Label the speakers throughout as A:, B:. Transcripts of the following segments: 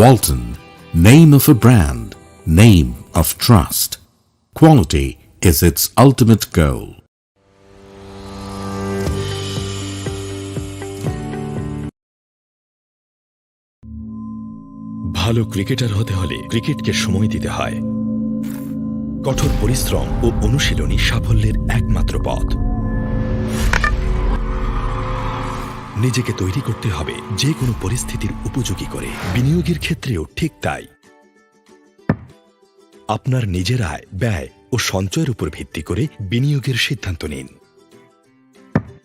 A: Walton, name of a brand, name of trust. Quality is its ultimate goal.
B: ভালো cricketer হতে হলে ক্রিকেটকে সময় দিতে হয়। কঠোর পরিশ্রম ও অনুশীলনী সাফল্যের একমাত্র পথ। নিজেকে তৈরি করতে হবে যে কোনো পরিস্থিতির উপযোগী করে। বিনিয়োগের ক্ষেত্রেও ঠিক তাই। আপনার নিজের আয়, ব্যয় ও সঞ্চয়ের উপর ভিত্তি করে বিনিয়োগের সিদ্ধান্ত নিন।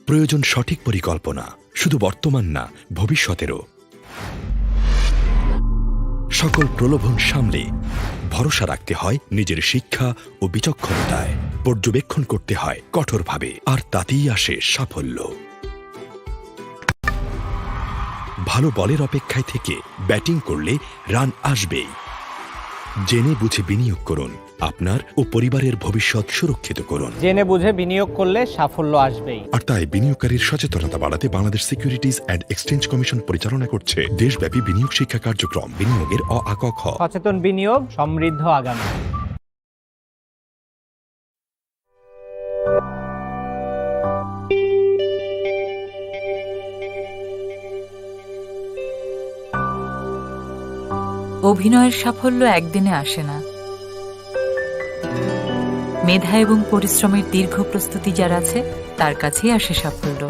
B: প্রয়োজন সঠিক পরিকল্পনা, শুধু বর্তমান না, ভবিষ্যতেরও। সকল প্রলোভন সামলে ভরসা রাখতে হয় নিজের শিক্ষা ও বিচক্ষণতায়। পর্যবেক্ষণ করতে হয় কঠোরভাবে, আর তাতেই আসে সাফল্য। ভালো বলের অপেক্ষায় থেকে ব্যাটিং করলে রান আসবেই। জেনে বুঝে বিনিয়োগ করুন, আপনার ও পরিবারের ভবিষ্যৎ সুরক্ষিত করুন।
C: জেনে বুঝে বিনিয়োগ করলে সাফল্য আসবেই।
B: আর তাই বিনিয়োগকারীর সচেতনতা বাড়াতে Bangladesh securities and exchange commission পরিচালনা করছে দেশব্যাপী বিনিয়োগ শিক্ষা কার্যক্রম বিনিয়োগের অ আ ক খ।
C: সচেতন বিনিয়োগ, সমৃদ্ধ আগামী।
D: অভিনয়ের সাফল্য একদিনে আসে না। মেধা এবং পরিশ্রমের দীর্ঘ প্রস্তুতি যার আছে তার কাছেই আসে সাফল্য।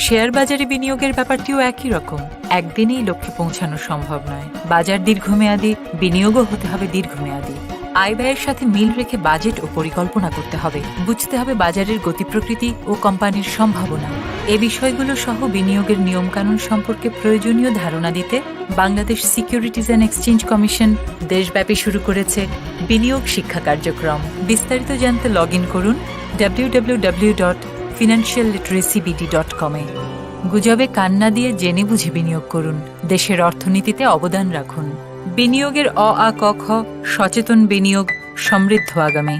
D: শেয়ার বাজারে বিনিয়োগের ব্যাপারটিও একই রকম। একদিনেই লক্ষ্যে পৌঁছানো সম্ভব নয়। বাজার দীর্ঘমেয়াদী, বিনিয়োগও হতে হবে দীর্ঘমেয়াদী। আয় ব্যয়ের সাথে মিল রেখে বাজেট ও পরিকল্পনা করতে হবে। বুঝতে হবে বাজারের গতি প্রকৃতি ও কোম্পানির সম্ভাবনা। এ বিষয়গুলো সহ বিনিয়োগের নিয়মকানুন সম্পর্কে প্রয়োজনীয় ধারণা দিতে Bangladesh securities and exchange commission দেশব্যাপী শুরু করেছে বিনিয়োগ শিক্ষা কার্যক্রম। বিস্তারিত জানতে লগ ইন করুন www.financialliteracyBD.com এ। গুজবে কান না দিয়ে জেনে বুঝে বিনিয়োগ করুন। দেশের অর্থনীতিতে অবদান রাখুন। বিনিয়োগের অ আ ক খ, সচেতন বিনিয়োগ, সমৃদ্ধ আগামী।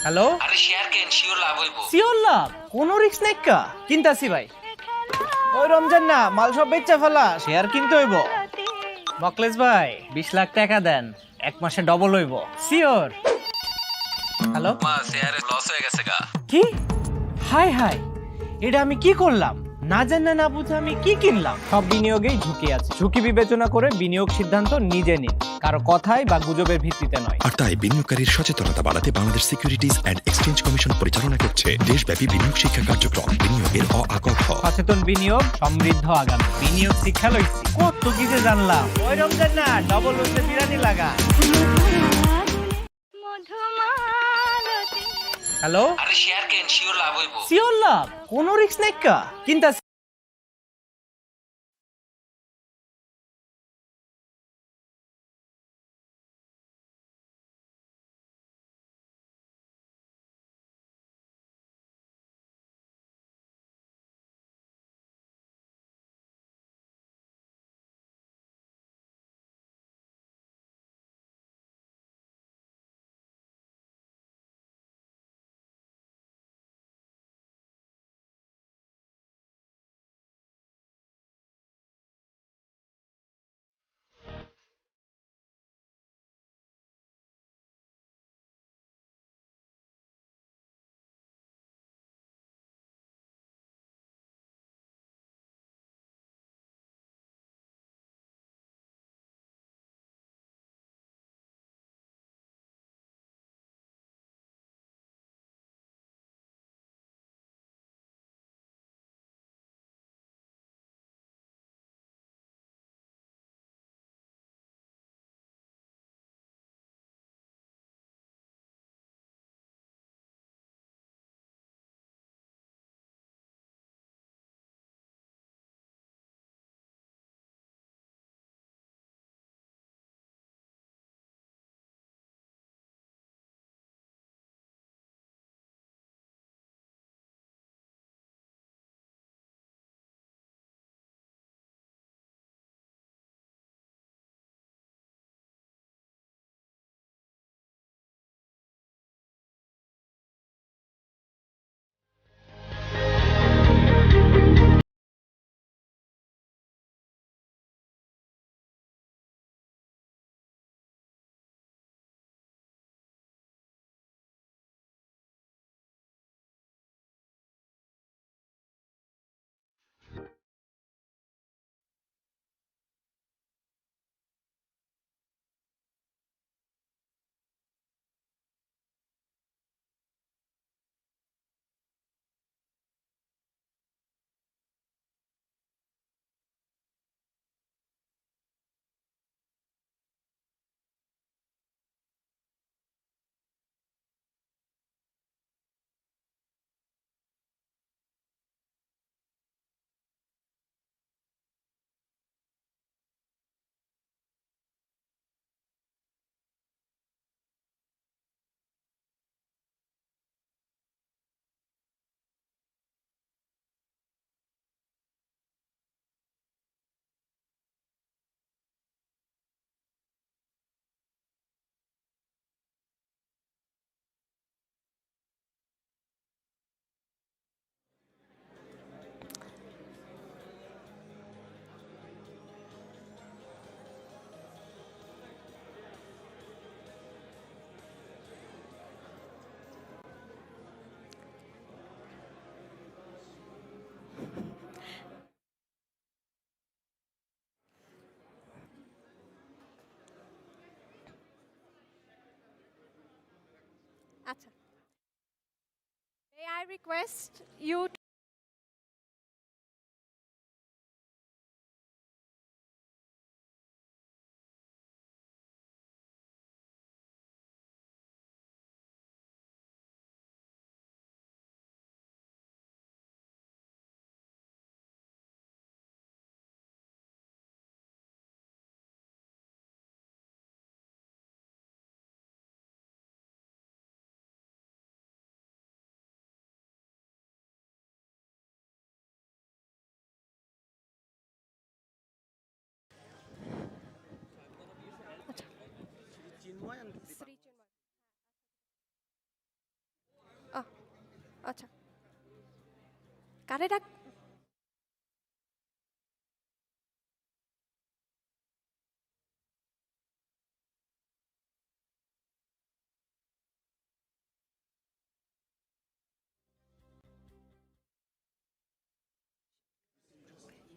C: হ্যালো,
E: আরে শেয়ার কেন, শিওর লাভ হইব।
C: সিওর লাভ, কোনো রিস্ক নাই কা। কিনতাছি ভাই। ওই রমজান না, মাল সব বেচা ফেলা, শেয়ার কিনতে হইব। মকলেশ ভাই 20 লাখ টাকা দেন, এক মাসে ডবল হইব সিওর। হ্যালো,
E: মা শেয়ারে লস হয়ে গেছে গা।
C: কি? হাই হাই, এটা আমি কি করলাম? না জানা না বুঝে আমি কি কিনলাম? সব বিনিয়োগেই ঝুঁকি আছে। ঝুঁকি বিবেচনা করে বিনিয়োগ সিদ্ধান্ত নিজে নিন, কারো কথায় বা গুজবের ভিত্তিতে নয়।
B: আর তাই বিনিয়োগকারীর সচেতনতা বাড়াতে Bangladesh securities and exchange commission পরিচালনা করছে দেশব্যাপী বিনিয়োগ শিক্ষা কার্যক্রম বিনিয়োগের অ আ ক খ।
C: সচেতন বিনিয়োগ, সমৃদ্ধ আগামী। বিনিয়োগ শিক্ষা লইছি, কত কিছু জানলাম। ওই রমজান না, ডবল হচ্ছে বিরানি লাগা। হ্যালো,
E: আরে শেয়ার কেন, শিওর লাভ হইব।
C: সিওর লাভ, কোনো রিস্ক নাই কা। কিনতাছি।
F: I request you to Shri চিন্ময় আচ্ছা কারে ডাক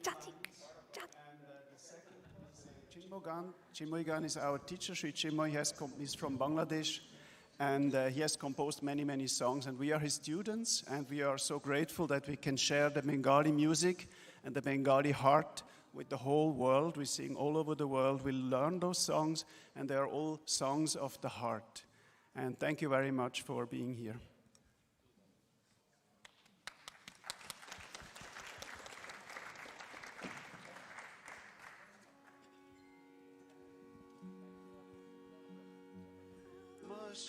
F: চাচি
G: Chinmoy is our teacher. Sri Chinmoy is from Bangladesh, and he has composed many songs, and we are his students, and we are so grateful that we can share the Bengali music and the Bengali heart with the whole world. We sing all over the world. We learn those songs, and they are all songs of the heart. And thank you very much for being here.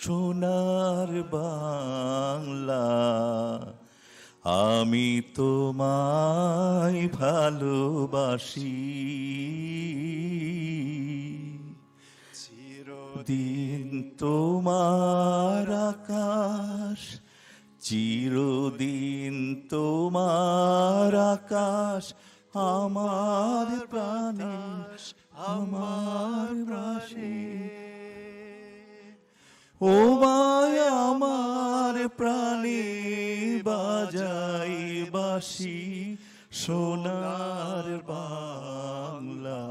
H: সোনার বাংলা আমি তোমায় ভালোবাসি চিরদিন তোমার আকাশ চিরদিন তোমার আকাশ আমার প্রাণে আমার প্রাণে ও মায় আমার প্রাণে বাজাই বাঁশি সোনার বাংলা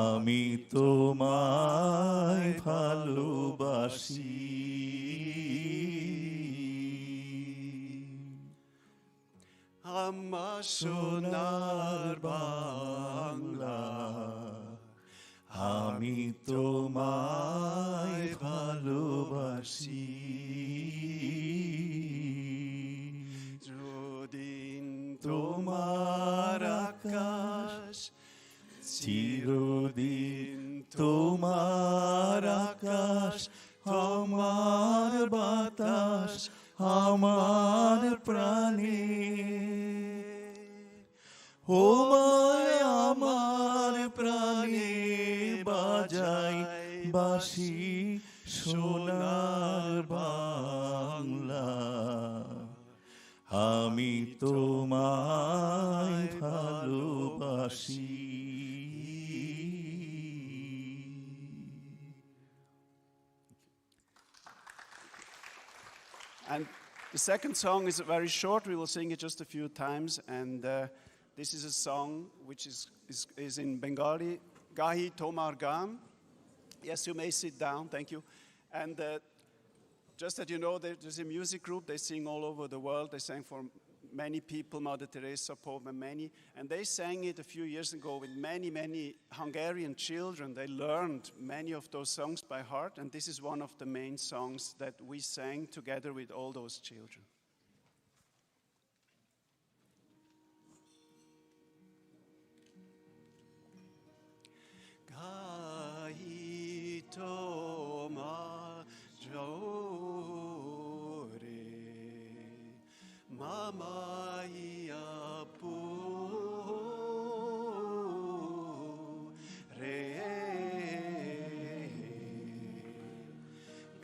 H: আমি তোমায় ভালোবাসি
G: আমার সোনার বাংলা
H: আমি তোমায় ভালোবাসি
G: চিরদিন তোমার আকাশ
H: চিরদিন তোমার আকাশ আমার বাতাস আমার প্রাণে ও মায় আমার প্রাণে বাজাই বাঁশি সোনার বাংলা আমি তোমায় ভালোবাসি
G: And the second song is very short. We will sing it just a few times. And this is a song which is in Bengali. Gahi Tomar Gam. Yes, you may sit down. Thank you. And just that you know, there's a music group. They sing all over the world. They sang for many people, Mother Teresa, Pope, and many. And they sang it a few years ago with many Hungarian children. They learned many of those songs by heart. And this is one of the main songs that we sang together with all those children. Gahi Toma Jore Mama Iapu Re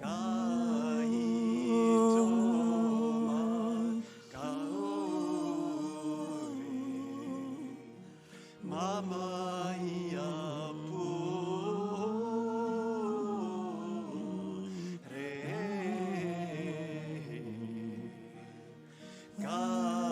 G: Gahi Toma Gaure Mama God.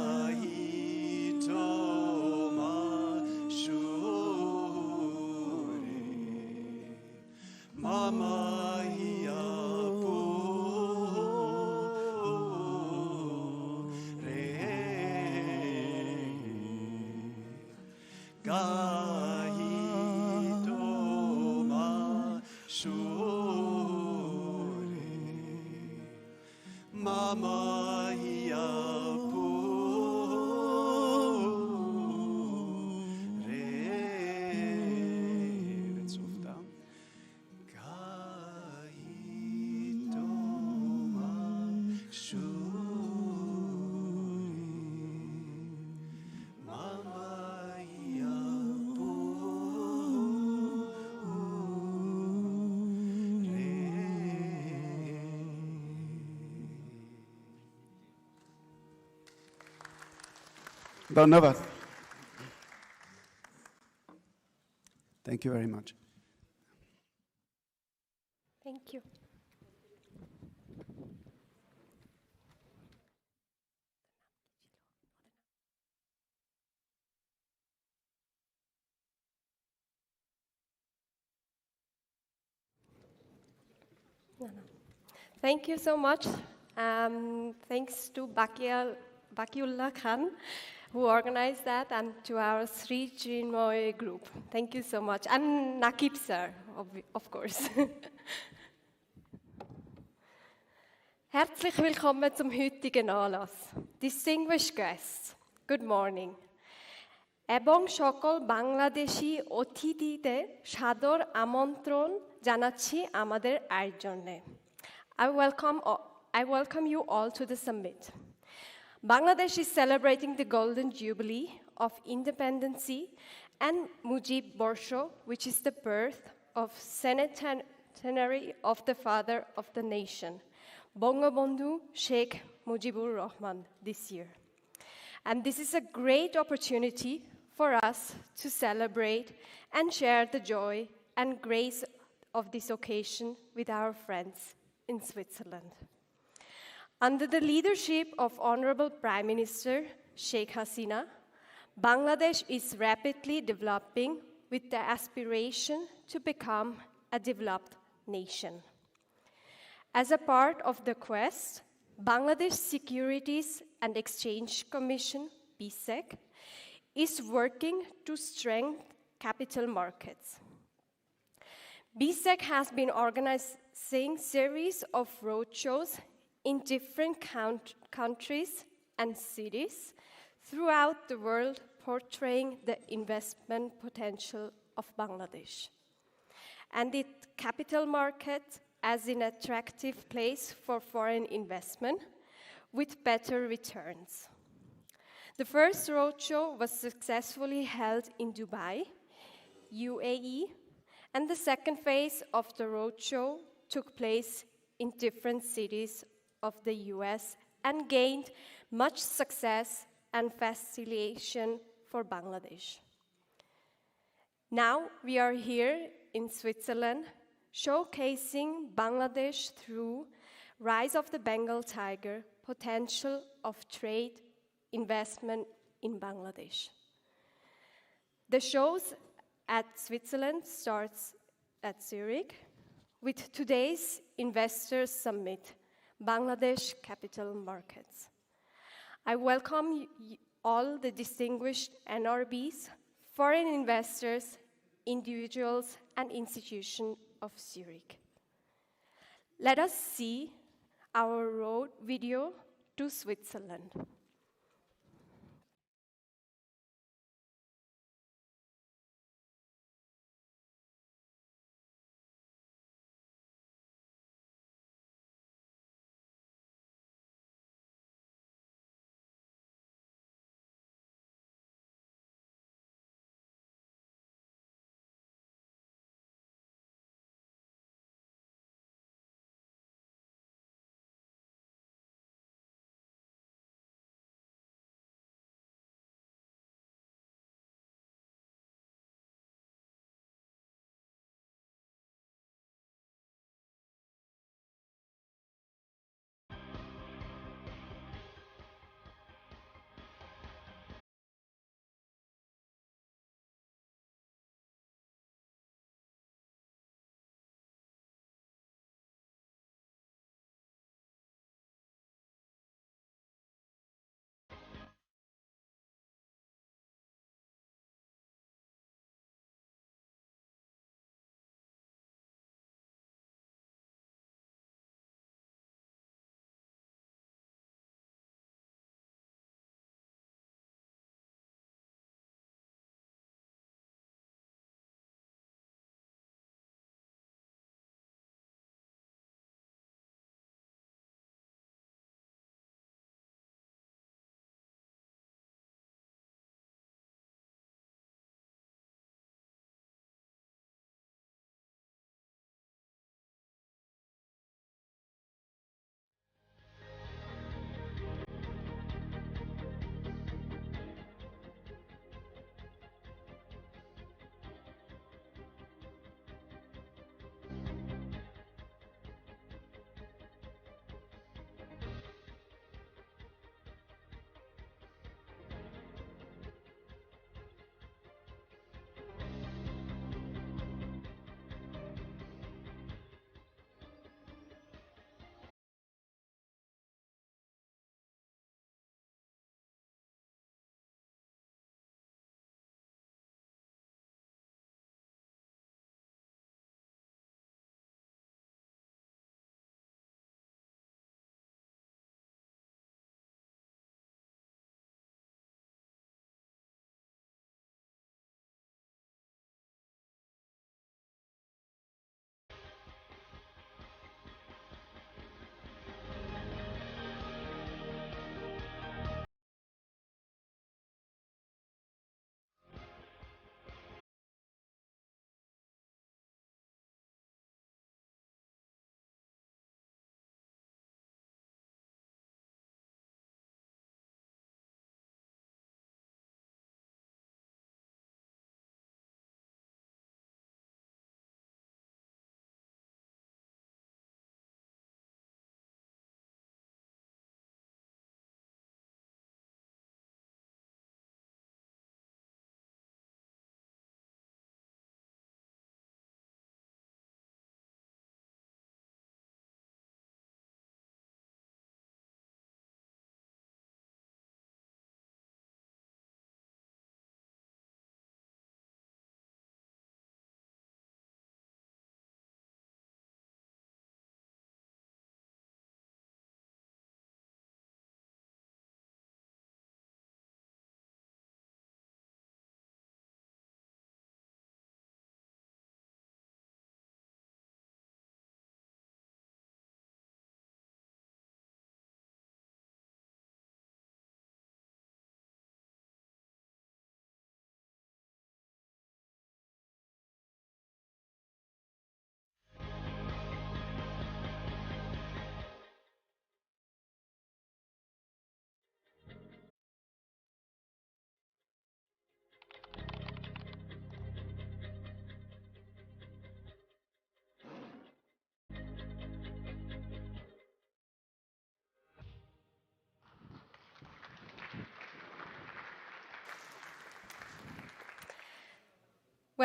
H: গাহি তোমার সুরে মামাইয়া
G: Let's move down. Dhanyavad. Thank you very much.
F: Thank you. No. Thank you so much. Thanks to Bakiullah Khan, who organized that, and to our Sri Chinmoy group. Thank you so much. And Nakib sir, of course. Herzlich willkommen zum heutigen Anlass. Distinguished guests, good morning. এবং সকল বাংলাদেশি অতিথিদের সাদর আমন্ত্রণ জানাচ্ছি আমাদের আয়োজনে। I welcome you all to the summit. Bangladesh is celebrating the Golden Jubilee of Independence and Mujib Borsho, which is the birth of centenary of the father of the nation, Bangabandhu Sheikh Mujibur Rahman, this year. And this is a great opportunity for us to celebrate and share the joy and grace of this occasion with our friends in Switzerland. Under the leadership of Honorable Prime Minister Sheikh Hasina, Bangladesh is rapidly developing with the aspiration to become a developed nation. As a part of the quest, Bangladesh Securities and Exchange Commission, BSEC, is working to strengthen capital markets. BSEC has been organizing series of roadshows in different countries and cities throughout the world, portraying the investment potential of Bangladesh and its capital market as an attractive place for foreign investment with better returns. The first roadshow was successfully held in Dubai, UAE, and the second phase of the roadshow took place in different cities of the US and gained much success and facilitation for Bangladesh. Now we are here in Switzerland, showcasing Bangladesh through Rise of the Bengal Tiger, potential of trade investment in Bangladesh. The shows at Switzerland starts at Zurich with today's Investors Summit, Bangladesh Capital Markets. I welcome all the distinguished NRBs, foreign investors, individuals, and institutions of Zurich. Let us see our road video to Switzerland.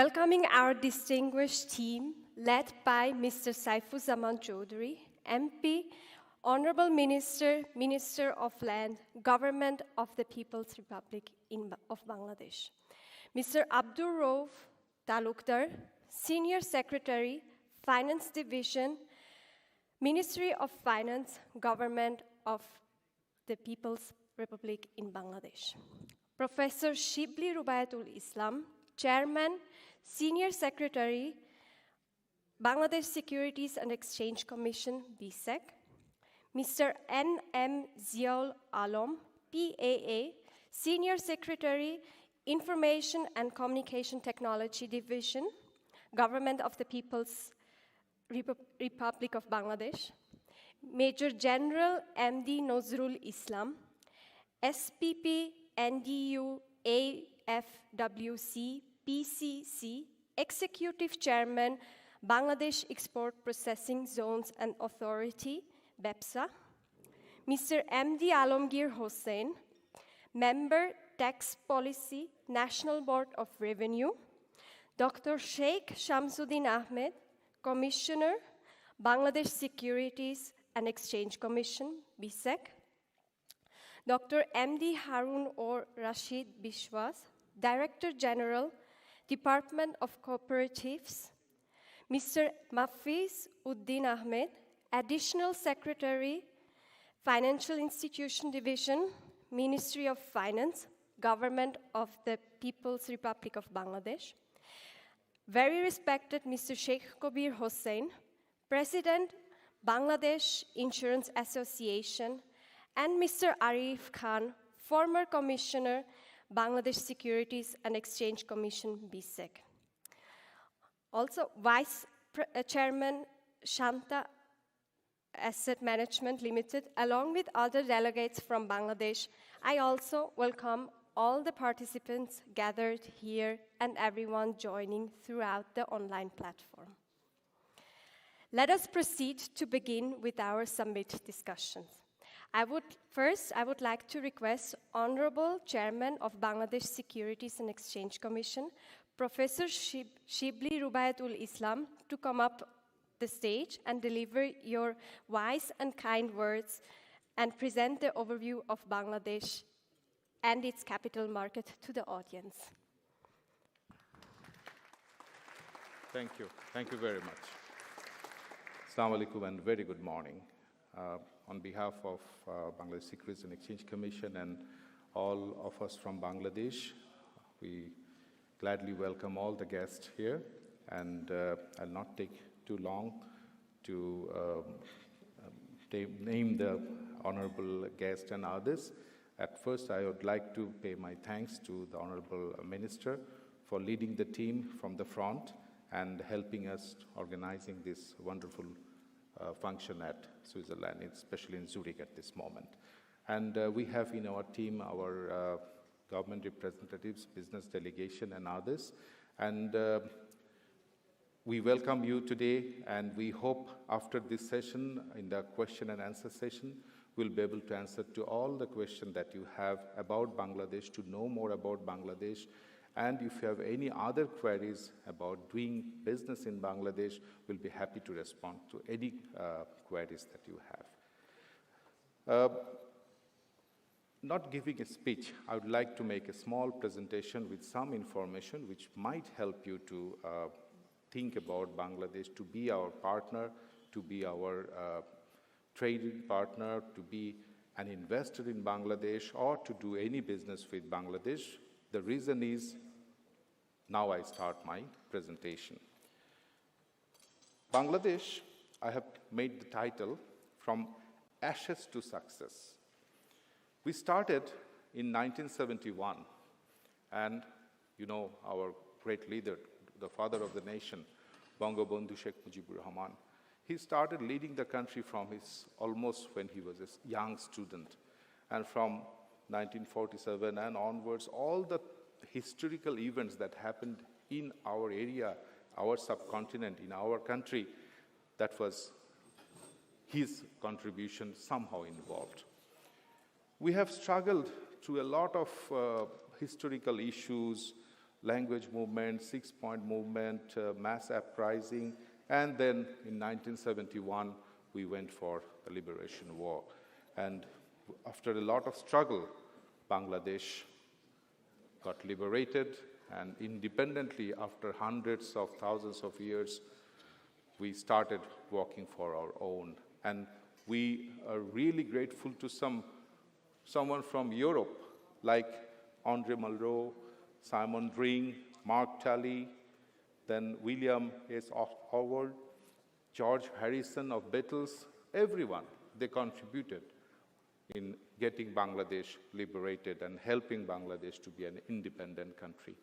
F: welcoming our distinguished team led by Mr. Saifuzzaman Chaudhry, MP, Honorable Minister, Minister of Land, Government of the People's Republic of Bangladesh. Mr. Abdur Rauf Talukdar, Senior Secretary, Finance Division, Ministry of Finance, Government of the People's Republic in Bangladesh. Professor Shibli Rubayatul Islam, Chairman, Senior Secretary, Bangladesh Securities and Exchange Commission, BSEC. Mr. N.M. Ziaul Alam, PAA, Senior Secretary, Information and Communication Technology Division, Government of the People's Republic of Bangladesh. Major General M.D. Nozrul Islam, SPP, NDU, AFWC, PCC, Executive Chairman, Bangladesh Export Processing Zones and Authority, BEPSA. Mr. M.D. Alamgir Hossain, Member, Tax Policy, National Board of Revenue. Dr. Sheikh Shamsuddin Ahmed, Commissioner, Bangladesh Securities and Exchange Commission, BSEC. Dr. M.D. Harun or Rashid Bishwas, Director General, Department of Cooperatives. Mr. Mafiz Uddin Ahmed, Additional Secretary, Financial Institution Division, Ministry of Finance, Government of the People's Republic of Bangladesh. Very respected Mr. Sheikh Kabir Hossain, President, Bangladesh Insurance Association, and Mr. Arif Khan, former Commissioner, Bangladesh Securities and Exchange Commission, BSEC. Also, Vice Chairman, Shanta Asset Management Limited, along with other delegates from Bangladesh. I also welcome all the participants gathered here and everyone joining throughout the online platform. Let us proceed to begin with our summit discussions. I would like to request Honorable Chairman of Bangladesh Securities and Exchange Commission, Professor Shibli Rubayatul Islam, to come up the stage and deliver your wise and kind words and present the overview of Bangladesh and its capital market to the audience.
I: Thank you. Thank you very much. Assalamu alaikum and very good morning. On behalf of Bangladesh Securities and Exchange Commission and all of us from Bangladesh, we gladly welcome all the guests here, and I'll not take too long to name the honorable guest and others. At first, I would like to pay my thanks to the Honorable Minister for leading the team from the front and helping us organizing this wonderful function at Switzerland, especially in Zurich at this moment. And we have in our team our government representatives, business delegation, and others. And we welcome you today, and we hope after this session, in the question and answer session, we'll be able to answer to all the questions that you have about Bangladesh, to know more about Bangladesh. And if you have any other queries about doing business in Bangladesh, we'll be happy to respond to any queries that you have. Not giving a speech, I would like to make a small presentation with some information which might help you to think about Bangladesh, to be our partner, to be our trading partner, to be an investor in Bangladesh, or to do any business with Bangladesh. The reason is, now I start my presentation. Bangladesh, I have made the title From Ashes to Success. We started in 1971, and you know our great leader, the father of the nation, Bangabandhu Sheikh Mujibur Rahman. He started leading the country from his almost when he was a young student. And from 1947 and onwards, all the historical events that happened in our area, our subcontinent, in our country, that was his contribution somehow involved. We have struggled through a lot of historical issues, language movement, 6-point movement, mass uprising, and then in 1971, we went for the liberation war. And after a lot of struggle, Bangladesh got liberated, and independently, after hundreds of thousands of years, we started working for our own. And we are really grateful to someone from Europe, like Andre Malraux, Simon Ring, Mark Talley, then William S. Howard, George Harrison of Beatles, everyone, they contributed in getting Bangladesh liberated and helping Bangladesh to be an independent country.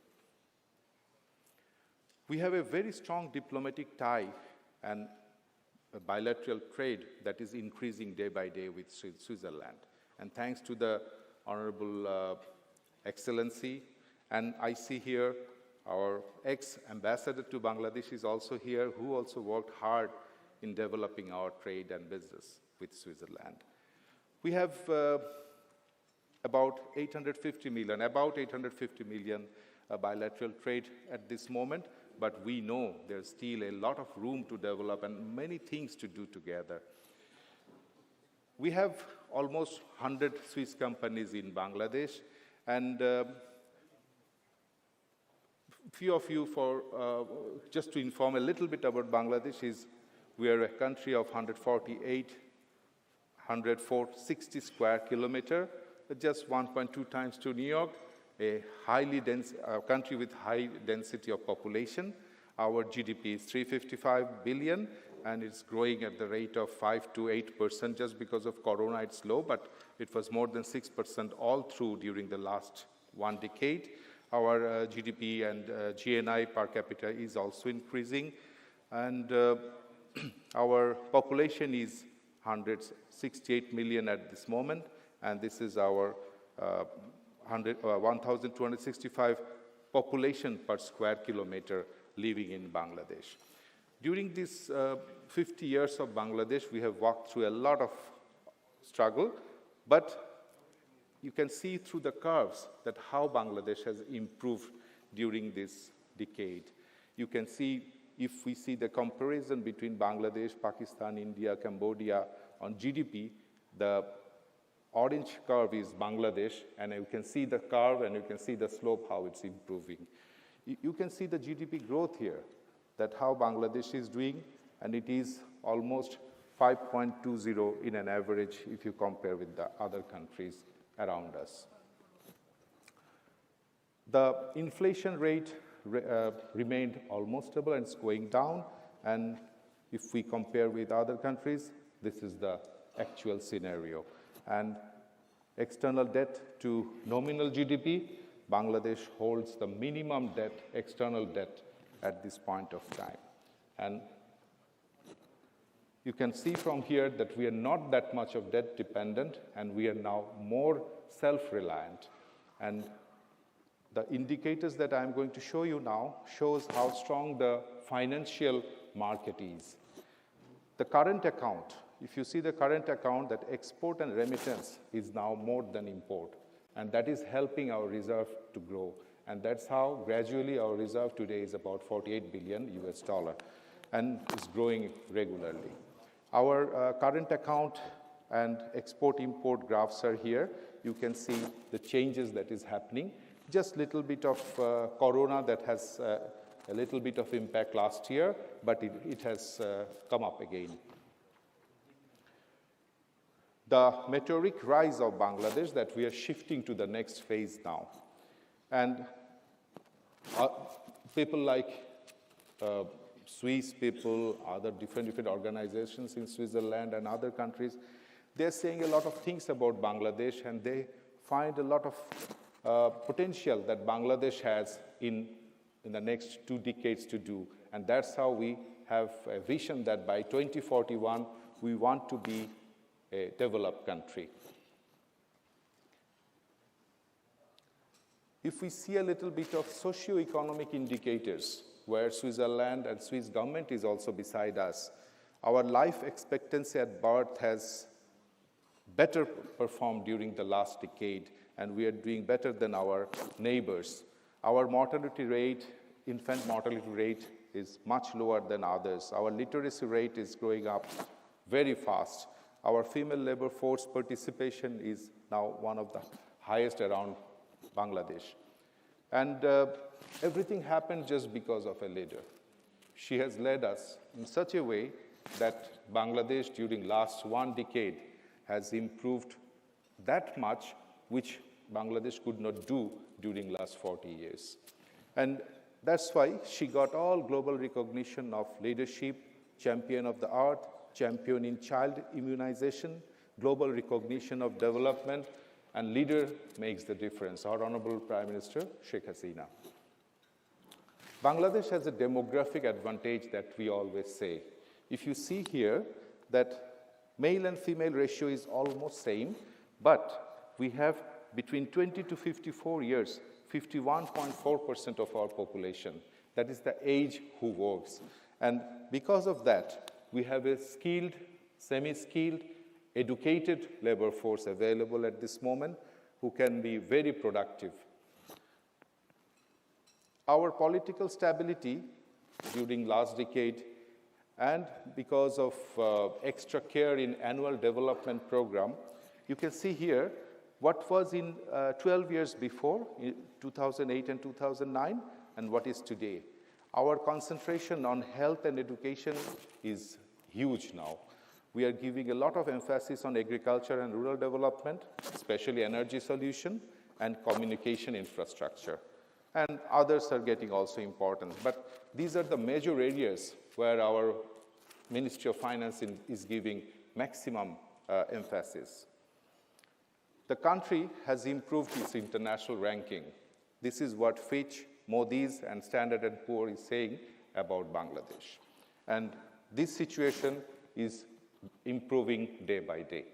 I: We have a very strong diplomatic tie and a bilateral trade that is increasing day by day with Switzerland. And thanks to the Honorable Excellency, and I see here our ex-ambassador to Bangladesh is also here, who also worked hard in developing our trade and business with Switzerland. We have about 850 million bilateral trade at this moment, but we know there's still a lot of room to develop and many things to do together. We have almost 100 Swiss companies in Bangladesh, and few of you, just to inform a little bit about Bangladesh, we are a country of 160 square kilometer, just 1.2 times to New York, a highly dense country with high density of population. Our GDP is 355 billion, and it's growing at the rate of 5 to 8%. Just because of Corona, it's low, but it was more than 6% all through during the last 1 decade. Our GDP and GNI per capita is also increasing, and our population is 168 million at this moment, and this is our 1,265 population per square kilometer living in Bangladesh. During these 50 years of Bangladesh, we have walked through a lot of struggle, but you can see through the curves that how Bangladesh has improved during this decade. You can see, if we see the comparison between Bangladesh, Pakistan, India, Cambodia on GDP, the orange curve is Bangladesh, and you can see the curve and you can see the slope, how it's improving. You can see the GDP growth here, that how Bangladesh is doing, and it is almost 5.20 in an average if you compare with the other countries around us. The inflation rate remained almost stable and it's going down, and if we compare with other countries, this is the actual scenario. And external debt to nominal GDP, Bangladesh holds the minimum debt, external debt at this point of time. And you can see from here that we are not that much of debt dependent, and we are now more self-reliant. And the indicators that I'm going to show you now shows how strong the financial market is. The current account, if you see the current account, that export and remittance is now more than import, and that is helping our reserve to grow. And that's how gradually our reserve today is about $48 billion and is growing regularly. Our current account and export-import graphs are here. You can see the changes that is happening. Just little bit of Corona that has a little bit of impact last year, but it has come up again. The meteoric rise of Bangladesh, that we are shifting to the next phase now. And people like Swiss people, other different organizations in Switzerland and other countries, they're saying a lot of things about Bangladesh, and they find a lot of potential that Bangladesh has in the next 2 decades to do. And that's how we have a vision that by 2041, we want to be a developed country. If we see a little bit of socio-economic indicators, where Switzerland and Swiss government is also beside us, our life expectancy at birth has better performed during the last decade, and we are doing better than our neighbors. Our mortality rate, infant mortality rate, is much lower than others. Our literacy rate is growing up very fast. Our female labor force participation is now one of the highest around Bangladesh. And everything happened just because of a leader. She has led us in such a way that Bangladesh during last 1 decade has improved that much, which Bangladesh could not do during last 40 years. And that's why she got all global recognition of leadership, champion of the earth, champion in child immunization, global recognition of development, and leader makes the difference. Our Honorable Prime Minister, Sheikh Hasina. Bangladesh has a demographic advantage that we always say. If you see here that male and female ratio is almost same, but we have between 20 to 54 years, 51.4% of our population. That is the age who works. And because of that, we have a skilled, semi-skilled, educated labor force available at this moment who can be very productive. Our political stability during last decade, and because of extra care in annual development program, you can see here what was in 12 years before, in 2008 and 2009, and what is today. Our concentration on health and education is huge now. We are giving a lot of emphasis on agriculture and rural development, especially energy solution and communication infrastructure. And others are getting also important. But these are the major areas where our Ministry of Finance is giving maximum emphasis. The country has improved its international ranking. This is what Fitch, Moody's, and Standard & Poor is saying about Bangladesh. And this situation is improving day by day.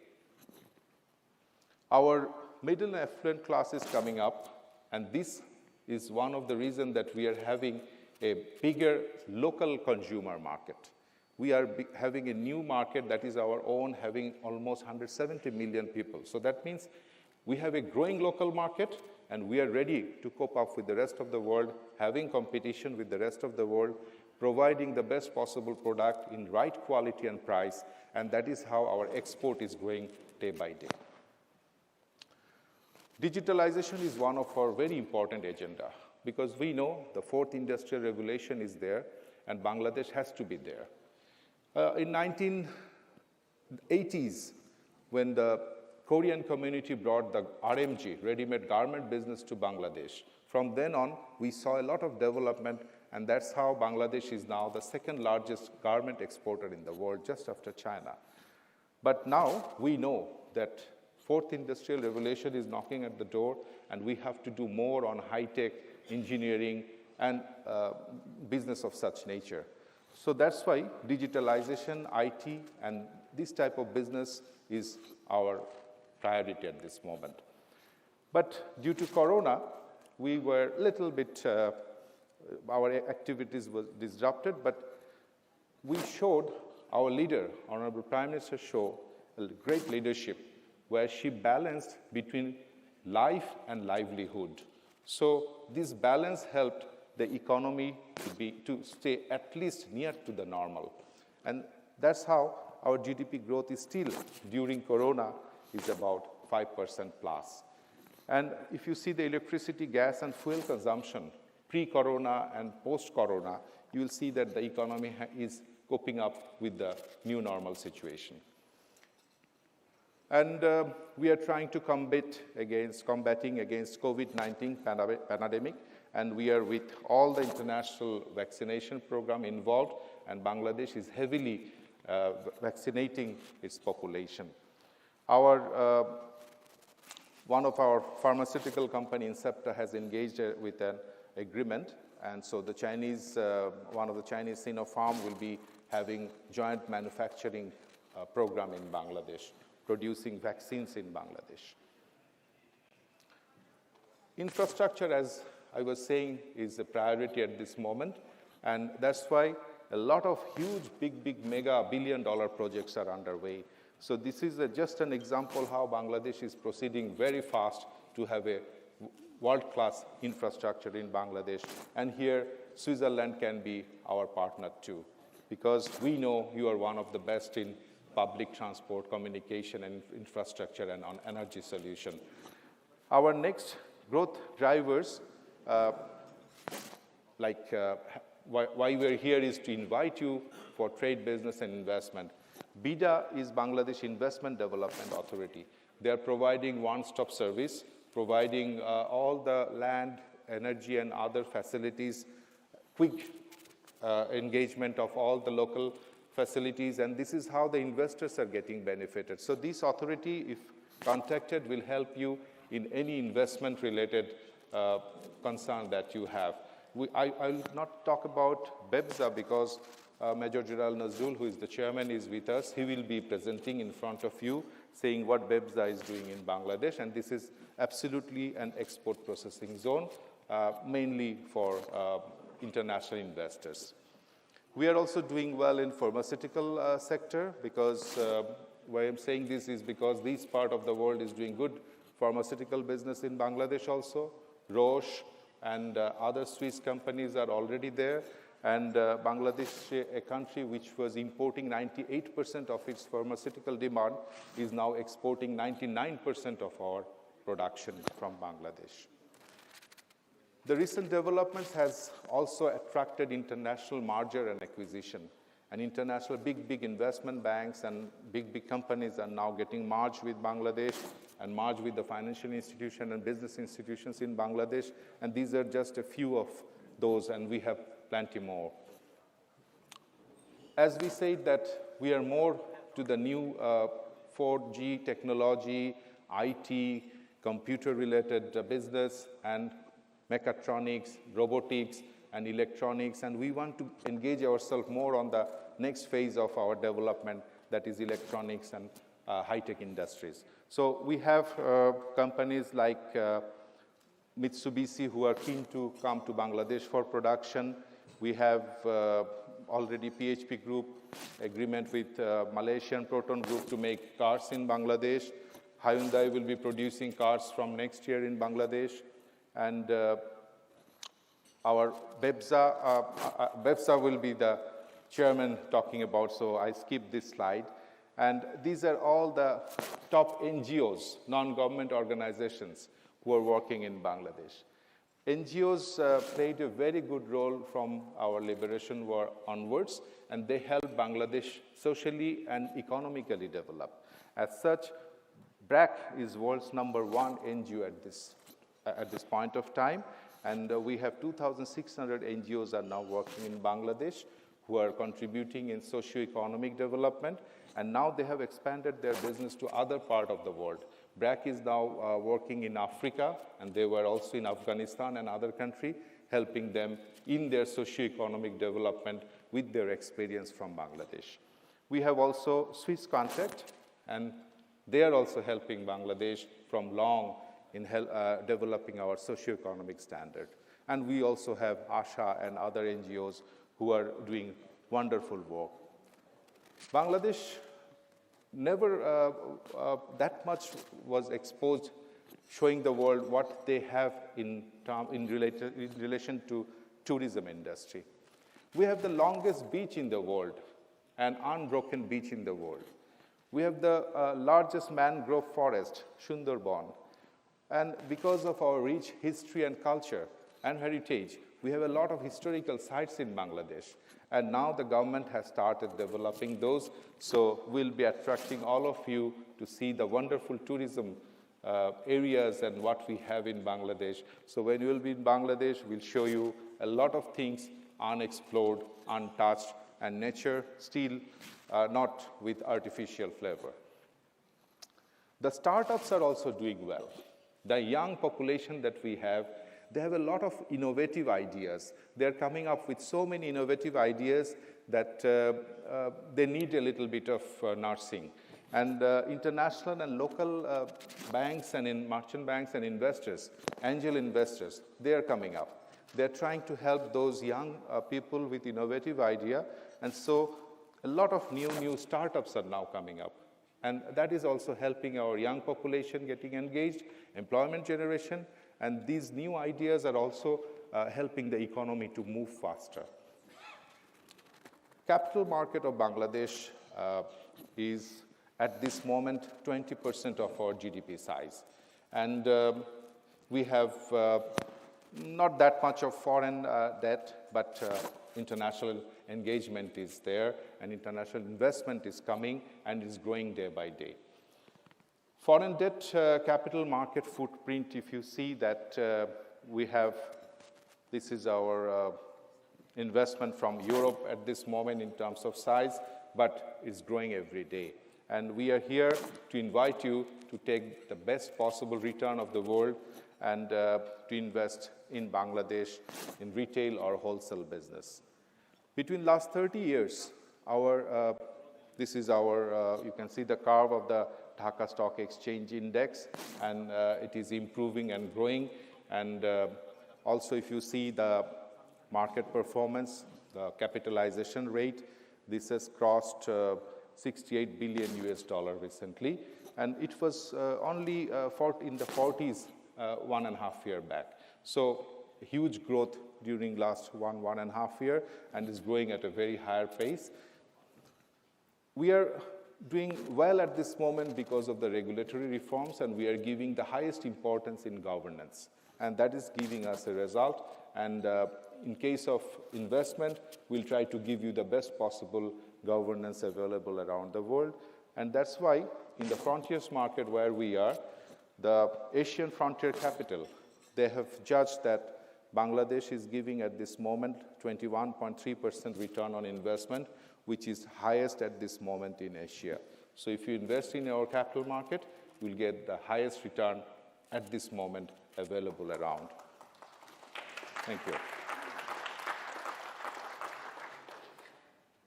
I: Our middle and affluent class is coming up, and this is one of the reasons that we are having a bigger local consumer market. We are having a new market that is our own, having almost 170 million people. So that means we have a growing local market, and we are ready to cope up with the rest of the world, having competition with the rest of the world, providing the best possible product in right quality and price, and that is how our export is growing day by day. Digitalization is one of our very important agenda, because we know the fourth industrial revolution is there, and Bangladesh has to be there. In 1980s, when the Korean community brought the RMG, ready-made garment business, to Bangladesh, from then on, we saw a lot of development, and that's how Bangladesh is now the second largest garment exporter in the world, just after China. But now we know that fourth industrial revolution is knocking at the door, and we have to do more on high-tech engineering and business of such nature. So that's why digitalization, IT, and this type of business is our priority at this moment. But due to Corona, we were a little bit, our activities were disrupted, but we showed, our leader, Honorable Prime Minister, showed a great leadership where she balanced between life and livelihood. So this balance helped the economy to stay at least near to the normal. And that's how our GDP growth is still, during Corona, is about 5% plus. And if you see the electricity, gas, and fuel consumption, pre-Corona and post-Corona, you will see that the economy is coping up with the new normal situation. And we are trying to combating against COVID-19 pandemic, and we are with all the international vaccination program involved, and Bangladesh is heavily vaccinating its population. One of our pharmaceutical company, Incepta, has engaged with an agreement, and so the Chinese, one of the Chinese Sinopharm will be having joint manufacturing program in Bangladesh, producing vaccines in Bangladesh. Infrastructure, as I was saying, is a priority at this moment, and that's why a lot of huge, big, mega billion-dollar projects are underway. So this is just an example how Bangladesh is proceeding very fast to have a world-class infrastructure in Bangladesh. And here, Switzerland can be our partner too, because we know you are one of the best in public transport, communication, and infrastructure, and on energy solution. Our next growth drivers, why we're here is to invite you for trade, business, and investment. BIDA is Bangladesh Investment Development Authority. They are providing one-stop service, providing all the land, energy, and other facilities, quick engagement of all the local facilities, and this is how the investors are getting benefited. So this authority, if contacted, will help you in any investment-related concern that you have. I will not talk about BEPSA because Major General Nazrul, who is the chairman, is with us. He will be presenting in front of you, saying what BEPSA is doing in Bangladesh, and this is absolutely an export processing zone, mainly for international investors. We are also doing well in pharmaceutical sector, because why I'm saying this is because this part of the world is doing good pharmaceutical business in Bangladesh also. Roche and other Swiss companies are already there. And Bangladesh, a country which was importing 98% of its pharmaceutical demand, is now exporting 99% of our production from Bangladesh. The recent developments has also attracted international merger and acquisition. And international big investment banks and big companies are now getting merged with Bangladesh and merged with the financial institution and business institutions in Bangladesh. And these are just a few of those, and we have plenty more. As we said that we are more to the new 4G technology, IT, computer-related business, and mechatronics, robotics, and electronics, and we want to engage ourselves more on the next phase of our development, that is electronics and high-tech industries. So we have companies like Mitsubishi who are keen to come to Bangladesh for production. We have already PHP Group agreement with Malaysian Proton Group to make cars in Bangladesh. Hyundai will be producing cars from next year in Bangladesh. And our BEPSA will be the chairman talking about, so I skip this slide. And these are all the top NGOs, non-government organizations, who are working in Bangladesh. NGOs played a very good role from our liberation war onwards, and they helped Bangladesh socially and economically develop. As such, BRAC is world's #1 NGO at this point of time, and we have 2,600 NGOs are now working in Bangladesh who are contributing in socio-economic development, and now they have expanded their business to other part of the world. BRAC is now working in Africa, and they were also in Afghanistan and other country, helping them in their socio-economic development with their experience from Bangladesh. We have also Swiss Contact, and they are also helping Bangladesh from long in developing our socio-economic standard. And we also have ASHA and other NGOs who are doing wonderful work. Bangladesh never that much was exposed, showing the world what they have in relation to tourism industry. We have the longest beach in the world, an unbroken beach in the world. We have the largest mangrove forest, Sundarban. And because of our rich history and culture and heritage, we have a lot of historical sites in Bangladesh. And now the government has started developing those, so we'll be attracting all of you to see the wonderful tourism areas and what we have in Bangladesh. So when you will be in Bangladesh, we'll show you a lot of things unexplored, untouched, and nature still not with artificial flavor. The startups are also doing well. The young population that we have, they have a lot of innovative ideas. They're coming up with so many innovative ideas that they need a little bit of nursing. And international and local banks and merchant banks and investors, angel investors, they are coming up. They're trying to help those young people with innovative idea. And so a lot of new startups are now coming up. And that is also helping our young population getting engaged, employment generation, And these new ideas are also helping the economy to move faster. Capital market of Bangladesh is at this moment 20% of our GDP size. And we have not that much of foreign debt, but international engagement is there, and international investment is coming and is growing day by day. Foreign debt capital market footprint, if you see that we have, this is our investment from Europe at this moment in terms of size, but it's growing every day. And we are here to invite you to take the best possible return of the world and to invest in Bangladesh in retail or wholesale business. Between last 30 years, this is our, you can see the curve of the Dhaka Stock Exchange Index, and it is improving and growing. And also, if you see the market performance, the capitalization rate, this has crossed $68 billion recently, and it was only in the 40s 1.5 years back. So huge growth during last 1.5 years, and is growing at a very higher pace. We are doing well at this moment because of the regulatory reforms, and we are giving the highest importance in governance, and that is giving us a result. And in case of investment, we'll try to give you the best possible governance available around the world. And that's why in the frontiers market where we are, the Asian Frontier Capital, they have judged that Bangladesh is giving at this moment 21.3% return on investment, which is highest at this moment in Asia. So if you invest in our capital market, you'll get the highest return at this moment available around. Thank you.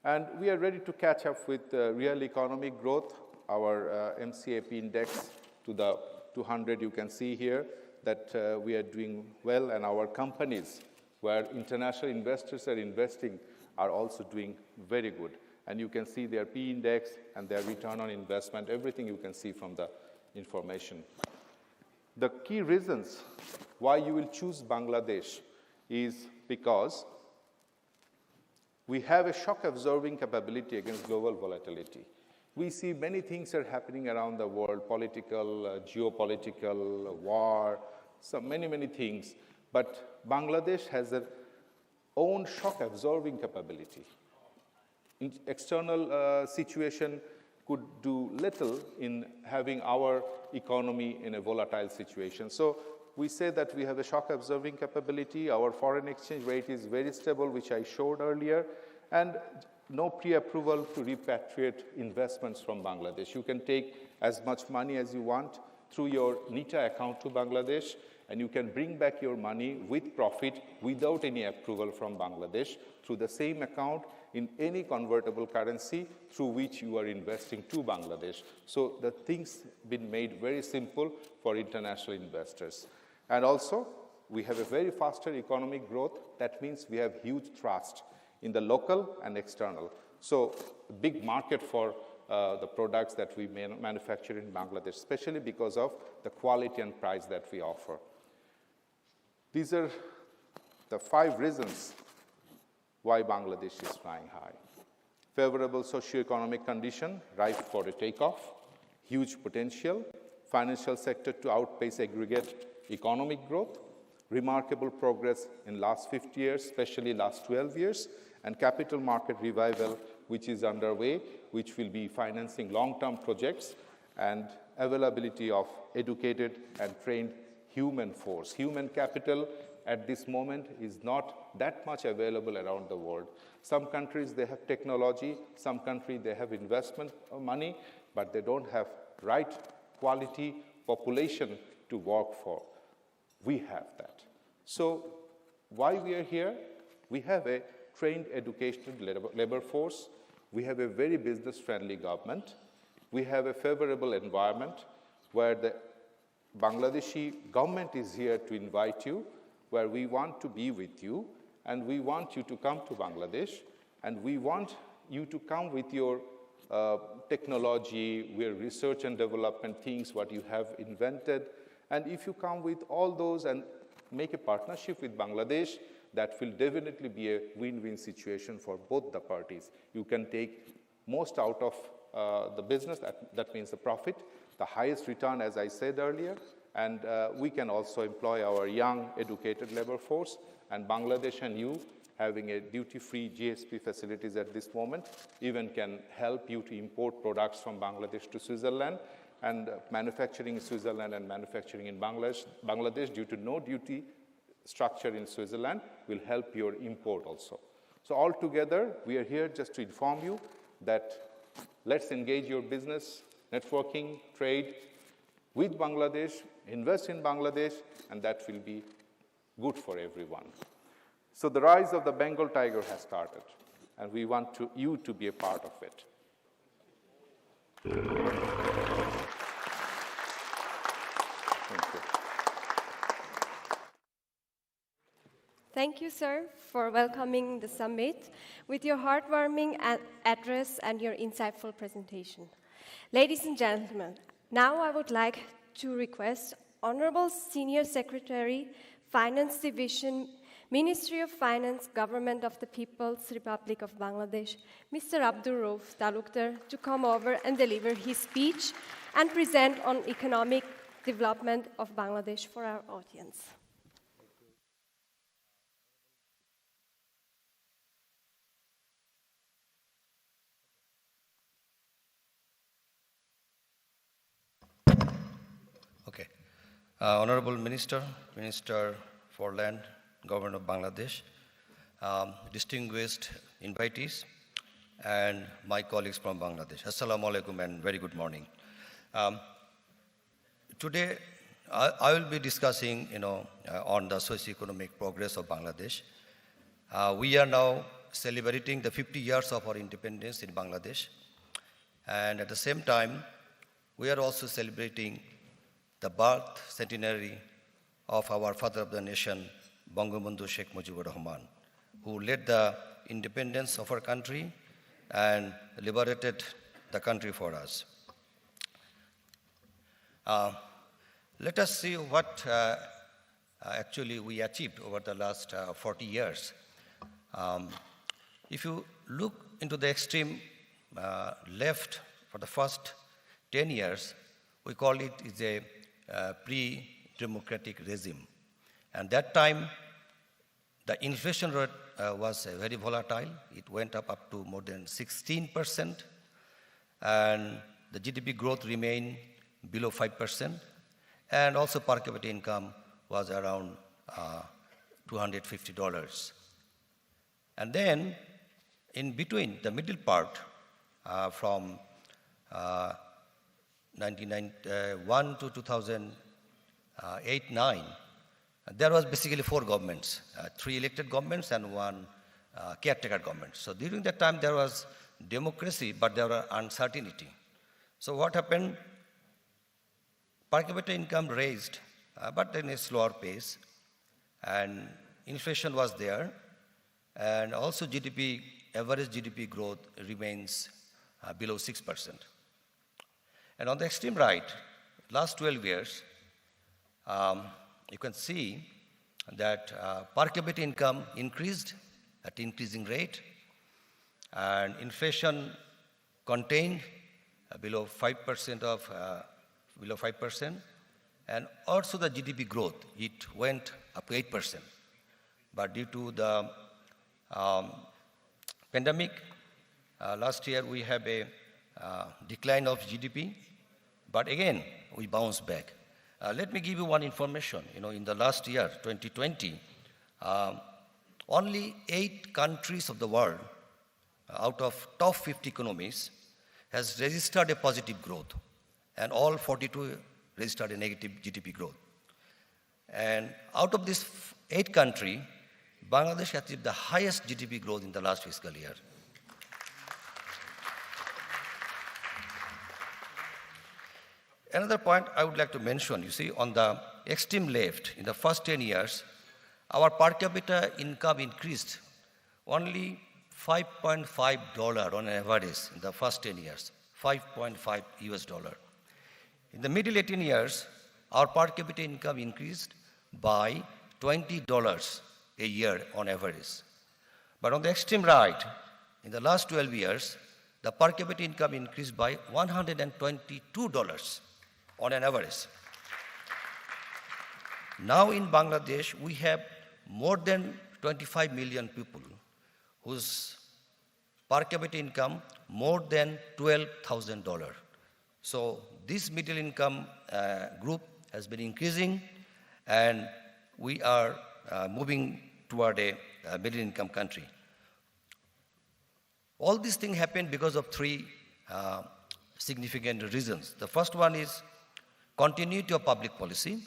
I: And we are ready to catch up with real economic growth. Our MCAP index to the 200, you can see here that we are doing well, and our companies where international investors are investing are also doing very good. And you can see their P index and their return on investment, everything you can see from the information. The key reasons why you will choose Bangladesh is because we have a shock-absorbing capability against global volatility. We see many things are happening around the world, political, geopolitical, war, so many things. But Bangladesh has its own shock-absorbing capability. External situation could do little in having our economy in a volatile situation. So we say that we have a shock-absorbing capability. Our foreign exchange rate is very stable, which I showed earlier, and no pre-approval to repatriate investments from Bangladesh. You can take as much money as you want through your NITA account to Bangladesh, and you can bring back your money with profit without any approval from Bangladesh through the same account in any convertible currency through which you are investing to Bangladesh. So the things been made very simple for international investors. And also, we have a very faster economic growth. That means we have huge trust in the local and external. So a big market for the products that we manufacture in Bangladesh, especially because of the quality and price that we offer. These are the 5 reasons why Bangladesh is flying high. Favorable socio-economic condition, ripe for a takeoff, huge potential, financial sector to outpace aggregate economic growth, remarkable progress in last 50 years, especially last 12 years, and capital market revival, which is underway, which will be financing long-term projects, and availability of educated and trained human force. Human capital at this moment is not that much available around the world. Some countries, they have technology, some countries, they have investment money, but they don't have right quality population to work for. We have that. So why we are here? We have a trained, educated labor force. We have a very business-friendly government. We have a favorable environment where the Bangladeshi government is here to invite you, where we want to be with you, and we want you to come to Bangladesh, and we want you to come with your technology, your research and development things, what you have invented, And if you come with all those and make a partnership with Bangladesh, that will definitely be a win-win situation for both the parties. You can take most out of the business, that means the profit, the highest return, as I said earlier, and we can also employ our young, educated labor force, and Bangladesh and you having a duty-free GSP facilities at this moment even can help you to import products from Bangladesh to Switzerland, and manufacturing in Switzerland and manufacturing in Bangladesh due to no duty structure in Switzerland will help your import also. So altogether, we are here just to inform you that let's engage your business, networking, trade with Bangladesh, invest in Bangladesh, and that will be good for everyone. So the rise of the Bengal tiger has started, and we want you to be a part of it. Thank you.
F: Thank you, sir, for welcoming the summit with your heartwarming address and your insightful presentation. Ladies and gentlemen, now I would like to request Honorable Senior Secretary, Finance Division, Ministry of Finance, Government of the People's Republic of Bangladesh, Mr. Abdur Rauf Talukdar, to come over and deliver his speech and present on economic development of Bangladesh for our audience.
J: Okay. Honorable Minister, Minister for Land, Government of Bangladesh, distinguished invitees, and my colleagues from Bangladesh. Assalamu alaikum and very good morning. Today, I will be discussing, on the socio-economic progress of Bangladesh. We are now celebrating the 50 years of our independence in Bangladesh, and at the same time, we are also celebrating the birth centenary of our father of the nation, Bangabandhu Sheikh Mujibur Rahman, who led the independence of our country and liberated the country for us. Let us see what actually we achieved over the last 40 years. If you look into the extreme left for the first 10 years, we call it is a pre-democratic regime. And that time, the inflation rate was very volatile. It went up to more than 16%, and the GDP growth remained below 5%, and also per capita income was around $250. And then, in between, the middle part, from 1991 to 2008-9, there was basically 4 governments, 3 elected governments and 1 caretaker government. So during that time, there was democracy, but there was uncertainty. So what happened? Per capita income raised, but in a slower pace, and inflation was there, and also average GDP growth remains below 6%. And on the extreme right, last 12 years, you can see that per capita income increased at increasing rate, and inflation contained below 5%, and also the GDP growth, it went up to 8%. But due to the pandemic, last year we have a decline of GDP, but again, we bounced back. Let me give you one information. In the last year, 2020, only 8 countries of the world, out of top 50 economies, has registered a positive growth, and all 42 registered a negative GDP growth. And out of these 8 countries, Bangladesh achieved the highest GDP growth in the last fiscal year. Another point I would like to mention, you see, on the extreme left, in the first 10 years, our per capita income increased only $5.5 on average in the first 10 years, $5.5 US. In the middle 18 years, our per capita income increased by $20 a year on average. But on the extreme right, in the last 12 years, the per capita income increased by $122 on an average. Now in Bangladesh, we have more than 25 million people whose per capita income more than $12,000. So this middle income group has been increasing, and we are moving toward a middle income country. All these things happen because of three significant reasons. The first one is continuity of public policy.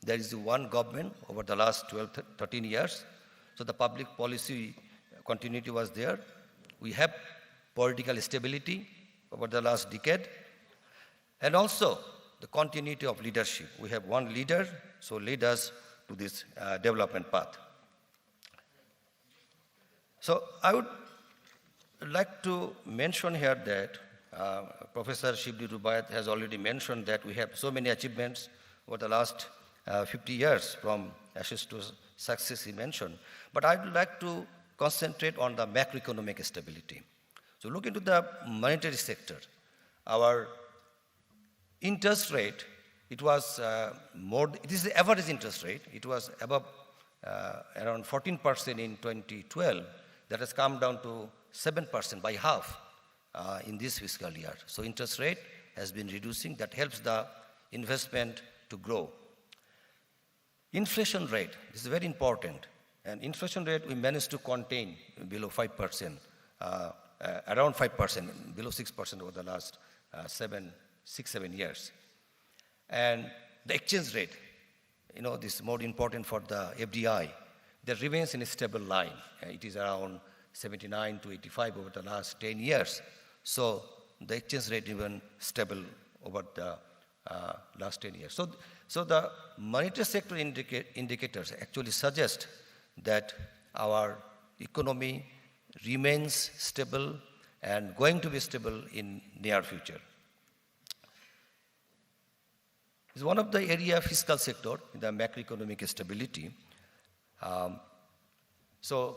J: There is one government over the last 12, 13 years. So the public policy continuity was there. We have political stability over the last decade. And also the continuity of leadership. We have one leader, so lead us to this development path. So I would like to mention here that Professor Shibli Rubaiyat has already mentioned that we have so many achievements over the last 50 years from ashes to success he mentioned. But I would like to concentrate on the macroeconomic stability. So look into the monetary sector. Our interest rate, it was it is the average interest rate. It was above around 14% in 2012. That has come down to 7% by half in this fiscal year. So interest rate has been reducing. That helps the investment to grow. Inflation rate, this is very important. And inflation rate we managed to contain below 5%, around 5%, below 6% over the last 6-7 years. And the exchange rate, this is more important for the FDI, that remains in a stable line. It is around 79 to 85 over the last 10 years. So the exchange rate even stable over the last 10 years. So the monetary sector indicators actually suggest that our economy remains stable and going to be stable in near future. It's one of the area of fiscal sector in the macroeconomic stability. So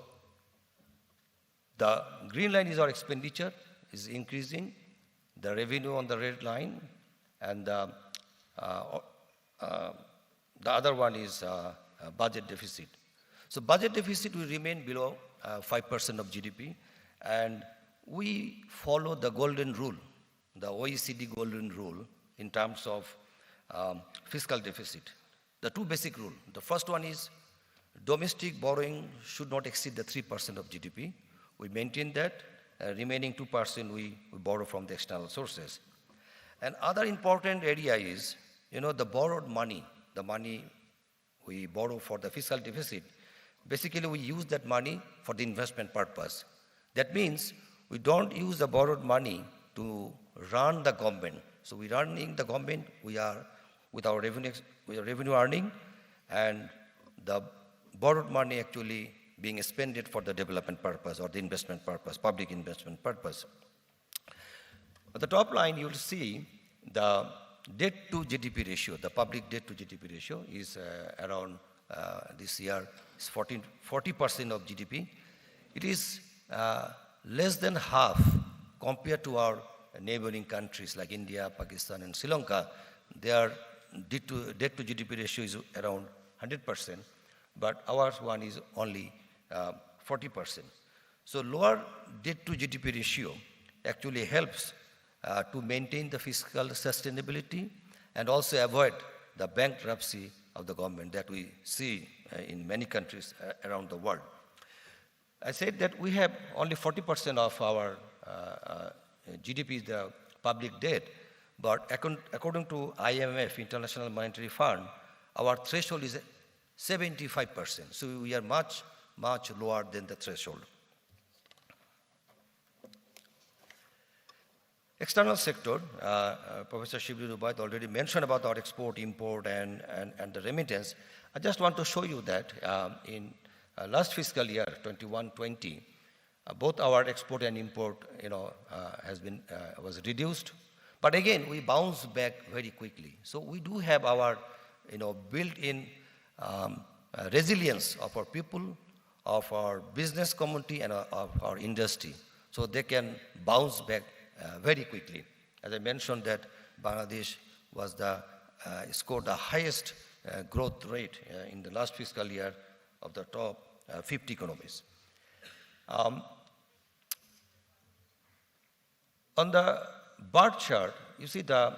J: the green line is our expenditure is increasing, the revenue on the red line, and the other one is budget deficit. So budget deficit will remain below 5% of GDP, and we follow the golden rule, the OECD golden rule in terms of fiscal deficit. The two basic rules. The first one is domestic borrowing should not exceed the 3% of GDP. We maintain that. Remaining 2% we borrow from the external sources. And other important area is, the borrowed money, the money we borrow for the fiscal deficit. Basically, we use that money for the investment purpose. That means we don't use the borrowed money to run the government. So we running the government, we are with our revenue earning, and the borrowed money actually being expended for the development purpose or the investment purpose, public investment purpose. At the top line, you'll see the debt to GDP ratio. The public debt to GDP ratio is around this year is 40% of GDP. It is less than half compared to our neighboring countries like India, Pakistan, and Sri Lanka. Their debt to GDP ratio is around 100%, but ours one is only 40%. So lower debt to GDP ratio actually helps to maintain the fiscal sustainability and also avoid the bankruptcy of the government that we see in many countries around the world. I said that we have only 40% of our GDP is the public debt, but according to IMF, International Monetary Fund, our threshold is 75%. So we are much, much lower than the threshold. External sector, Professor Shibli Rubaiyat already mentioned about our export, import, and the remittance. I just want to show you that in last fiscal year, 21-20, both our export and import, was reduced. But again, we bounced back very quickly. So we do have our built-in resilience of our people, of our business community, and of our industry, so they can bounce back very quickly. As I mentioned that Bangladesh was scored the highest growth rate in the last fiscal year of the top 50 economies. On the bar chart, you see the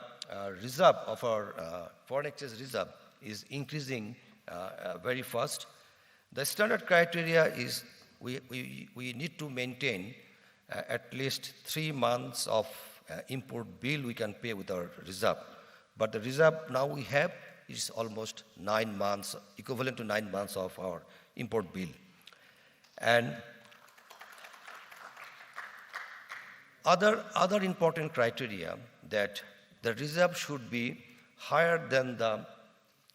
J: reserve of our foreign exchange reserve is increasing very fast. The standard criteria is we need to maintain at least 3 months of import bill we can pay with our reserve. But the reserve now we have is almost 9 months, equivalent to 9 months of our import bill. And other important criteria that the reserve should be higher than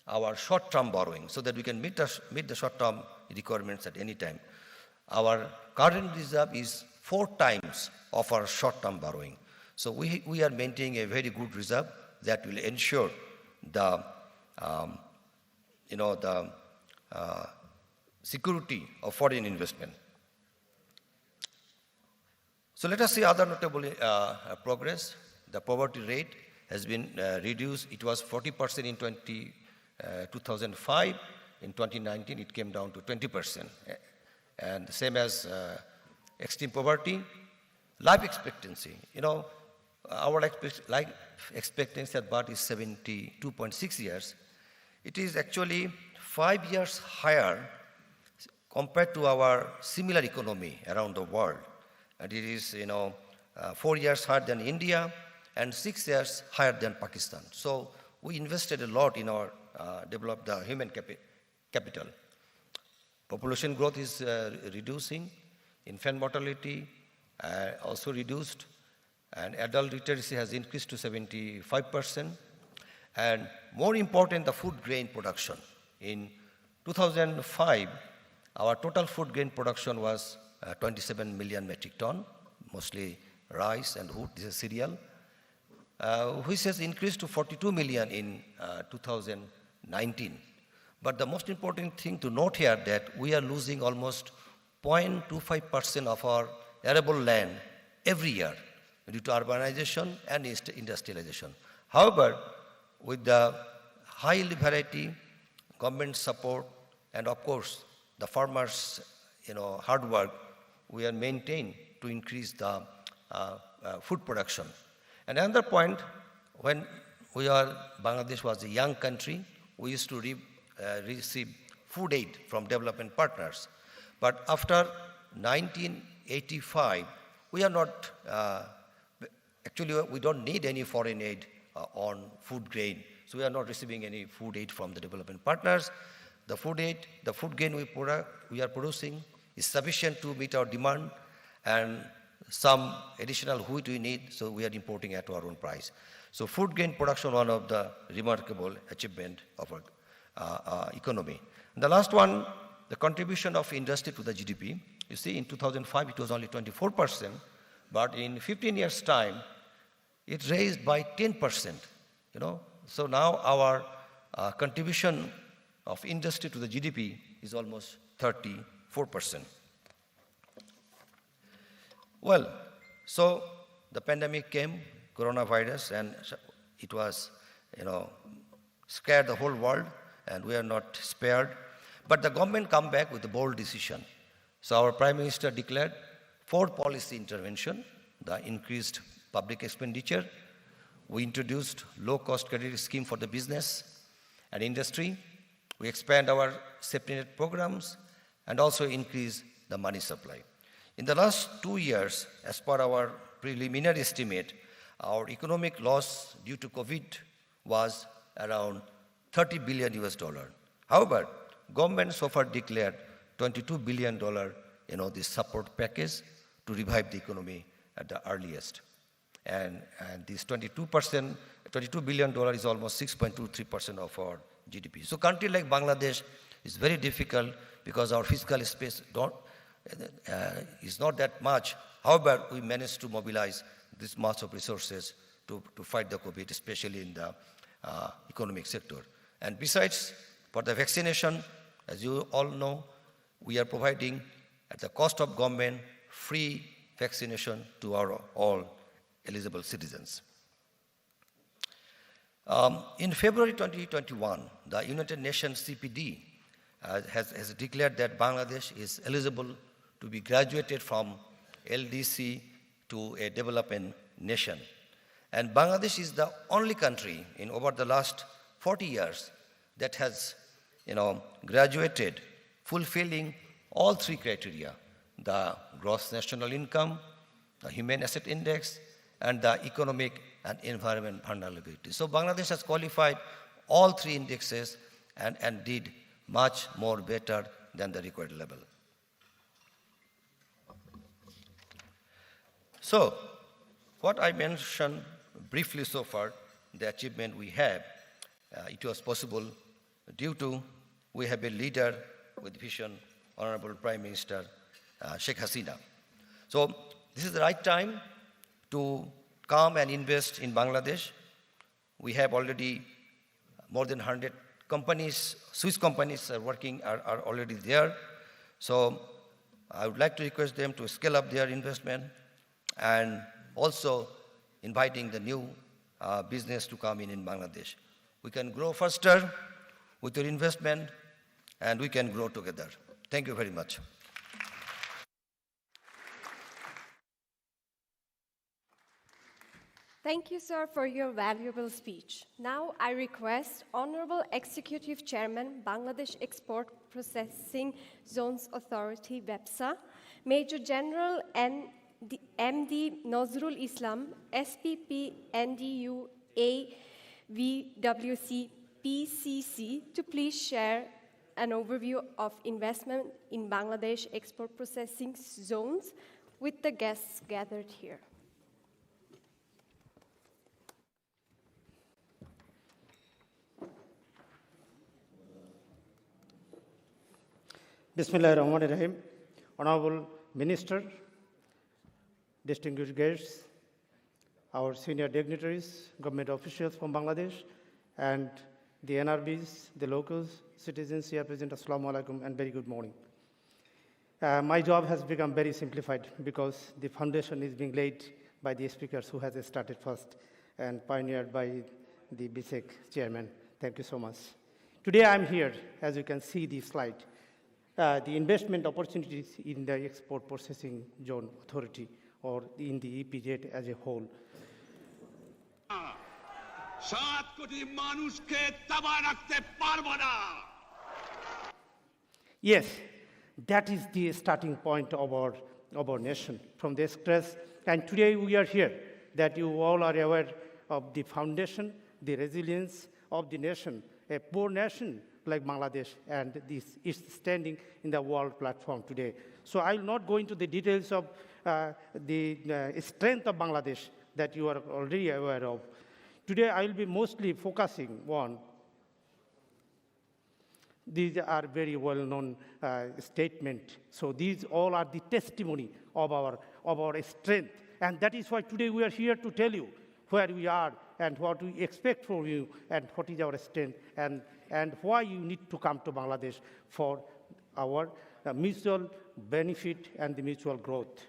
J: our short-term borrowing, so that we can meet the short-term requirements at any time. Our current reserve is 4 times of our short-term borrowing. So we are maintaining a very good reserve that will ensure the security of foreign investment. So let us see other notable progress. The poverty rate has been reduced. It was 40% in 2005. In 2019, it came down to 20%. And the same as extreme poverty. Life expectancy. Our life expectancy at Barta is 72.6 years. It is actually 5 years higher compared to our similar economy around the world. And it is, 4 years higher than India and 6 years higher than Pakistan. So we invested a lot in our develop the human capital. Population growth is reducing. Infant mortality also reduced. And adult literacy has increased to 75%. And more important, the food grain production. In 2005, our total food grain production was 27 million metric ton, mostly rice and wheat, this is cereal, which has increased to 42 million in 2019. But the most important thing to note here that we are losing almost 0.25% of our arable land every year due to urbanization and industrialization. However, with the high yield variety, government support, and of course the farmers' hard work, we are maintained to increase the food production. And another point, when Bangladesh was a young country, we used to receive food aid from development partners. But after 1985, we are not, actually we don't need any foreign aid on food grain. So we are not receiving any food aid from the development partners. The food grain we are producing is sufficient to meet our demand, and some additional wheat we need, so we are importing at our own price. So food grain production, one of the remarkable achievement of our economy. And the last one, the contribution of industry to the GDP. You see, in 2005 it was only 24%, but in 15 years' time, it raised by 10%. So now our contribution of industry to the GDP is almost 34%. Well, so the pandemic came, coronavirus, and it was, scared the whole world, and we are not spared. But the government come back with a bold decision. So our Prime Minister declared 4 policy intervention, the increased public expenditure. We introduced low-cost credit scheme for the business and industry. We expand our safety net programs and also increase the money supply. In the last 2 years, as per our preliminary estimate, our economic loss due to COVID was around $30 billion. However, government so far declared $22 billion, this support package to revive the economy at the earliest. And this $22 billion is almost 6.23% of our GDP. So country like Bangladesh is very difficult because our fiscal space is not that much. However, we managed to mobilize this much of resources to fight the COVID, especially in the economic sector. And besides, for the vaccination, as you all know, we are providing at the cost of government free vaccination to our all eligible citizens. In February 2021, the United Nations CPD has declared that Bangladesh is eligible to be graduated from LDC to a developing nation. And Bangladesh is the only country in over the last 40 years that has, graduated, fulfilling all three criteria: the gross national income, the human asset index, and the economic and environment vulnerability. So Bangladesh has qualified all three indexes and did much more better than the required level. So, what I mentioned briefly so far, the achievement we have, it was possible due to we have a leader with vision, Honorable Prime Minister Sheikh Hasina. So, this is the right time to come and invest in Bangladesh. We have already more than 100 companies, Swiss companies are already there. So I would like to request them to scale up their investment and also inviting the new business to come in Bangladesh. We can grow faster with your investment and we can grow together. Thank you very much.
F: Thank you, sir, for your valuable speech. Now I request Honorable Executive Chairman, Bangladesh Export Processing Zones Authority, BEPSA, Major General MD Nazrul Islam, SPP NDU AVWC PCC, to please share an overview of investment in Bangladesh export processing zones with the guests gathered here.
K: Bismillahirrahmanirrahim. Honorable Minister, distinguished guests, our senior dignitaries, government officials from Bangladesh, and the NRBs, the locals, citizens here present, Assalamu alaikum, and very good morning. My job has become very simplified because the foundation is being laid by the speakers who has started first and pioneered by the BSEC chairman. Thank you so much. Today I'm here, as you can see the slide, the investment opportunities in the Export Processing Zone Authority or in the EPZ as a whole. Yes, that is the starting point of our nation from the scratch. And today we are here that you all are aware of the foundation, the resilience of the nation, a poor nation like Bangladesh, and this is standing in the world platform today. So I will not go into the details of the strength of Bangladesh that you are already aware of. Today I will be mostly focusing on, these are very well-known statements. So these all are the testimony of our strength. And that is why today we are here to tell you where we are and what we expect from you and what is our strength and why you need to come to Bangladesh for our mutual benefit and the mutual growth.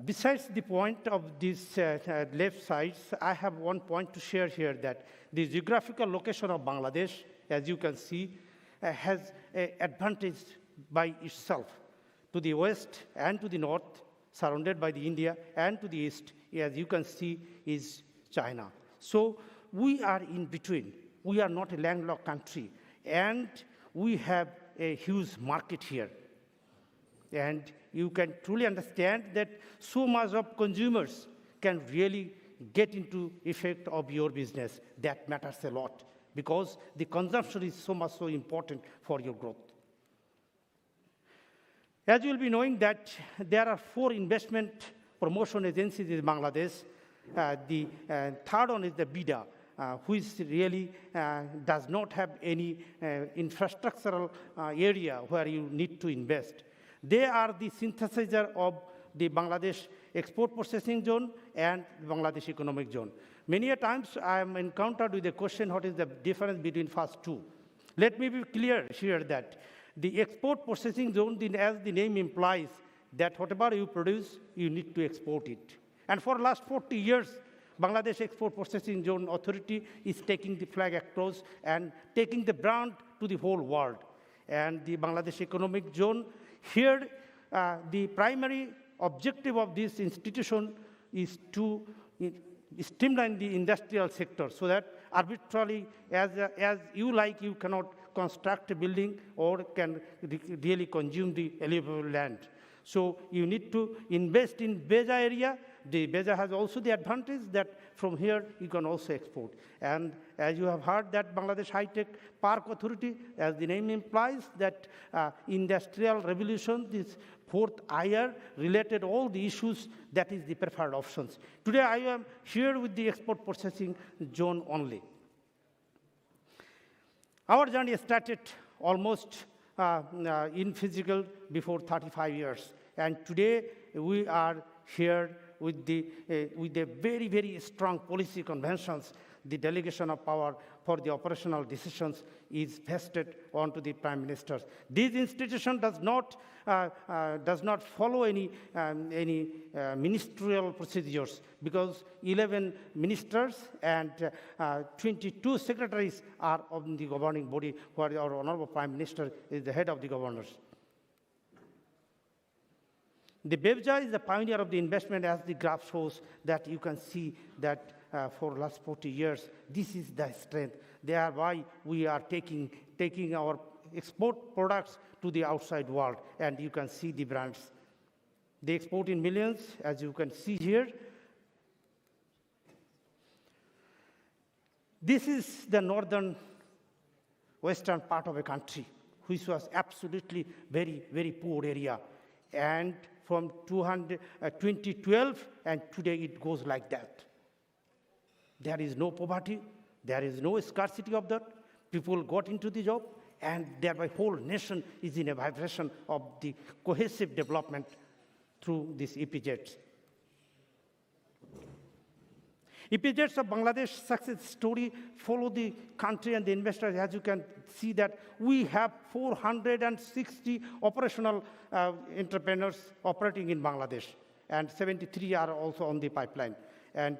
K: Besides the point of this left side, I have one point to share here, that the geographical location of Bangladesh, as you can see, has an advantage by itself. To the west and to the north, surrounded by the India, and to the east, as you can see, is China. So we are in between. We are not a landlocked country, and we have a huge market here. And you can truly understand that so much of consumers can really get into effect of your business. That matters a lot because the consumption is so important for your growth. As you will be knowing that there are 4 investment promotion agencies in Bangladesh. The third one is the BIDA, which really does not have any infrastructural area where you need to invest. They are the synthesizer of the Bangladesh export processing zone and Bangladesh economic zone. Many a times I am encountered with the question, what is the difference between first two? Let me be clear here that the export processing zone, as the name implies, that whatever you produce, you need to export it. And for the last 40 years, Bangladesh Export Processing Zone Authority is taking the flag across and taking the brand to the whole world. And the Bangladesh Economic Zone, here the primary objective of this institution is to streamline the industrial sector so that arbitrarily, as you like, you cannot construct a building or can really consume the allowable land. So you need to invest in Beja area. The Beja has also the advantage that from here you can also export. And as you have heard that Bangladesh High-Tech Park Authority, as the name implies, that industrial revolution, this fourth IR related all the issues, that is the preferred options. Today I am here with the export processing zone only. Our journey started almost in physical before 35 years. And today we are here with the very, very strong policy conventions. The delegation of power for the operational decisions is vested onto the Prime Ministers. This institution does not follow any ministerial procedures because 11 ministers and 22 secretaries are of the governing body, where our Honorable Prime Minister is the head of the governors. The BEVJA is the pioneer of the investment, as the graph shows that you can see that for the last 40 years, this is the strength. Thereby, we are taking our export products to the outside world, and you can see the brands. They export in millions, as you can see here. This is the northern western part of a country, which was absolutely very, very poor area. And from 2012, and today it goes like that. There is no poverty, there is no scarcity of that. People got into the job, and thereby whole nation is in a vibration of the cohesive development through these EPZs. EPZs of Bangladesh success story follow the country and the investors. As you can see that we have 460 operational entrepreneurs operating in Bangladesh, and 73 are also on the pipeline. And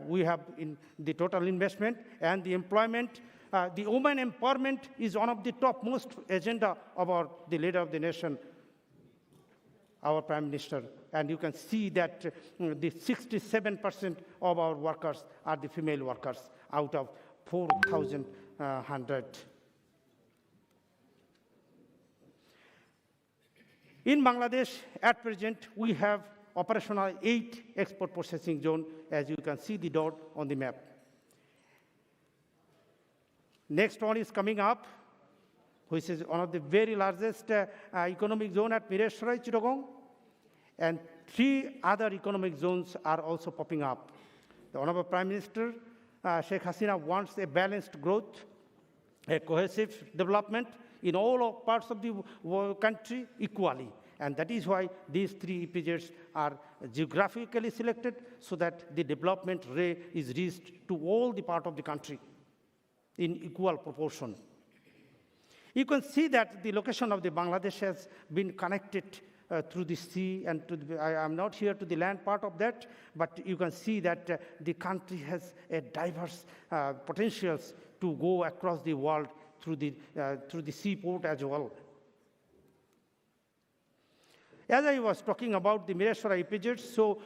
K: we have in the total investment and the employment. The women empowerment is one of the topmost agenda of the leader of the nation, our Prime Minister. And you can see that the 67% of our workers are the female workers out of 4,100. In Bangladesh, at present, we have operational 8 export processing zones, as you can see the dot on the map. Next one is coming up, which is one of the very largest economic zone at Mireshwarai, Chittagong. And 3 other economic zones are also popping up. The Honorable Prime Minister, Sheikh Hasina, wants a balanced growth, a cohesive development in all parts of the country equally. And that is why these 3 EPZs are geographically selected so that the development ray is reached to all the part of the country in equal proportion. You can see that the location of the Bangladesh has been connected through the sea and I am not here to the land part of that, but you can see that the country has a diverse potentials to go across the world through the seaport as well. As I was talking about the Mireshwara EPZs, so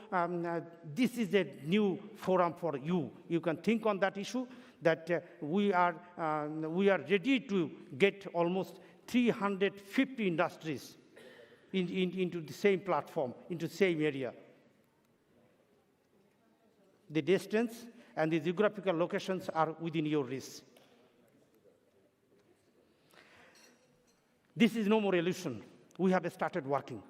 K: this is a new forum for you. You can think on that issue, that we are ready to get almost 350 industries into the same platform, into the same area. The distance and the geographical locations are within your reach. This is no more illusion. We have started working.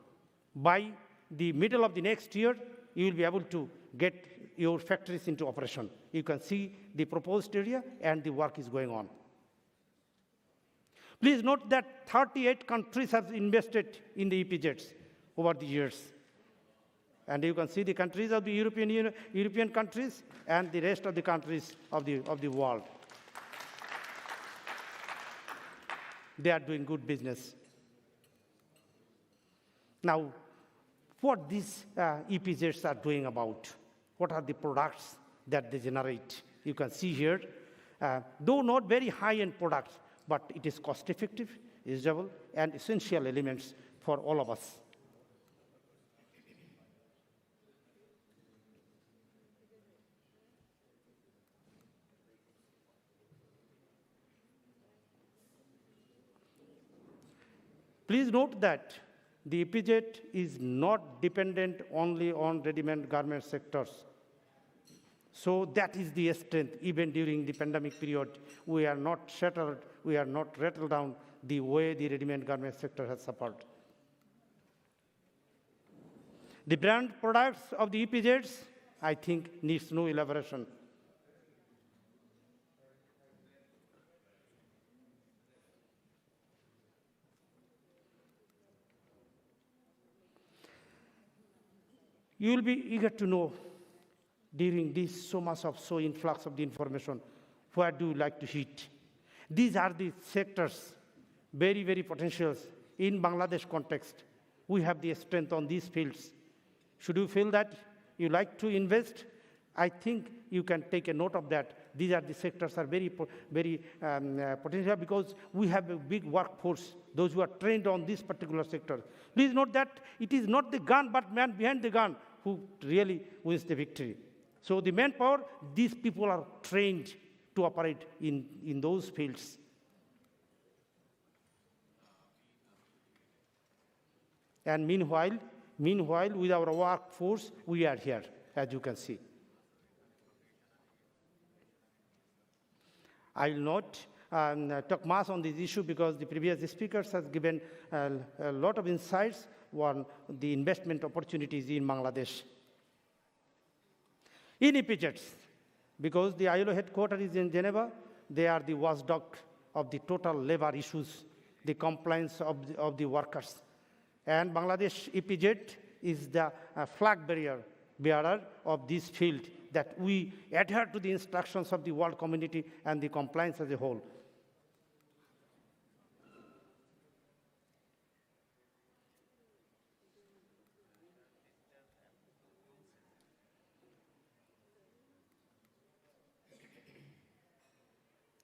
K: By the middle of the next year, you will be able to get your factories into operation. You can see the proposed area and the work is going on. Please note that 38 countries have invested in the EPZs over the years. And you can see the countries of the European Union, European countries and the rest of the countries of the world. They are doing good business. Now, what these EPZs are doing about? What are the products that they generate? You can see here, though not very high-end products, but it is cost-effective, usable, and essential elements for all of us. Please note that the EPZ is not dependent only on ready-made garment sectors. So that is the strength. Even during the pandemic period, we are not shattered, we are not rattled down the way the ready-made garment sector has suffered. The brand products of the EPZs, I think, needs no elaboration. You will be eager to know during this so much of influx of the information, where do you like to hit? These are the sectors, very, very potential in Bangladesh context. We have the strength on these fields. Should you feel that you like to invest, I think you can take a note of that. These are the sectors are very, very potential because we have a big workforce, those who are trained on this particular sector. Please note that it is not the gun, but man behind the gun who really wins the victory. So the manpower, these people are trained to operate in those fields. And meanwhile, with our workforce, we are here, as you can see. I will not talk much on this issue because the previous speakers has given a lot of insights on the investment opportunities in Bangladesh. In EPZs, because the ILO headquarters is in Geneva, they are the watchdog of the total labor issues, the compliance of the workers. And Bangladesh EPZ is the flag bearer of this field, that we adhere to the instructions of the world community and the compliance as a whole.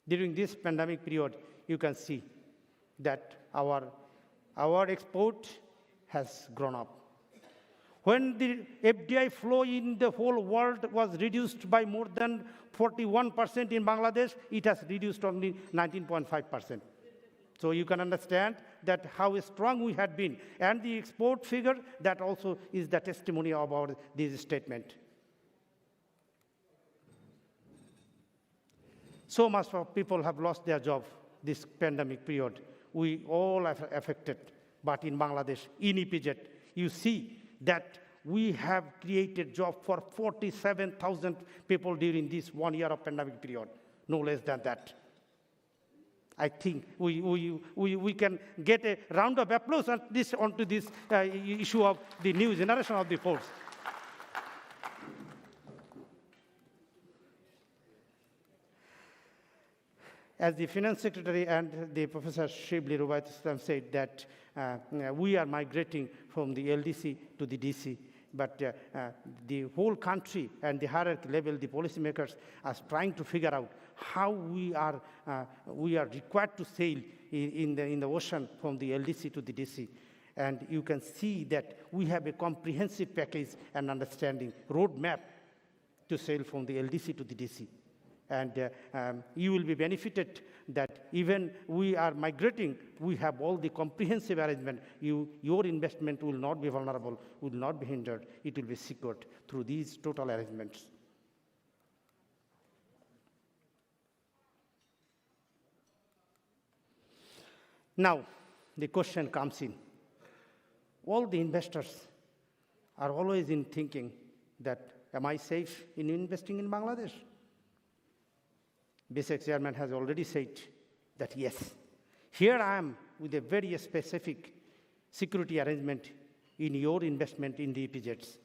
K: During this pandemic period, you can see that our export has grown up. When the FDI flow in the whole world was reduced by more than 41% in Bangladesh, it has reduced only 19.5%. So you can understand that how strong we had been. And the export figure, that also is the testimony about this statement. So much of people have lost their job this pandemic period. We all are affected. But in Bangladesh, in EPZ, you see that we have created jobs for 47,000 people during this 1 year of pandemic period, no less than that. I think we can get a round of applause onto this issue of the new generation of the force. As the Finance Secretary and the Professor Shibli Rubaiyat Islam said that we are migrating from the LDC to the DC, but the whole country and the hierarchy level, the policymakers are trying to figure out how we are required to sail in the ocean from the LDC to the DC. And you can see that we have a comprehensive package and understanding, roadmap to sail from the LDC to the DC. And you will be benefited that even we are migrating, we have all the comprehensive arrangement. Your investment will not be vulnerable, will not be hindered. It will be secured through these total arrangements. Now, the question comes in. All the investors are always in thinking that, am I safe in investing in Bangladesh? BSEC chairman has already said that yes, here I am with a very specific security arrangement in your investment in the EPZs.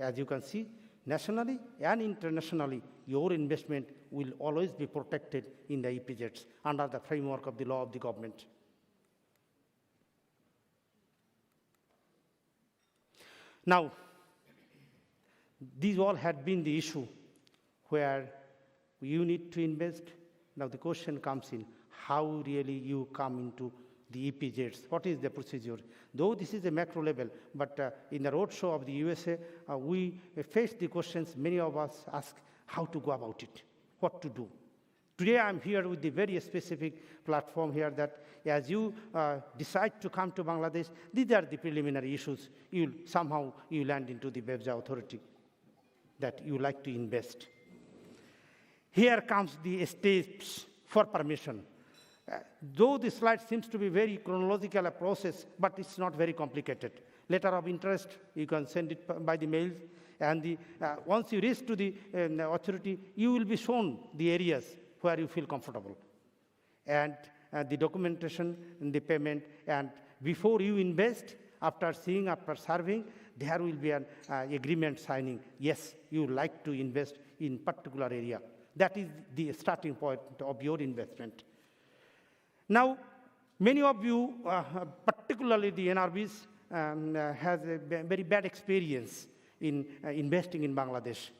K: As you can see, nationally and internationally, your investment will always be protected in the EPZs under the framework of the law of the government. Now, these all had been the issue where you need to invest. Now the question comes in, how really you come into the EPZs? What is the procedure? Though this is a macro level, but in the roadshow of the USA, we face the questions many of us ask how to go about it, what to do. Today I'm here with the very specific platform here that as you decide to come to Bangladesh, these are the preliminary issues. Somehow you land into the BSEC authority that you like to invest. Here comes the steps for permission. Though this slide seems to be very chronological a process, but it's not very complicated. Letter of interest, you can send it by the mail, and once you reach to the authority, you will be shown the areas where you feel comfortable. And the documentation and the payment, and before you invest, after seeing, after serving, there will be an agreement signing. Yes, you like to invest in particular area. That is the starting point of your investment. Now, many of you, particularly the NRBs, has a very bad experience in investing in Bangladesh.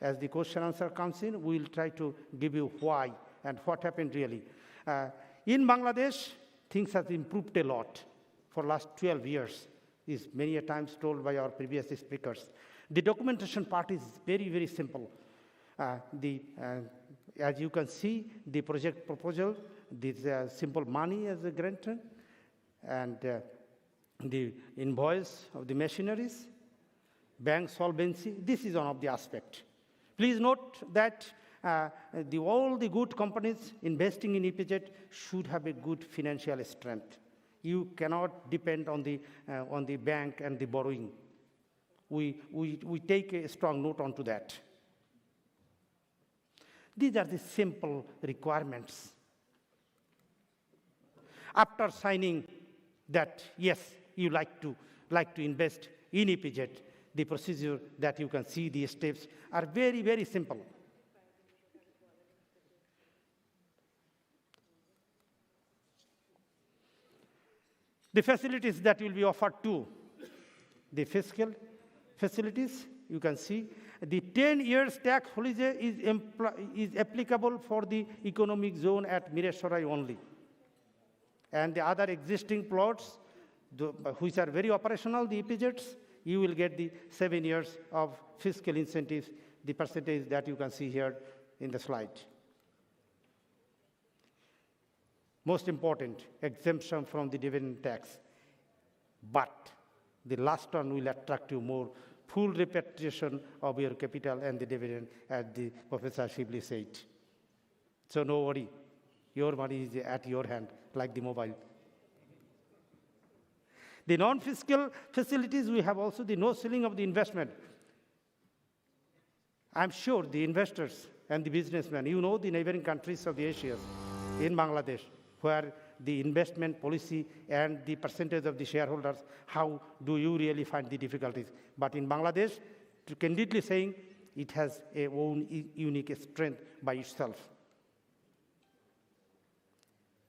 K: As the question answer comes in, we'll try to give you why and what happened really. In Bangladesh, things have improved a lot for last 12 years, is many a times told by our previous speakers. The documentation part is very, very simple. As you can see, the project proposal, this simple money as a grantor, and the invoice of the machineries, bank solvency, this is one of the aspects. Please note that all the good companies investing in EPZ should have a good financial strength. You cannot depend on the bank and the borrowing. We take a strong note onto that. These are the simple requirements. After signing that, yes, you like to invest in EPZ, the procedure that you can see, the steps are very, very simple. The facilities that will be offered to the fiscal facilities, you can see the 10 years tax holiday is applicable for the economic zone at Mireshorai only. And the other existing plots, which are very operational, the EPZs, you will get the 7 years of fiscal incentives, the percentage that you can see here in the slide. Most important, exemption from the dividend tax. But the last one will attract you more, full repatriation of your capital and the dividend, as the Professor Shibli said. So no worry, your money is at your hand, like the mobile. The non-fiscal facilities, we have also the no ceiling of the investment. I'm sure the investors and the businessmen, you know the neighboring countries of the Asia, in Bangladesh, where the investment policy and the percentage of the shareholders, how do you really find the difficulties? But in Bangladesh, candidly saying, it has a own unique strength by itself.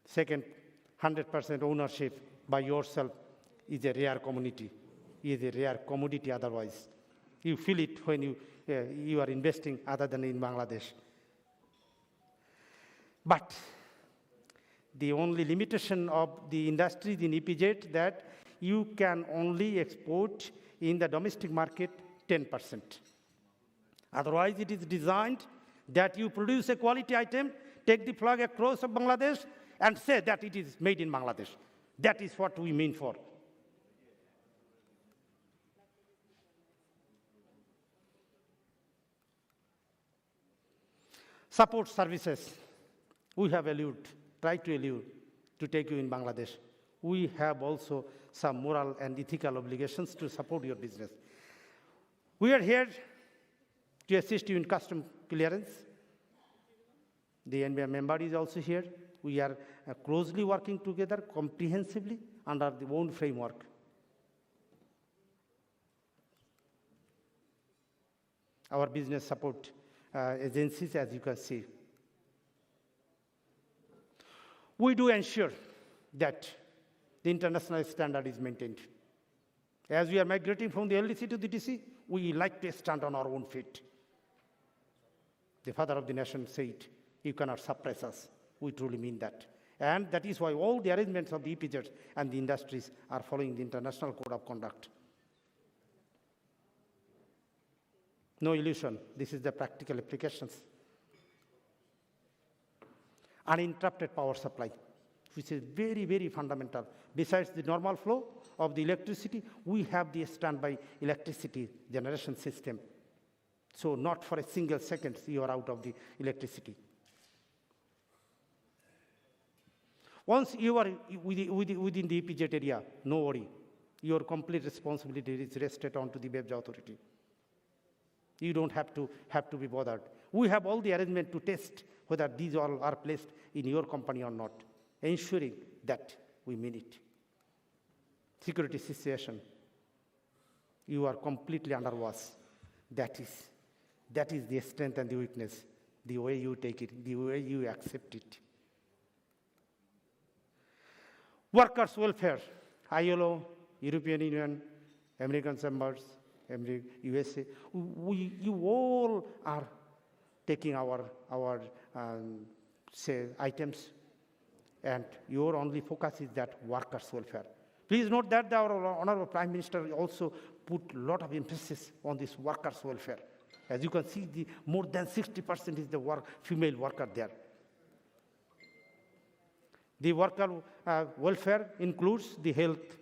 K: Second, 100% ownership by yourself is a rare commodity, otherwise. You feel it when you are investing other than in Bangladesh. But the only limitation of the industry in EPZ that you can only export in the domestic market 10%. Otherwise, it is designed that you produce a quality item, take the flag across of Bangladesh, and say that it is made in Bangladesh. That is what we mean for. Support services, we have tried to allude to take you in Bangladesh. We have also some moral and ethical obligations to support your business. We are here to assist you in custom clearance. The NBI member is also here. We are closely working together comprehensively under the own framework. our business support agencies, as you can see. We do ensure that the international standard is maintained. As we are migrating from the LDC to the DC, we like to stand on our own feet. The father of the nation said, you cannot suppress us. We truly mean that. And that is why all the arrangements of the EPZs and the industries are following the International Code of Conduct. No illusion, this is the practical applications. Uninterrupted power supply, which is very, very fundamental. Besides the normal flow of the electricity, we have the standby electricity generation system. So not for a single second you are out of the electricity. Once you are within the EPZ area, no worry. Your complete responsibility is rested onto the BEPS authority. You don't have to be bothered. We have all the arrangement to test whether these all are placed in your company or not, ensuring that we mean it. Security situation, you are completely under watch. That is the strength and the weakness, the way you take it, the way you accept it. Workers' welfare, ILO, European Union, American Chambers, USA, you all are taking our say items, and your only focus is that workers' welfare. Please note that our Honorable Prime Minister also put a lot of emphasis on this workers' welfare. As you can see, more than 60% is the female worker there. The worker welfare includes the health.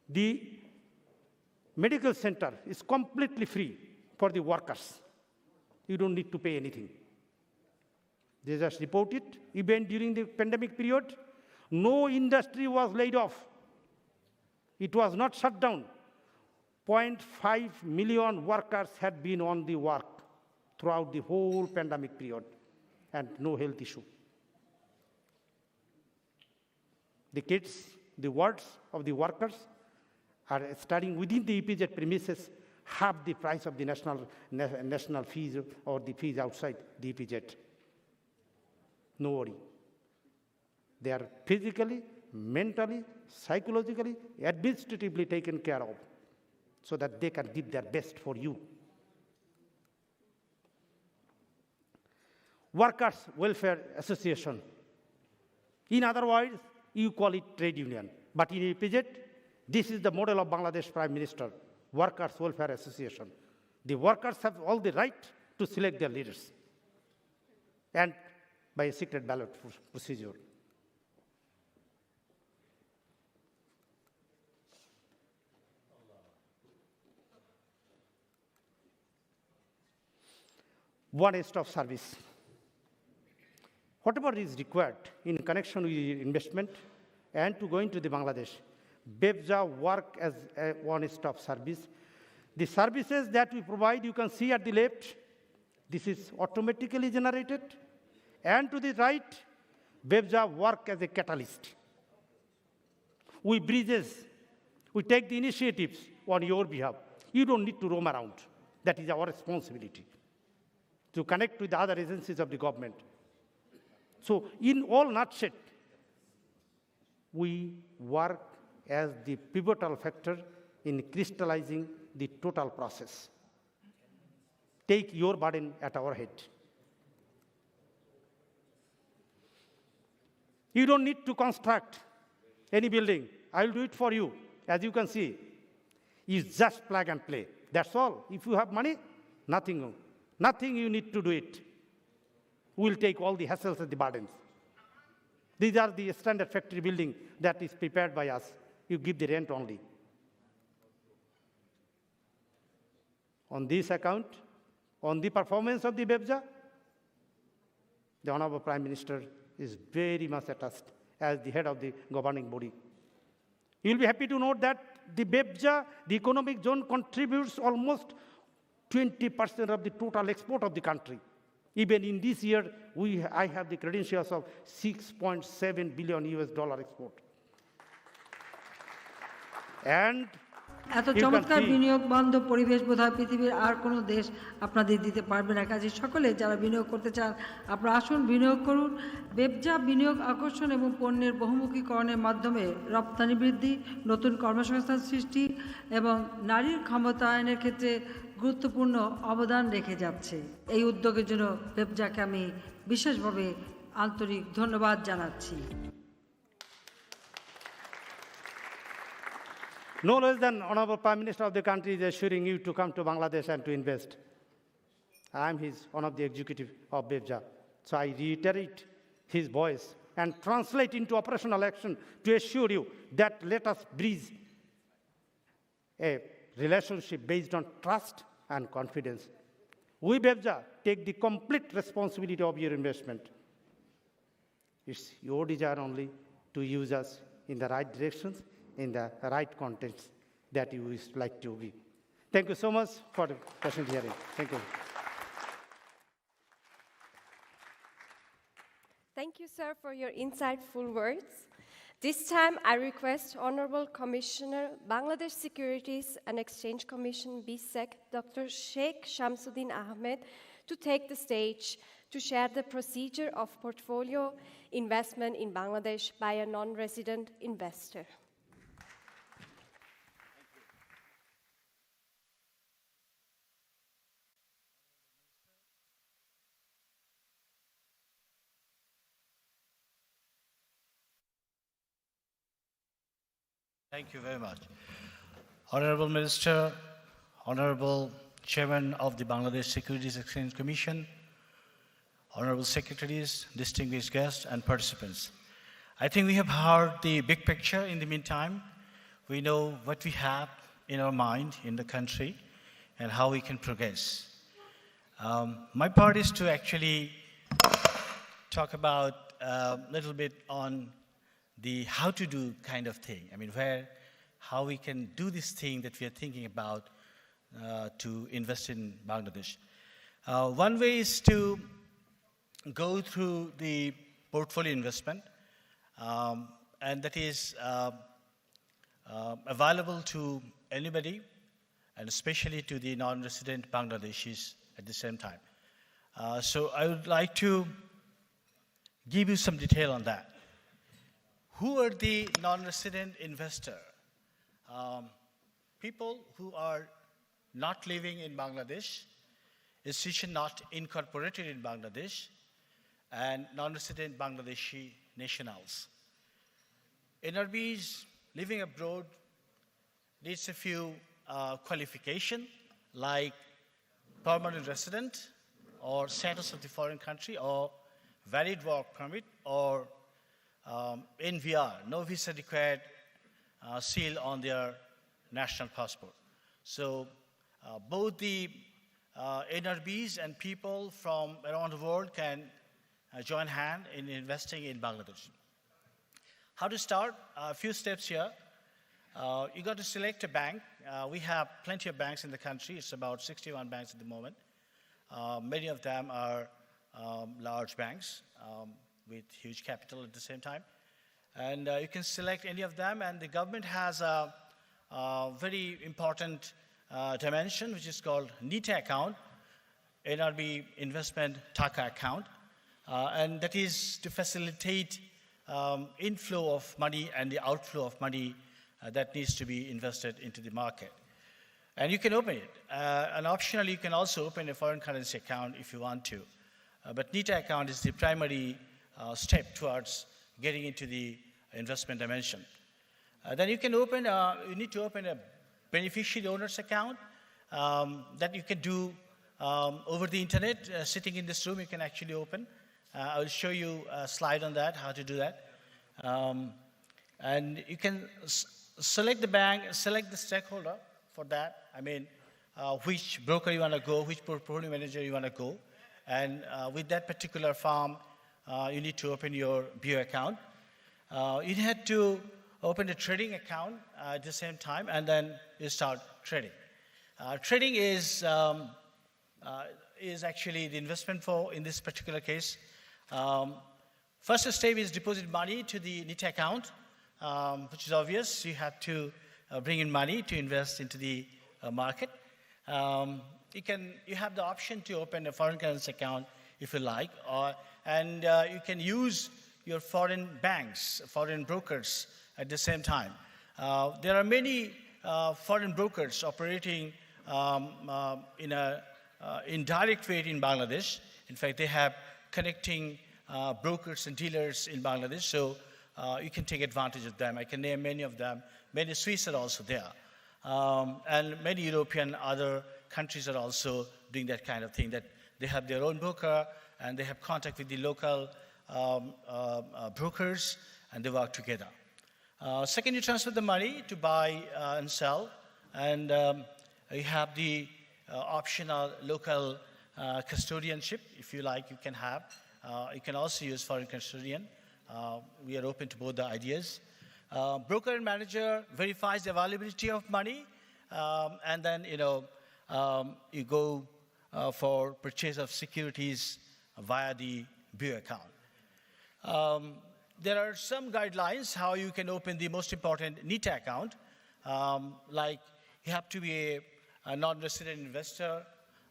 K: The medical center is completely free for the workers. You don't need to pay anything. They just report it. Even during the pandemic period, no industry was laid off. It was not shut down. 0.5 million workers had been on the work throughout the whole pandemic period, and no health issue. The kids, the wards of the workers are studying within the EPZ premises, half the price of the national fees or the fees outside the EPZ. No worry. They are physically, mentally, psychologically, administratively taken care of so that they can give their best for you. Workers' Welfare Association. In other words, you call it trade union. But in EPZ, this is the model of Bangladesh Prime Minister, Workers' Welfare Association. The workers have all the right to select their leaders, and by a secret ballot procedure. One-stop service. Whatever is required in connection with investment and to go into the Bangladesh, BEPS work as a one-stop service. The services that we provide, you can see at the left, this is automatically generated. And to the right, BEPS work as a catalyst. We bridges, we take the initiatives on your behalf. You don't need to roam around. That is our responsibility, to connect with the other agencies of the government. So in all nutshell, we work as the pivotal factor in crystallizing the total process. Take your burden at our head. You don't need to construct any building. I'll do it for you. As you can see, it's just plug and play. That's all. If you have money, nothing you need to do it. We'll take all the hassles and the burdens. These are the standard factory building that is prepared by us. You give the rent only. On this account, on the performance of the BEPS, the Honorable Prime Minister is very much attached as the head of the governing body. You'll be happy to note that the BEPS, the economic zone, contributes almost 20% of the total export of the country. Even in this year, I have the credentials of $6.7 billion US export. And
L: এত
K: You can
L: চমৎকার
K: see-
L: বিনিয়োগ বান্ধব পরিবেশ বোধহয় পৃথিবীর আর কোনো দেশ আপনাদের দিতে পারবে না। কাজে সকলে যারা বিনিয়োগ করতে চান আপনারা আসুন, বিনিয়োগ করুন। বেবজা বিনিয়োগ আকর্ষণ এবং পণ্যের বহুমুখীকরণের মাধ্যমে রপ্তানি বৃদ্ধি, নতুন কর্মসংস্থান সৃষ্টি এবং নারীর ক্ষমতায়নের ক্ষেত্রে গুরুত্বপূর্ণ অবদান রেখে যাচ্ছে। এই উদ্যোগের জন্য বেবজাকে আমি বিশেষভাবে আন্তরিক ধন্যবাদ জানাচ্ছি।
K: No less than Honorable Prime Minister of the country is assuring you to come to Bangladesh and to invest. I am one of the executive of BEBJA. So I reiterate his voice and translate into operational action to assure you that let us breathe a relationship based on trust and confidence. We BEBJA take the complete responsibility of your investment. It's your desire only to use us in the right directions, in the right context that you would like to be. Thank you so much for the patient hearing. Thank you.
F: Thank you, sir, for your insightful words. This time, I request Honorable Commissioner, Bangladesh Securities and Exchange Commission, BSEC, Dr. Sheikh Shamsuddin Ahmed, to take the stage to share the procedure of portfolio investment in Bangladesh by a non-resident investor.
M: Thank you very much. Honorable Minister, Honorable Chairman of the Bangladesh Securities Exchange Commission, Honorable Secretaries, distinguished guests, and participants. I think we have heard the big picture in the meantime. We know what we have in our mind in the country and how we can progress. My part is to actually talk about a little bit on the how to do kind of thing. I mean, how we can do this thing that we are thinking about to invest in Bangladesh. One way is to go through the portfolio investment, and that is available to anybody, and especially to the non-resident Bangladeshis at the same time. So I would like to give you some detail on that. Who are the non-resident investor? People who are not living in Bangladesh, institution not incorporated in Bangladesh, and non-resident Bangladeshi nationals. NRBs living abroad needs a few qualifications like permanent resident or status of the foreign country or valid work permit or NVR, no visa required seal on their national passport. So both the NRBs and people from around the world can join hand in investing in Bangladesh. How to start? A few steps here. You got to select a bank. We have plenty of banks in the country. It's about 61 banks at the moment. Many of them are large banks with huge capital at the same time. And you can select any of them, and the government has a very important dimension, which is called NITA account, NRB Investment Taka account, and that is to facilitate inflow of money and the outflow of money that needs to be invested into the market. And you can open it. And optionally, you can also open a foreign currency account if you want to. But NITA account is the primary step towards getting into the investment dimension. Then you can open, you need to open a beneficiary owner's account that you can do over the internet. Sitting in this room, you can actually open. I will show you a slide on that, how to do that. And you can select the bank, select the stakeholder for that. I mean, which broker you want to go, which portfolio manager you want to go. And with that particular firm, you need to open your BO account. You had to open a trading account at the same time, and then you start trading. Trading is actually the investment for, in this particular case. First step is deposit money to the NITA account, which is obvious. You have to bring in money to invest into the market. You have the option to open a foreign currency account if you like, and you can use your foreign banks, foreign brokers at the same time. There are many foreign brokers operating in a indirect way in Bangladesh. In fact, they have connecting brokers and dealers in Bangladesh, so you can take advantage of them. I can name many of them. Many Swiss are also there. And many European other countries are also doing that kind of thing, that they have their own broker and they have contact with the local brokers and they work together. Second, you transfer the money to buy and sell, and you have the optional local custodianship. If you like, you can have. You can also use foreign custodian. We are open to both the ideas. Broker and manager verifies the availability of money, and then you go for purchase of securities via the BU account. There are some guidelines how you can open the most important NITA account. Like you have to be a non-resident investor.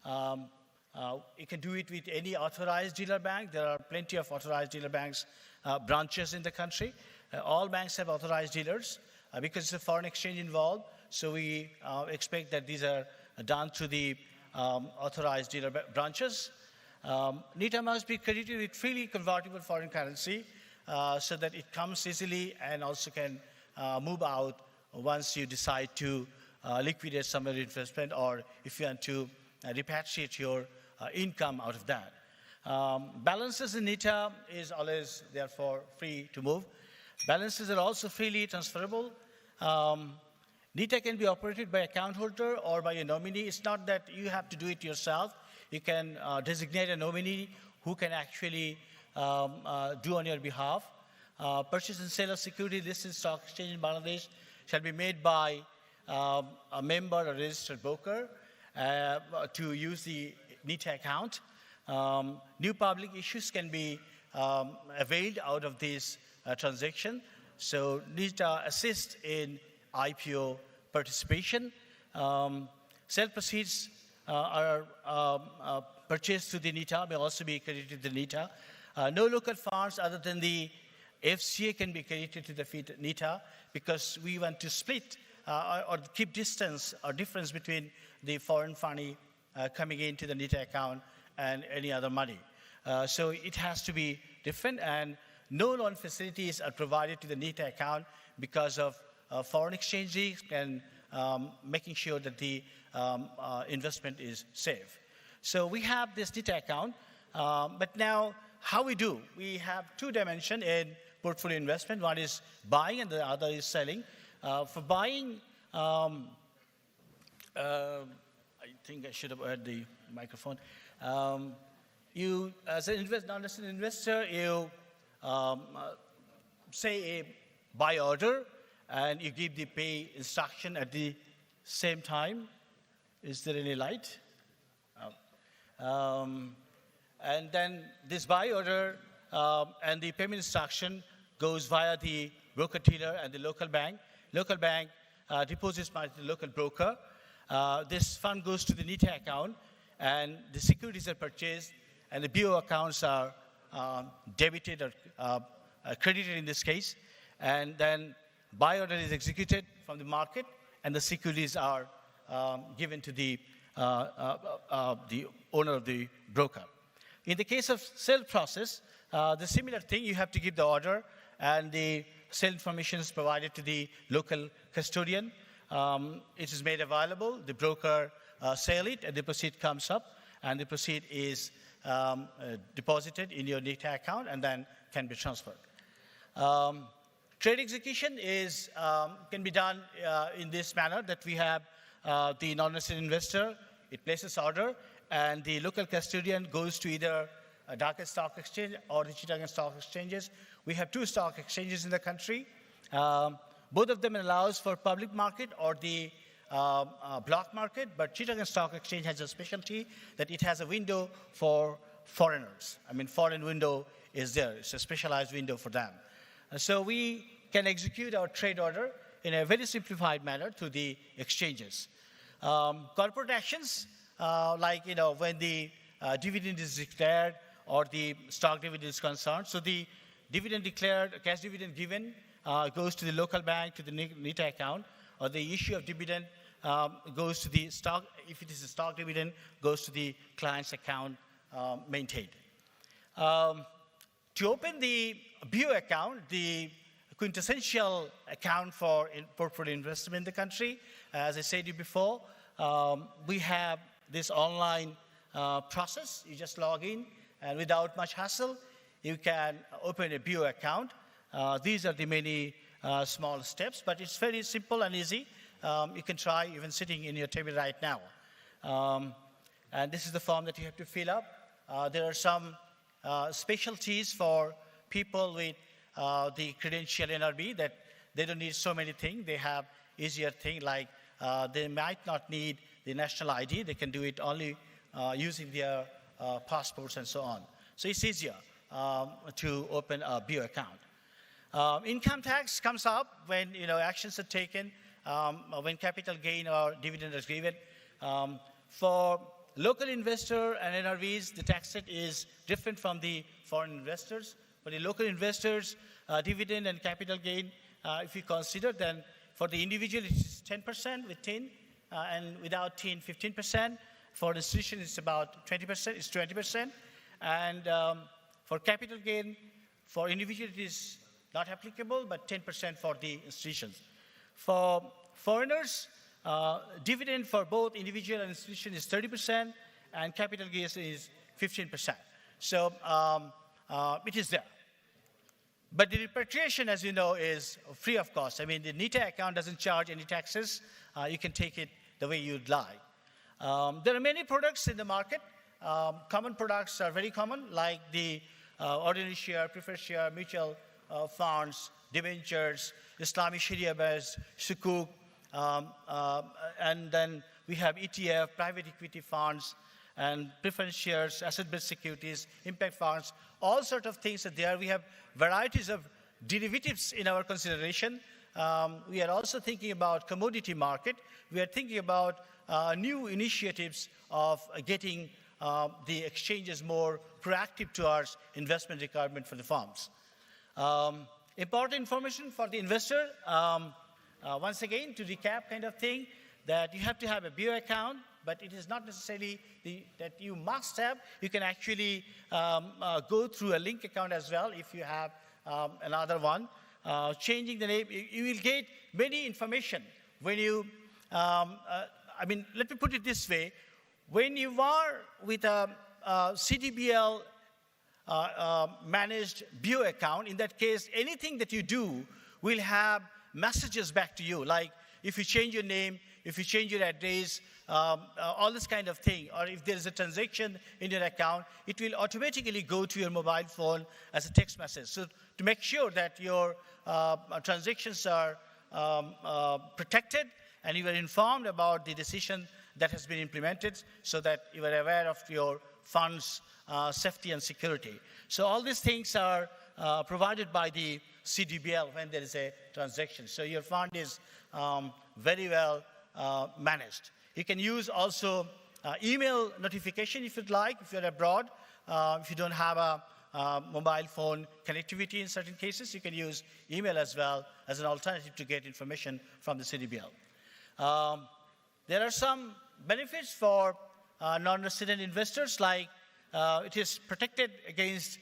M: You can do it with any authorized dealer bank. There are plenty of authorized dealer banks, branches in the country. All banks have authorized dealers because it's a foreign exchange involved. So we expect that these are done through the authorized dealer branches. NITA must be credited with freely convertible foreign currency so that it comes easily and also can move out once you decide to liquidate some of your investment, or if you want to repatriate your income out of that. Balances in NITA is always therefore free to move. Balances are also freely transferable. NITA can be operated by account holder or by a nominee. It's not that you have to do it yourself. You can designate a nominee who can actually do on your behalf. Purchase and sale of security listed stock exchange in Bangladesh shall be made by a member or registered broker to use the NITA account. New public issues can be availed out of this transaction. So NITA assists in IPO participation. Sale proceeds are purchased through the NITA, may also be credited to the NITA. No local funds other than the FCA can be credited to the NITA because we want to split or keep distance or difference between the foreign money coming into the NITA account and any other money. So it has to be different, and no loan facilities are provided to the NITA account because of foreign exchange risk and making sure that the investment is safe. So we have this NITA account, but now how we do? We have two dimensions in portfolio investment. One is buying and the other is selling. For buying, I think I should have heard the microphone. You, as an non-resident investor, you say a buy order and you give the pay instruction at the same time. Is there any light? And then this buy order and the payment instruction goes via the broker-dealer and the local bank. Local bank deposits money to the local broker. This fund goes to the NITA account, and the securities are purchased, and the BO accounts are debited or credited in this case. And then buy order is executed from the market, and the securities are given to the owner of the broker. In the case of sale process, the similar thing, you have to give the order, and the sale information is provided to the local custodian. It is made available, the broker sell it, and the proceed comes up, and the proceed is deposited in your NITA account and then can be transferred. Trade execution is, can be done in this manner, that we have the non-resident investor, it places order, and the local custodian goes to either a Dhaka Stock Exchange or the Chittagong Stock Exchanges. We have two stock exchanges in the country. Both of them allows for public market or the block market, but Chittagong Stock Exchange has a specialty that it has a window for foreigners. I mean, foreign window is there. It's a specialized window for them. So we can execute our trade order in a very simplified manner through the exchanges. Corporate actions, like when the dividend is declared or the stock dividend is concerned. So the dividend declared, cash dividend given, goes to the local bank, to the NITA account, or the issue of dividend goes to the stock, if it is a stock dividend, goes to the client's account maintained. To open the BO account, the quintessential account for portfolio investment in the country, as I said to you before, we have this online process. You just log in, and without much hassle, you can open a BO account. These are the many small steps, but it's very simple and easy. You can try even sitting in your table right now. And this is the form that you have to fill up. There are some specialties for people with the credential NRB that they don't need so many things. They have easier things like they might not need the national ID. They can do it only using their passports and so on. So it's easier to open a BO account. Income tax comes up when actions are taken, when capital gain or dividend is given. For local investor and NRVs, the tax rate is different from the foreign investors. For the local investors, dividend and capital gain, if you consider, then for the individual, it's 10% with TIN, and without TIN, 15%. For the institution, it's about 20%, it's 20%. And for capital gain, for individual, it is not applicable, but 10% for the institutions. For foreigners, dividend for both individual and institution is 30%, and capital gain is 15%. So it is there. But the repatriation, as you know, is free of cost. I mean, the NITA account doesn't charge any taxes. You can take it the way you'd like. There are many products in the market. Common products are very common, like the ordinary share, preferred share, mutual funds, debentures, Islamic Sharia-based sukuk, and then we have ETF, private equity funds, and preference shares, asset-based securities, impact funds, all sorts of things are there. We have varieties of derivatives in our consideration. We are also thinking about commodity market. We are thinking about new initiatives of getting the exchanges more proactive towards investment requirement for the firms. Important information for the investor, once again, to recap kind of thing, that you have to have a BO account, but it is not necessarily that you must have. You can actually go through a link account as well if you have another one. Changing the name, you will get many information when you, I mean, let me put it this way. When you are with a CDBL managed BO account, in that case, anything that you do will have messages back to you, like if you change your name, if you change your address, all this kind of thing, or if there is a transaction in your account, it will automatically go to your mobile phone as a text message. So to make sure that your transactions are protected and you are informed about the decision that has been implemented so that you are aware of your funds safety and security. So all these things are provided by the CDBL when there is a transaction. So your fund is very well managed. You can use also email notification if you'd like, if you're abroad. If you don't have a mobile phone connectivity in certain cases, you can use email as well as an alternative to get information from the CDBL. There are some benefits for non-resident investors, like it is protected against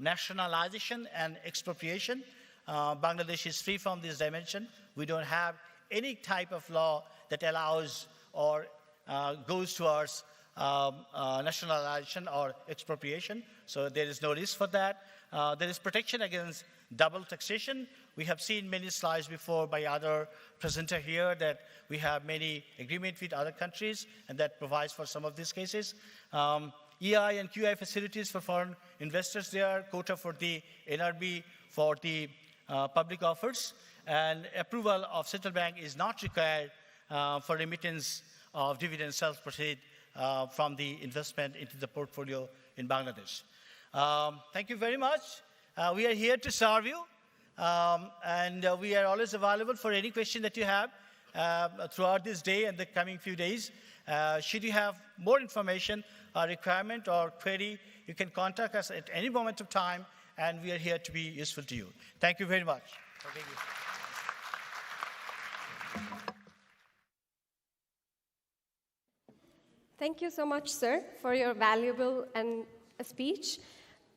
M: nationalization and expropriation. Bangladesh is free from this dimension. We don't have any type of law that allows or goes towards nationalization or expropriation. So there is no risk for that. There is protection against double taxation. We have seen many slides before by other presenter here that we have many agreements with other countries, and that provides for some of these cases. EI and QI facilities for foreign investors there, quota for the NRB for the public offers, and approval of central bank is not required for remittance of dividend sales proceed from the investment into the portfolio in Bangladesh. Thank you very much. We are here to serve you. And we are always available for any question that you have throughout this day and the coming few days. Should you have more information, or requirement, or query, you can contact us at any moment of time, and we are here to be useful to you. Thank you very much for being here.
F: Thank you so much, sir, for your valuable speech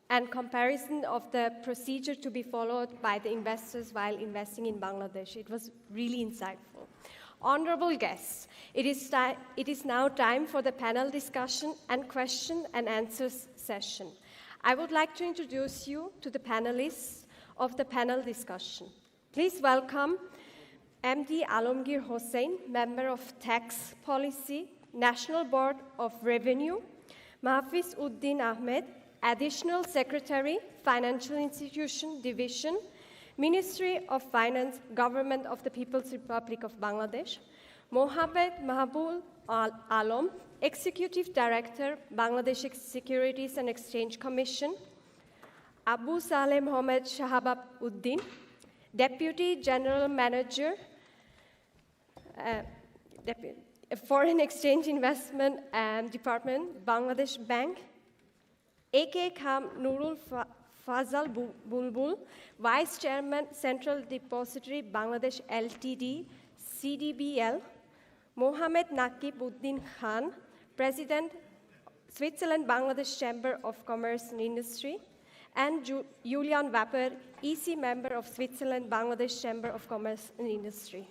F: and comparison of the procedure to be followed by the investors while investing in Bangladesh. It was really insightful. Honorable guests, it is now time for the panel discussion and question and answers session. I would like to introduce you to the panelists of the panel discussion. Please welcome MD Alamgir Hossain, Member of Tax Policy, National Board of Revenue, Mahfiz Uddin Ahmed, Additional Secretary, Financial Institution Division, Ministry of Finance, Government of the People's Republic of Bangladesh, Mohamed Mahbul Alam, Executive Director, Bangladesh Securities and Exchange Commission, Abu Saleh Mohamed Shahabab Uddin, Deputy General Manager, Foreign Exchange Investment Department, Bangladesh Bank, A.K. Kham Nurul Fazal Bulbul, Vice Chairman, Central Depository, Bangladesh Ltd, CDBL, Mohamed Nakib Uddin Khan, President, Switzerland Bangladesh Chamber of Commerce and Industry, and Julian Wapper, EC Member of Switzerland Bangladesh Chamber of Commerce and Industry.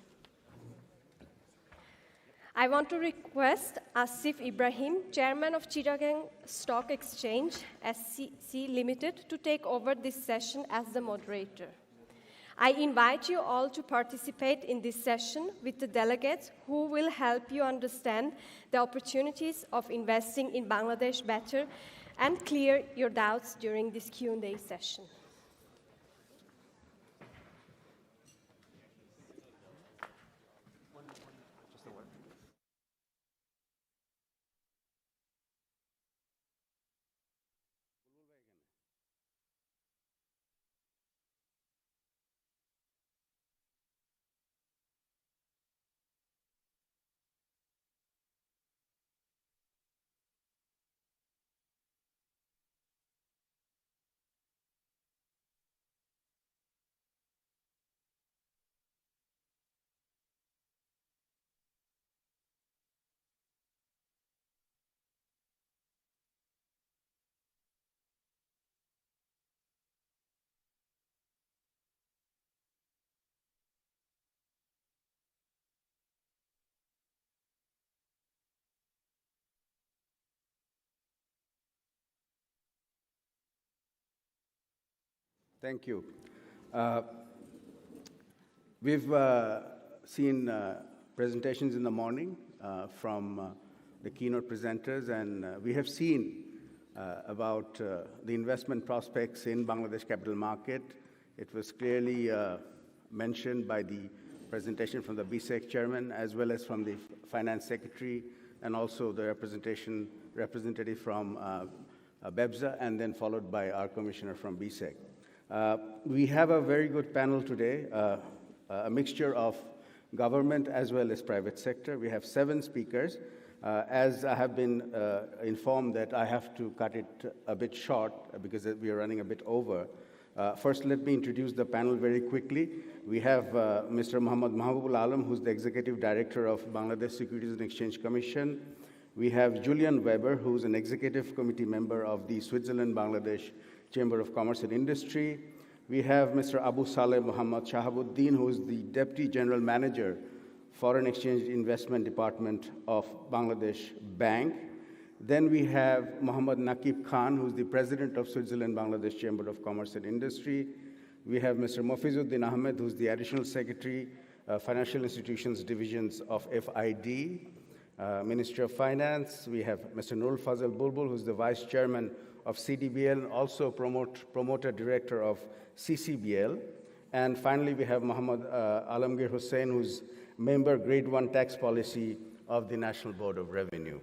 F: I want to request Asif Ibrahim, Chairman of Chittagong Stock Exchange, SCC Limited, to take over this session as the moderator. I invite you all to participate in this session with the delegates who will help you understand the opportunities of investing in Bangladesh better and clear your doubts during this Q&A session.
G: Thank you. We've seen presentations in the morning from the keynote presenters, and we have seen about the investment prospects in Bangladesh capital market. It was clearly mentioned by the presentation from the BSEC chairman, as well as from the finance secretary, and also the representative from BEBSA, and then followed by our commissioner from BSEC. We have a very good panel today, a mixture of government as well as private sector. We have 7 speakers. As I have been informed that I have to cut it a bit short because we are running a bit over. First, let me introduce the panel very quickly. We have Mr. Mohamed Mahbul Alam, who's the Executive Director of Bangladesh Securities and Exchange Commission. We have Julian Weber, who's an Executive Committee member of the Switzerland-Bangladesh Chamber of Commerce and Industry. We have Mr. Abu Saleh Mohamed Shahabuddin, who is the Deputy General Manager, Foreign Exchange Investment Department of Bangladesh Bank. Then we have Mohamed Nakib Khan, who is the President of Switzerland-Bangladesh Chamber of Commerce and Industry. We have Mr. Mahfiz Uddin Ahmed, who is the Additional Secretary, Financial Institutions Divisions of FID, Ministry of Finance. We have Mr. Nurul Fazal Bulbul, who is the Vice Chairman of CDBL, also promoter director of CCBL. And finally, we have Mohamed Alamgir Hossain, who's member grade 1 tax policy of the National Board of Revenue.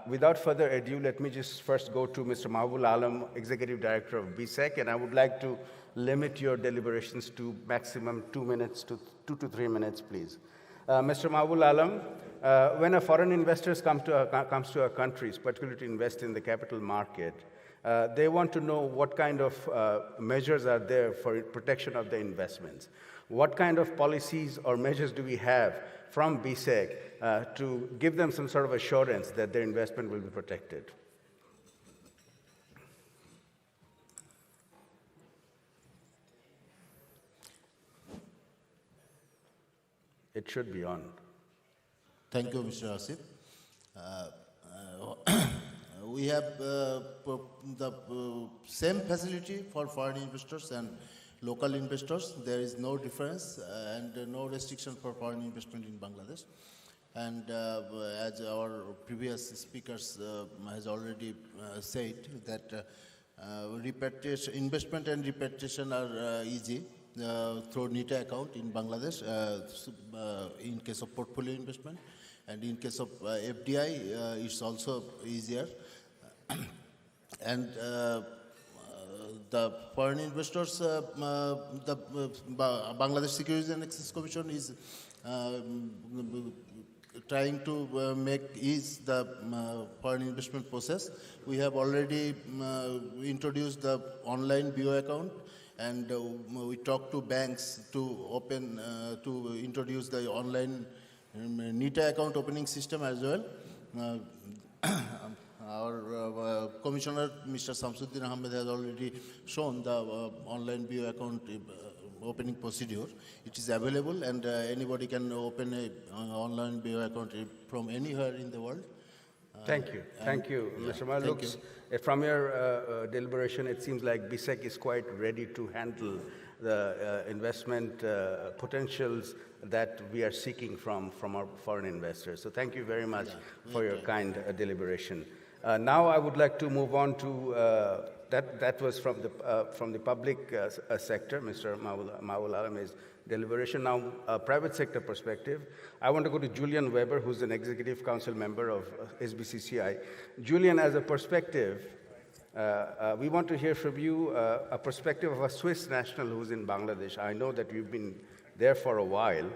G: Without further ado, let me just first go to Mr. Mahbul Alam, Executive Director of BSEC, and I would like to limit your deliberations to maximum 2 minutes to 2 to 3 minutes, please. Mr. Mahbul Alam, when a foreign investors comes to our countries, particularly to invest in the capital market, they want to know what kind of measures are there for protection of the investments. What kind of policies or measures do we have from BSEC to give them some sort of assurance that their investment will be protected? It should be on.
N: Thank you, Mr. Asif. We have the same facility for foreign investors and local investors. There is no difference and no restriction for foreign investment in Bangladesh. And as our previous speakers has already said, that repatriation, investment and repatriation are easy through NITA account in Bangladesh in case of portfolio investment. And in case of FDI, it's also easier. And the foreign investors, the Bangladesh Securities and Exchange Commission is trying to make ease the foreign investment process. We have already introduced the online BO account, and we talk to banks to open, to introduce the online NITA account opening system as well. Our Commissioner, Mr. Samsuddin Ahmed, has already shown the online BO account opening procedure. It is available, and anybody can open an online BO account from anywhere in the world.
G: Thank you. Thank you, Mr. Malooks. From your deliberation, it seems like BSEC is quite ready to handle the investment potentials that we are seeking from our foreign investors. So thank you very much for your kind deliberation. Now I would like to move on to, that was from the public sector, Mr. Mahbul Alam's deliberation. Now, private sector perspective, I want to go to Julian Weber, who's an Executive Council member of SBCCI. Julian, as a perspective, we want to hear from you a perspective of a Swiss national who's in Bangladesh. I know that you've been there for a while.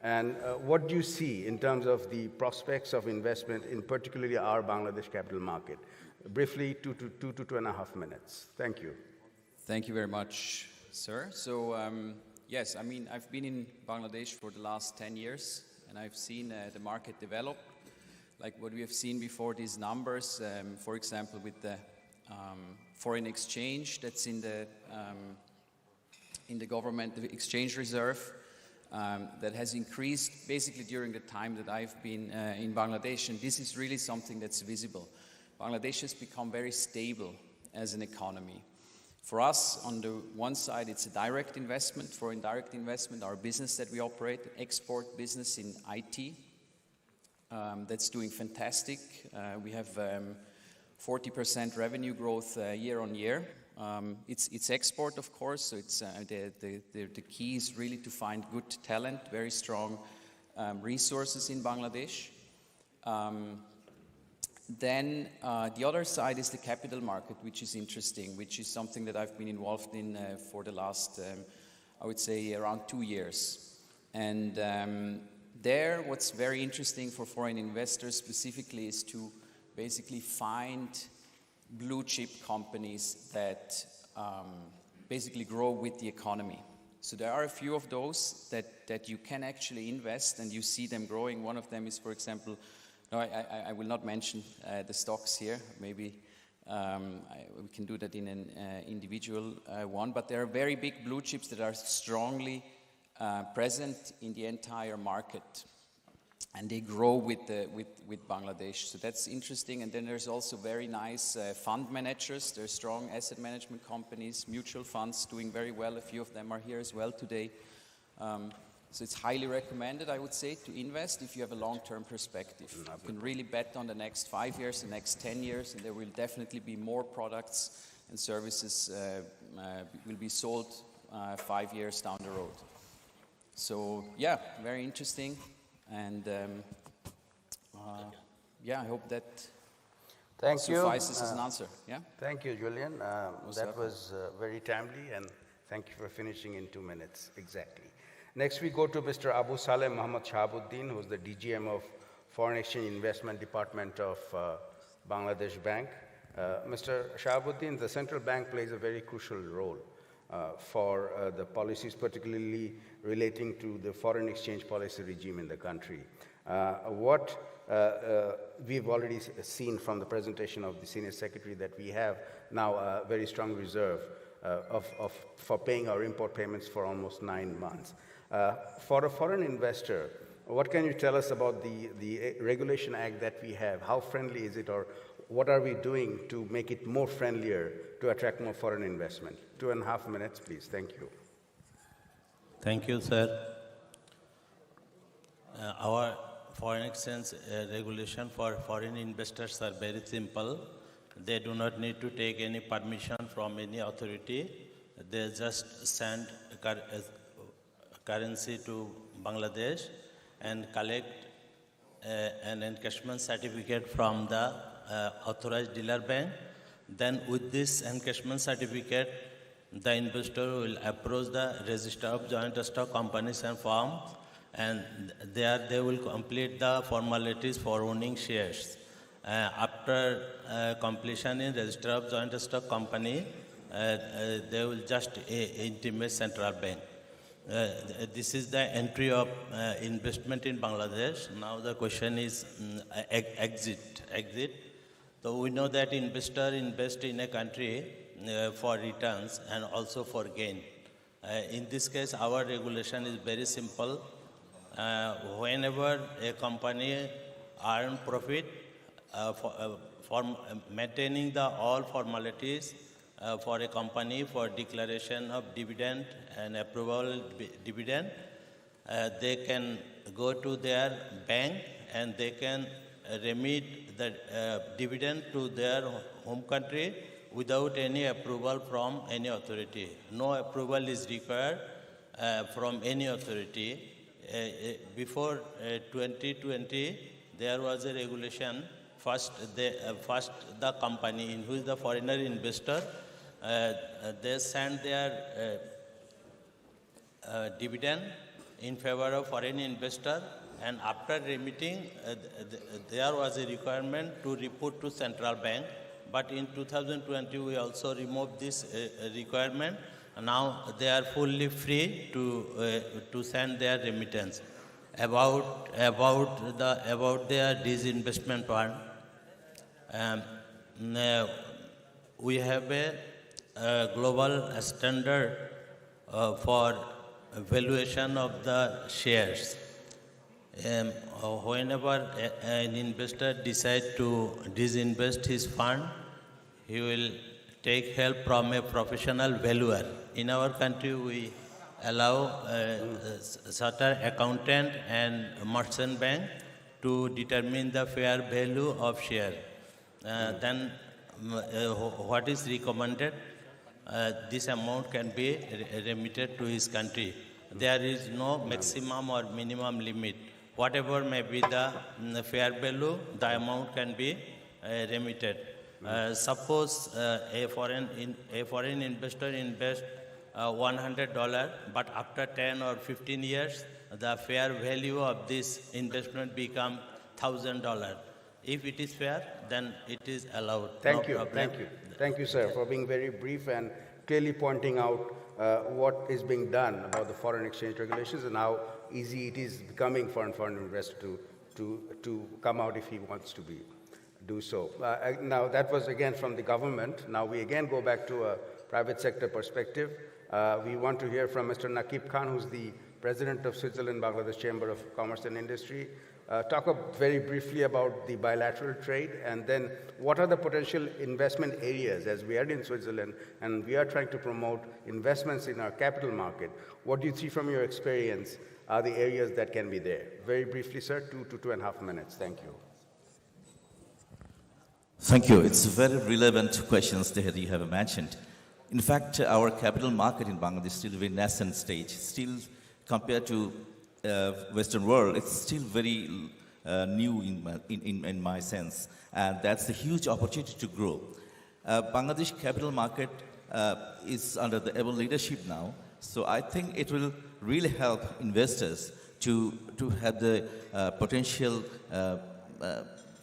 G: And what do you see in terms of the prospects of investment in particularly our Bangladesh capital market? Briefly, 2 to 2.5 minutes. Thank you.
O: Thank you very much, sir. So, yes, I mean, I've been in Bangladesh for the last 10 years, and I've seen the market develop. Like what we have seen before, these numbers, for example, with the foreign exchange that's in the government, the exchange reserve, that has increased basically during the time that I've been in Bangladesh, and this is really something that's visible. Bangladesh has become very stable as an economy. For us, on the one side, it's a direct investment. For indirect investment, our business that we operate, export business in IT, that's doing fantastic. We have 40% revenue growth year on year. It's export, of course, so it's the key is really to find good talent, very strong resources in Bangladesh. Then the other side is the capital market, which is interesting, which is something that I've been involved in for the last, I would say, around 2 years. And there, what's very interesting for foreign investors specifically is to basically find blue chip companies that basically grow with the economy. So there are a few of those that you can actually invest and you see them growing. One of them is, for example, no, I will not mention the stocks here. Maybe we can do that in an individual one. But there are very big blue chips that are strongly present in the entire market. And they grow with Bangladesh. So that's interesting. And then there's also very nice fund managers. There's strong asset management companies, mutual funds doing very well. A few of them are here as well today. So it's highly recommended, I would say, to invest if you have a long-term perspective. You can really bet on the next 5 years, the next 10 years, and there will definitely be more products and services will be sold 5 years down the road. So yeah, very interesting. And yeah, I hope that
P: Thank you.
O: suffices as an answer. Yeah.
P: Thank you, Julian.
O: Most
P: That
O: welcome.
P: was very timely, and thank you for finishing in 2 minutes exactly. Next, we go to Mr. Abu Saleh Muhammad Shahabuddin, who is the DGM of Foreign Exchange Investment Department of Bangladesh Bank. Mr. Shahabuddin, the central bank plays a very crucial role for the policies, particularly relating to the foreign exchange policy regime in the country. What we've already seen from the presentation of the Senior Secretary that we have now a very strong reserve for paying our import payments for almost 9 months. For a foreign investor, what can you tell us about the Regulation Act that we have? How friendly is it, or what are we doing to make it more friendlier to attract more foreign investment? 2.5 minutes, please. Thank you.
Q: Thank you, sir. Our foreign exchange regulation for foreign investors are very simple. They do not need to take any permission from any authority. They just send currency to Bangladesh and collect an encashment certificate from the authorized dealer bank. Then with this encashment certificate, the investor will approach the register of joint stock companies and firms, and there they will complete the formalities for owning shares. After completion in register of joint stock company, they will just intimate central bank. This is the entry of investment in Bangladesh. Now the question is exit. So we know that investor invest in a country for returns and also for gain. In this case, our regulation is very simple. Whenever a company earn profit for maintaining all formalities for a company for declaration of dividend and approval dividend, they can go to their bank and they can remit the dividend to their home country without any approval from any authority. No approval is required from any authority. Before 2020, there was a regulation. First, the company in which the foreigner investor, they send their dividend in favor of foreign investor, and after remitting, there was a requirement to report to central bank. But in 2020, we also removed this requirement. Now they are fully free to send their remittance. About their disinvestment fund, we have a global standard for valuation of the shares. Whenever an investor decides to disinvest his fund, he will take help from a professional valuer. In our country, we allow certain accountant and merchant bank to determine the fair value of share. Then what is recommended, this amount can be remitted to his country. There is no maximum or minimum limit. Whatever may be the fair value, the amount can be remitted. Suppose a foreign investor invests $100, but after 10 or 15 years, the fair value of this investment becomes $1,000. If it is fair, then it is allowed.
P: Thank you, sir, for being very brief and clearly pointing out what is being done about the foreign exchange regulations and how easy it is becoming for a foreign investor to come out if he wants to do so. Now, that was again from the government. Now we again go back to a private sector perspective. We want to hear from Mr. Nakib Khan, who's the president of Switzerland-Bangladesh Chamber of Commerce and Industry. Talk very briefly about the bilateral trade, and then what are the potential investment areas, as we are in Switzerland and we are trying to promote investments in our capital market. What do you see from your experience are the areas that can be there? Very briefly, sir, 2 to 2.5 minutes. Thank you.
R: Thank you. It's very relevant questions that you have mentioned. In fact, our capital market in Bangladesh is still a very nascent stage. Still, compared to Western world, it's still very new in my sense, and that's a huge opportunity to grow. Bangladesh capital market is under the able leadership now, so I think it will really help investors to have the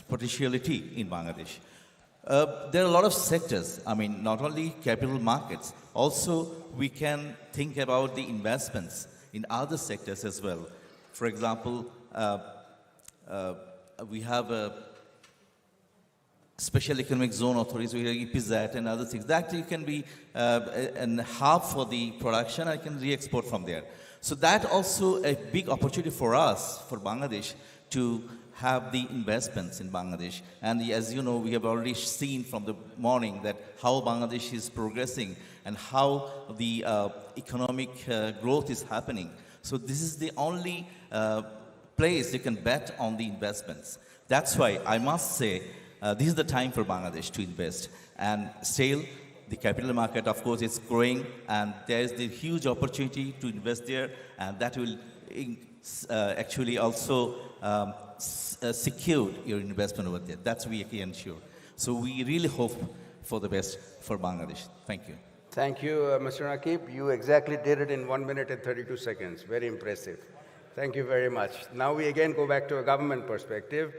R: potentiality in Bangladesh. There are a lot of sectors, I mean, not only capital markets, also we can think about the investments in other sectors as well. For example, we have a special economic zone authorities, we have EPZ and other things. That you can be a hub for the production, and can re-export from there. So that also a big opportunity for us, for Bangladesh, to have the investments in Bangladesh. And as you know, we have already seen from the morning that how Bangladesh is progressing and how the economic growth is happening. So this is the only place you can bet on the investments. That's why I must say this is the time for Bangladesh to invest. And still, the capital market, of course, is growing, and there is the huge opportunity to invest there, and that will actually also secure your investment over there. That's we can ensure. So we really hope for the best for Bangladesh. Thank you.
P: Thank you, Mr. Nakib. You exactly did it in 1 minute and 32 seconds. Very impressive. Thank you very much. Now we again go back to a government perspective.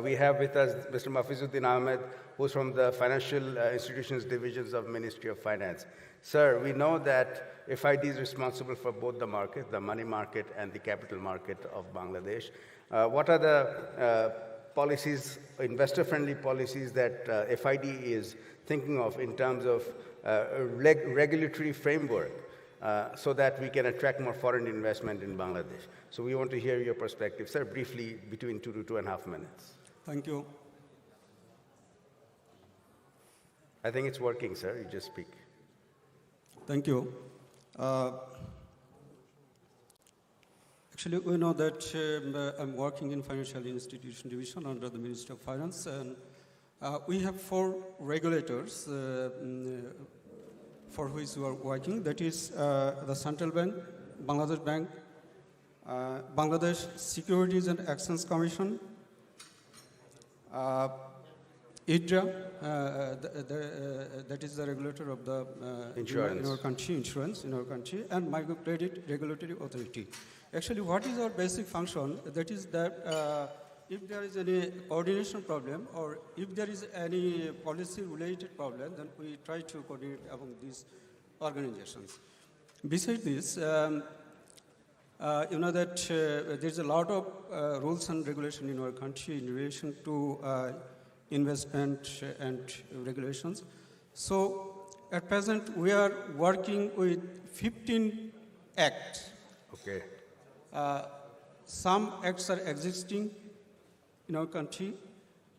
P: We have with us Mr. Mafizuddin Ahmed, who's from the Financial Institutions Divisions of Ministry of Finance. Sir, we know that FID is responsible for both the market, the money market and the capital market of Bangladesh. What are the policies, investor-friendly policies that FID is thinking of in terms of regulatory framework so that we can attract more foreign investment in Bangladesh? So we want to hear your perspective, sir, briefly between 2 to 2.5 minutes.
S: Thank you.
P: I think it's working, sir. You just speak.
S: Thank you. Actually, we know that I'm working in Financial Institution Division under the Ministry of Finance, and we have 4 regulators for which we are working. That is the Central Bank, Bangladesh Bank, Bangladesh Securities and Exchange Commission, IDRA, that is the regulator of the
P: insurance
S: in our country, insurance in our country, and Microcredit Regulatory Authority. Actually, what is our basic function? That is that if there is any coordination problem or if there is any policy-related problem, then we try to coordinate among these organizations. Besides this, you know that there's a lot of rules and regulation in our country in relation to investment and regulations. So at present, we are working with 15 acts.
P: Okay.
S: Some acts are existing in our country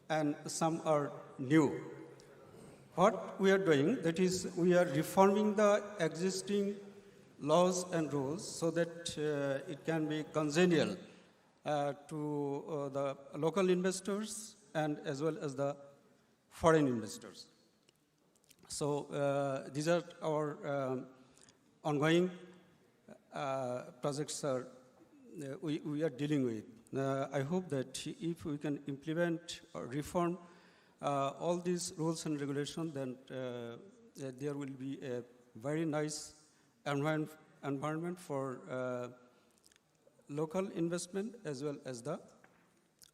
S: and some are new. What we are doing, that is, we are reforming the existing laws and rules so that it can be congenial to the local investors and as well as the foreign investors. So these are our ongoing projects we are dealing with. I hope that if we can implement or reform all these rules and regulations, then there will be a very nice environment for local investment as well as the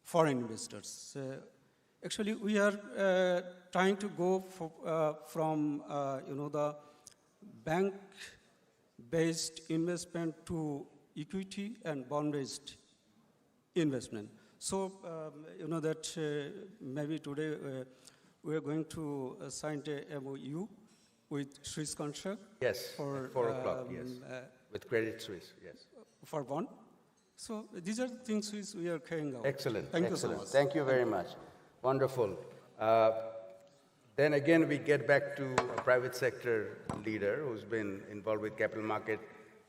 S: foreign investors. Actually, we are trying to go from the bank-based investment to equity and bond-based investment. So, you know that maybe today we are going to sign a MOU with Swiss Construct.
P: Yes,
S: for
P: 4 o'clock, yes. With Credit Suisse, yes.
S: For bond. So these are things which we are carrying out.
P: Excellent.
S: Thank
P: excellent.
S: you so much.
P: Thank you very much. Wonderful. Then again, we get back to a private sector leader who's been involved with capital market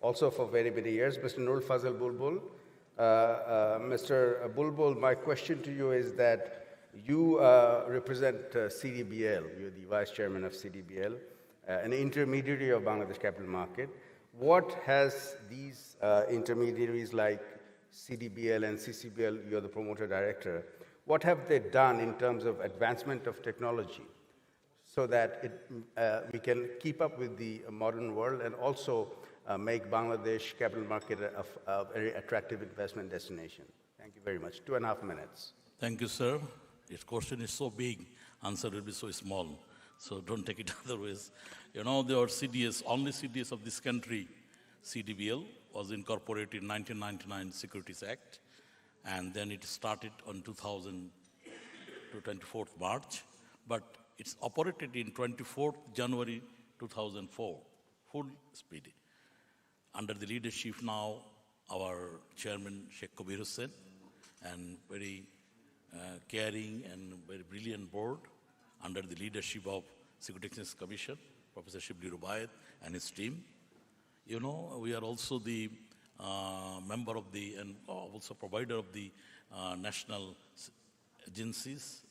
P: also for very many years, Mr. Nurul Fazal Bulbul. Mr. Bulbul, my question to you is that you represent CDBL. You're the vice chairman of CDBL, an intermediary of Bangladesh capital market. What has these intermediaries like CDBL and CCBL, you're the promoter director. What have they done in terms of advancement of technology so that we can keep up with the modern world and also make Bangladesh capital market a very attractive investment destination? Thank you very much. 2.5 minutes.
T: Thank you, sir. This question is so big, answer will be so small. So don't take it otherwise. You know, our CDS, only CDS of this country, CDBL, was incorporated in 1999 Securities Act. And then it started on 2000 to 24th March. But it's operated in 24th January 2004, full speed. Under the leadership now, our chairman, Sheikh Kabir Hussain, and very caring and very brilliant board under the leadership of Securities Commission, Professor Shibli Rubaiyat and his team. You know, we are also the member of the, and also provider of the national agencies.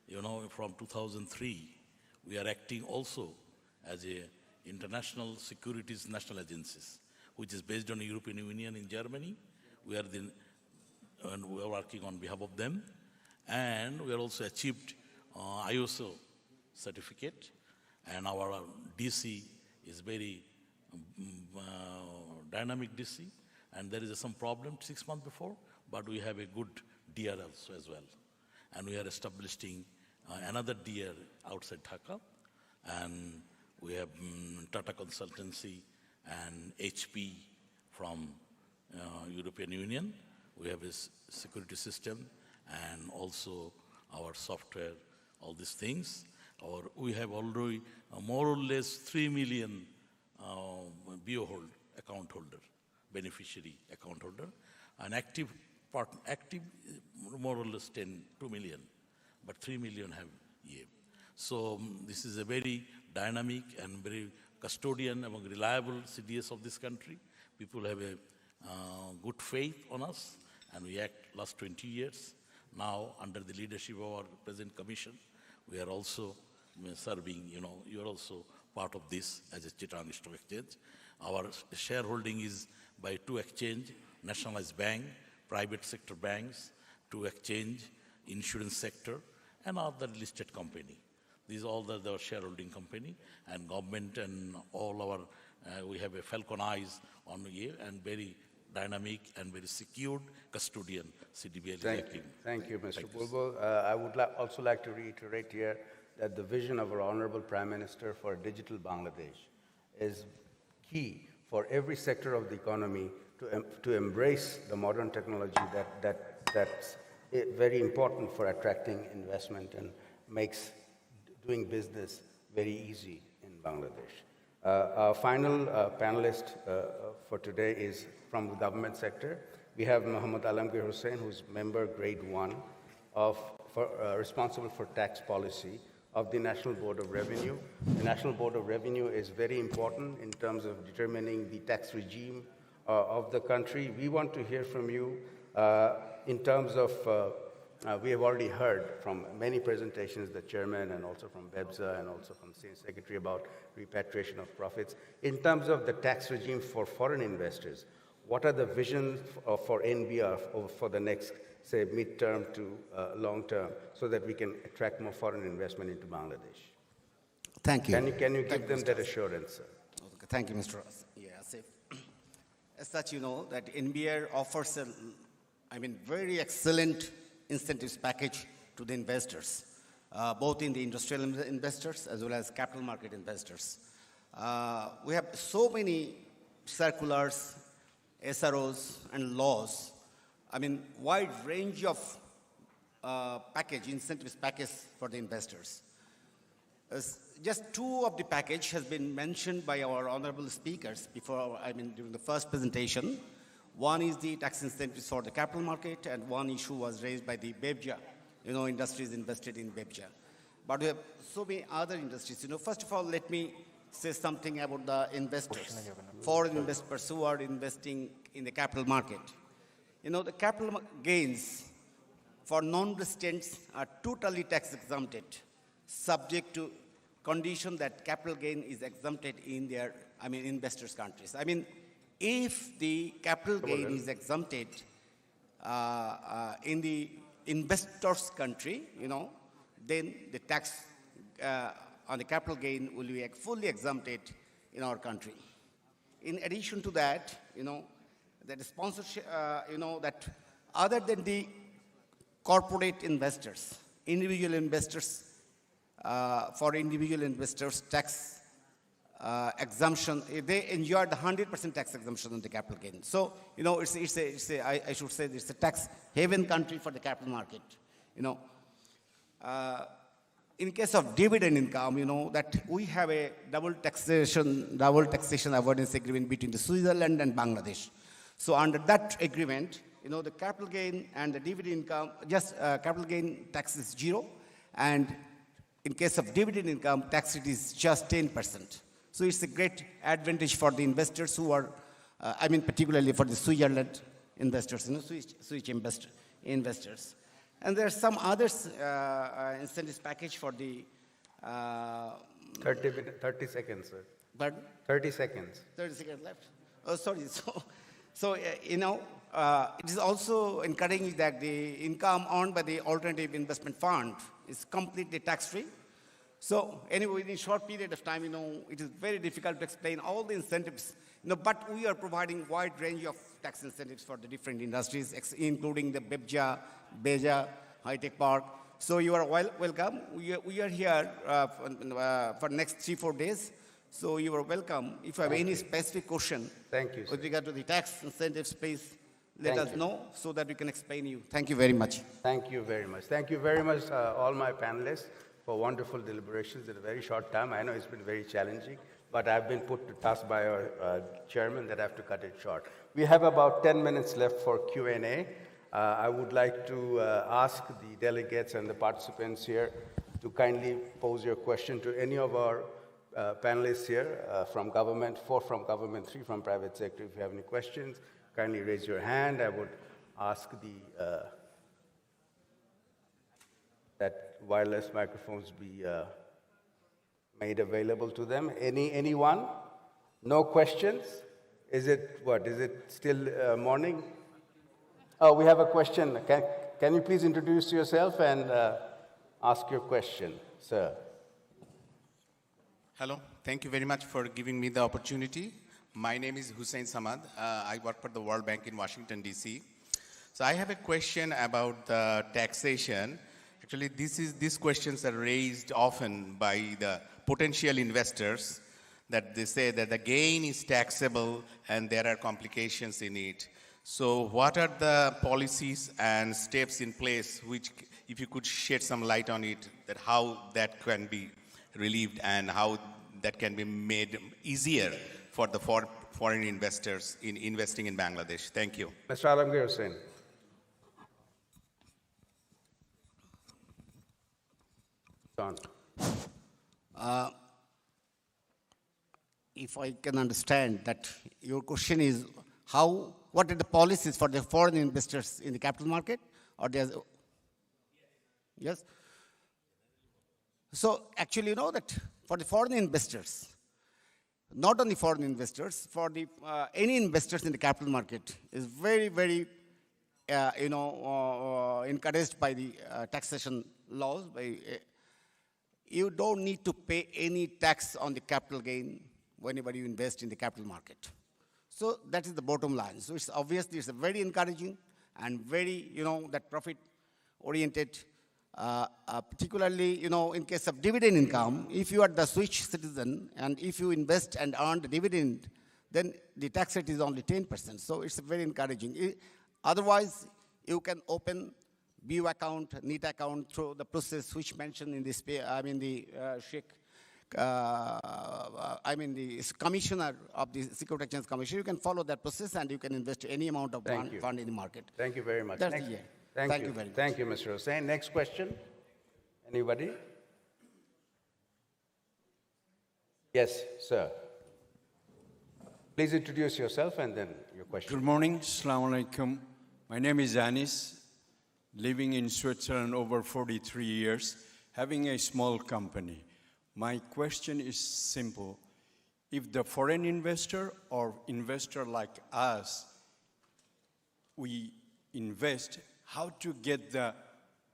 T: You know, from 2003, we are acting also as a international securities national agencies, which is based on the European Union in Germany. We are and we are working on behalf of them. And we are also achieved ISO certificate. And our DC is very dynamic DC. And there is some problem 6 months before, but we have a good DR also as well. And we are establishing another DR outside Dhaka. And we have Tata Consultancy and HP from European Union. We have a security system and also our software, all these things. We have already more or less 3 million account holder, beneficiary account holder, and active more or less 2 million, but 3 million have EM. So this is a very dynamic and very custodian and reliable CDS of this country. People have a good faith on us, and we act last 20 years. Now, under the leadership of our present commission, we are also serving, you know, you are also part of this as a Chittagong Stock Exchange. Our shareholding is by 2 exchange, nationalized bank, private sector banks, 2 exchange, insurance sector, and other listed company. These are all the shareholding company, and government and all our, we have a falcon eyes on here, and very dynamic and very secured custodian CDBL.
P: Thank you, Mr. Bulbul. I would also like to reiterate here that the vision of our Honorable Prime Minister for digital Bangladesh is key for every sector of the economy to embrace the modern technology that's very important for attracting investment and makes doing business very easy in Bangladesh. Our final panelist for today is from the government sector. We have Muhammad Alamgir Hussain, who's member grade 1 responsible for tax policy of the National Board of Revenue. The National Board of Revenue is very important in terms of determining the tax regime of the country. We want to hear from you in terms of, we have already heard from many presentations, the chairman and also from BEBSA and also from the State Secretary about repatriation of profits. In terms of the tax regime for foreign investors, what are the visions for NBR for the next, say, mid-term to long-term, so that we can attract more foreign investment into Bangladesh?
U: Thank you.
P: Can you give them that assurance, sir?
U: Okay, thank you, Mr. Asif. As such, you know that NBR offers a, very excellent incentives package to the investors, both in the industrial investors as well as capital market investors. We have so many circulars, SROs, and laws. Wide range of incentives package for the investors. Just 2 of the package has been mentioned by our honorable speakers before, during the first presentation. One is the tax incentives for the capital market, and one issue was raised by the BEBJA, industries invested in BEBJA. But we have so many other industries. First of all, let me say something about the investors, foreign investors who are investing in the capital market. The capital gains for non-residents are totally tax exempted, subject to condition that capital gain is exempted in their, investors' countries. If the capital gain is exempted, in the investor's country, then the tax on the capital gain will be fully exempted in our country. In addition to that, that the sponsorship, that other than the corporate investors, individual investors, for individual investors, tax exemption, they enjoy the 100% tax exemption on the capital gain. So, I should say it's a tax haven country for the capital market. In case of dividend income, that we have a double taxation avoidance agreement between the Switzerland and Bangladesh. So under that agreement, the capital gain and the dividend income, just capital gain tax is 0, and in case of dividend income, tax rate is just 10%. So it's a great advantage for the investors who are, particularly for the Switzerland investors, Swiss investors. And there are some others incentives package for the
P: 30 seconds, sir.
U: Pardon?
P: 30 seconds.
U: 30 seconds left. Oh, sorry. So it is also encouraging that the income earned by the alternative investment fund is completely tax-free. So anyway, within a short period of time, it is very difficult to explain all the incentives, but we are providing wide range of tax incentives for the different industries, including the BEPJA, BEJA, high-tech park. So you are welcome. We are here for next 3-4 days. So you are welcome. If you have any specific question with regard to the tax incentives, please let us know so that we can explain you. Thank you very much.
P: Thank you very much. Thank you very much, all my panelists, for wonderful deliberations in a very short time. I know it's been very challenging, but I've been put to task by our chairman that I have to cut it short. We have about 10 minutes left for Q&A. I would like to ask the delegates and the participants here to kindly pose your question to any of our panelists here from government, 4 from government, 3 from private sector. If you have any questions, kindly raise your hand. I would ask that wireless microphones be made available to them. Anyone? No questions? Is it still morning? Oh, we have a question. Can you please introduce yourself and ask your question, sir?
A: Hello. Thank you very much for giving me the opportunity. My name is Hussein Samad. I work for the World Bank in Washington, D.C. So I have a question about the taxation. Actually, these questions are raised often by the potential investors, that they say that the gain is taxable and there are complications in it. So what are the policies and steps in place which, if you could shed some light on it, that how that can be relieved and how that can be made easier for the foreign investors in investing in Bangladesh? Thank you.
P: Mr. Alamgir Hussain. John.
U: If I can understand that your question is what are the policies for the foreign investors in the capital market? Or yes? So actually, that for the foreign investors, not only foreign investors, for the any investors in the capital market is very, very, encouraged by the taxation laws. You don't need to pay any tax on the capital gain whenever you invest in the capital market. So that is the bottom line. So it's obviously it's a very encouraging and very, that profit-oriented, particularly, in case of dividend income, if you are the Swiss citizen and if you invest and earn the dividend, then the tax rate is only 10%. So it's very encouraging. Otherwise, you can open BU account, NEET account through the process which mentioned in this, the commissioner of the Securities Exchange Commission. You can follow that process and you can invest any amount of fund in the market.
P: Thank you very much.
U: Thank
P: you
U: very much.
P: Thank you, Mr. Hussain. Next question. Anybody? Yes, sir. Please introduce yourself and then your question.
V: Good morning. Assalamu alaikum. My name is Anis, living in Switzerland over 43 years, having a small company. My question is simple. If the foreign investor or investor like us, we invest, how to get the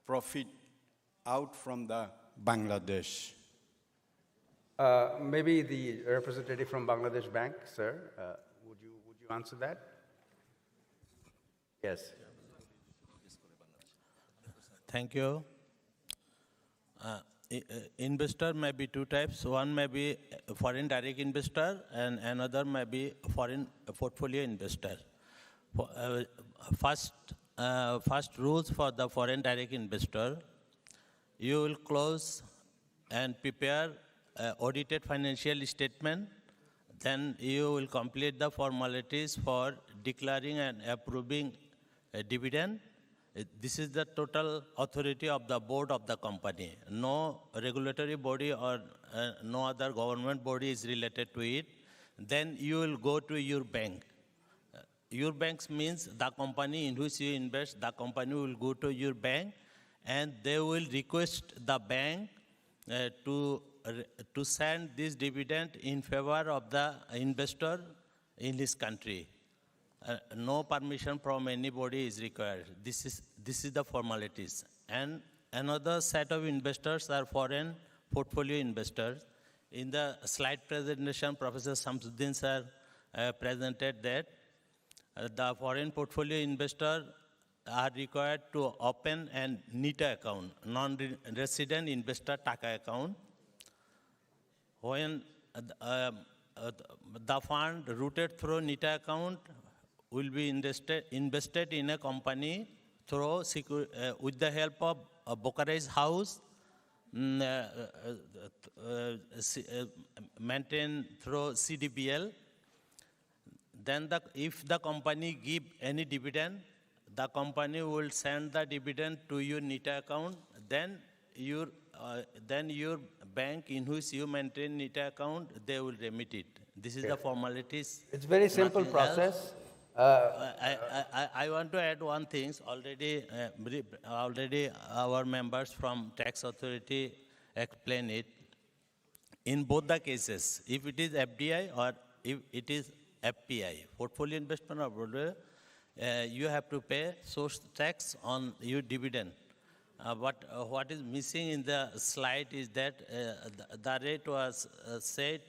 V: profit out from the Bangladesh?
P: Maybe the representative from Bangladesh Bank, sir, would you answer that? Yes.
Q: Thank you. Investor may be two types. One may be a foreign direct investor and another may be a foreign portfolio investor. First rules for the foreign direct investor, you will close and prepare audited financial statement. Then you will complete the formalities for declaring and approving a dividend. This is the total authority of the board of the company. No regulatory body or no other government body is related to it. Then you will go to your bank. Your bank means the company in which you invest, the company will go to your bank and they will request the bank to send this dividend in favor of the investor in his country. No permission from anybody is required. This is the formalities. And another set of investors are foreign portfolio investors. In the slide presentation, Professor Samsuddin sir presented that the foreign portfolio investors are required to open an NITA account, non-resident investor TACA account. When the fund routed through NITA account will be invested in a company through with the help of a brokerage house, maintained through CDBL. Then if the company give any dividend, the company will send the dividend to your NITA account. Then your bank in which you maintain NITA account, they will remit it. This is the formalities.
P: It's very simple process.
Q: I want to add one thing. Already our members from tax authority explain it. In both the cases, if it is FDI or if it is FPI, portfolio investment or portfolio, you have to pay source tax on your dividend. But what is missing in the slide is that the rate was set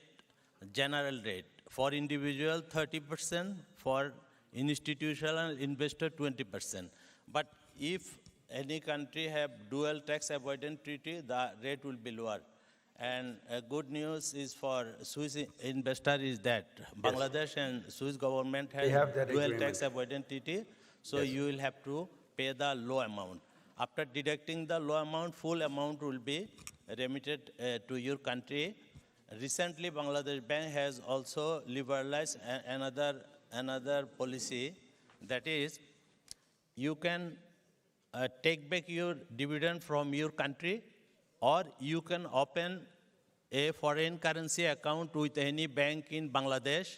Q: general rate. For individual, 30%, for institutional investor, 20%. But if any country have dual tax avoidance treaty, the rate will be lower. And good news is for Swiss investor is that Bangladesh and Swiss government have dual tax avoidance treaty, so you will have to pay the low amount. After deducting the low amount, full amount will be remitted to your country. Recently, Bangladesh Bank has also liberalized another policy, that is, you can take back your dividend from your country, or you can open a foreign currency account with any bank in Bangladesh,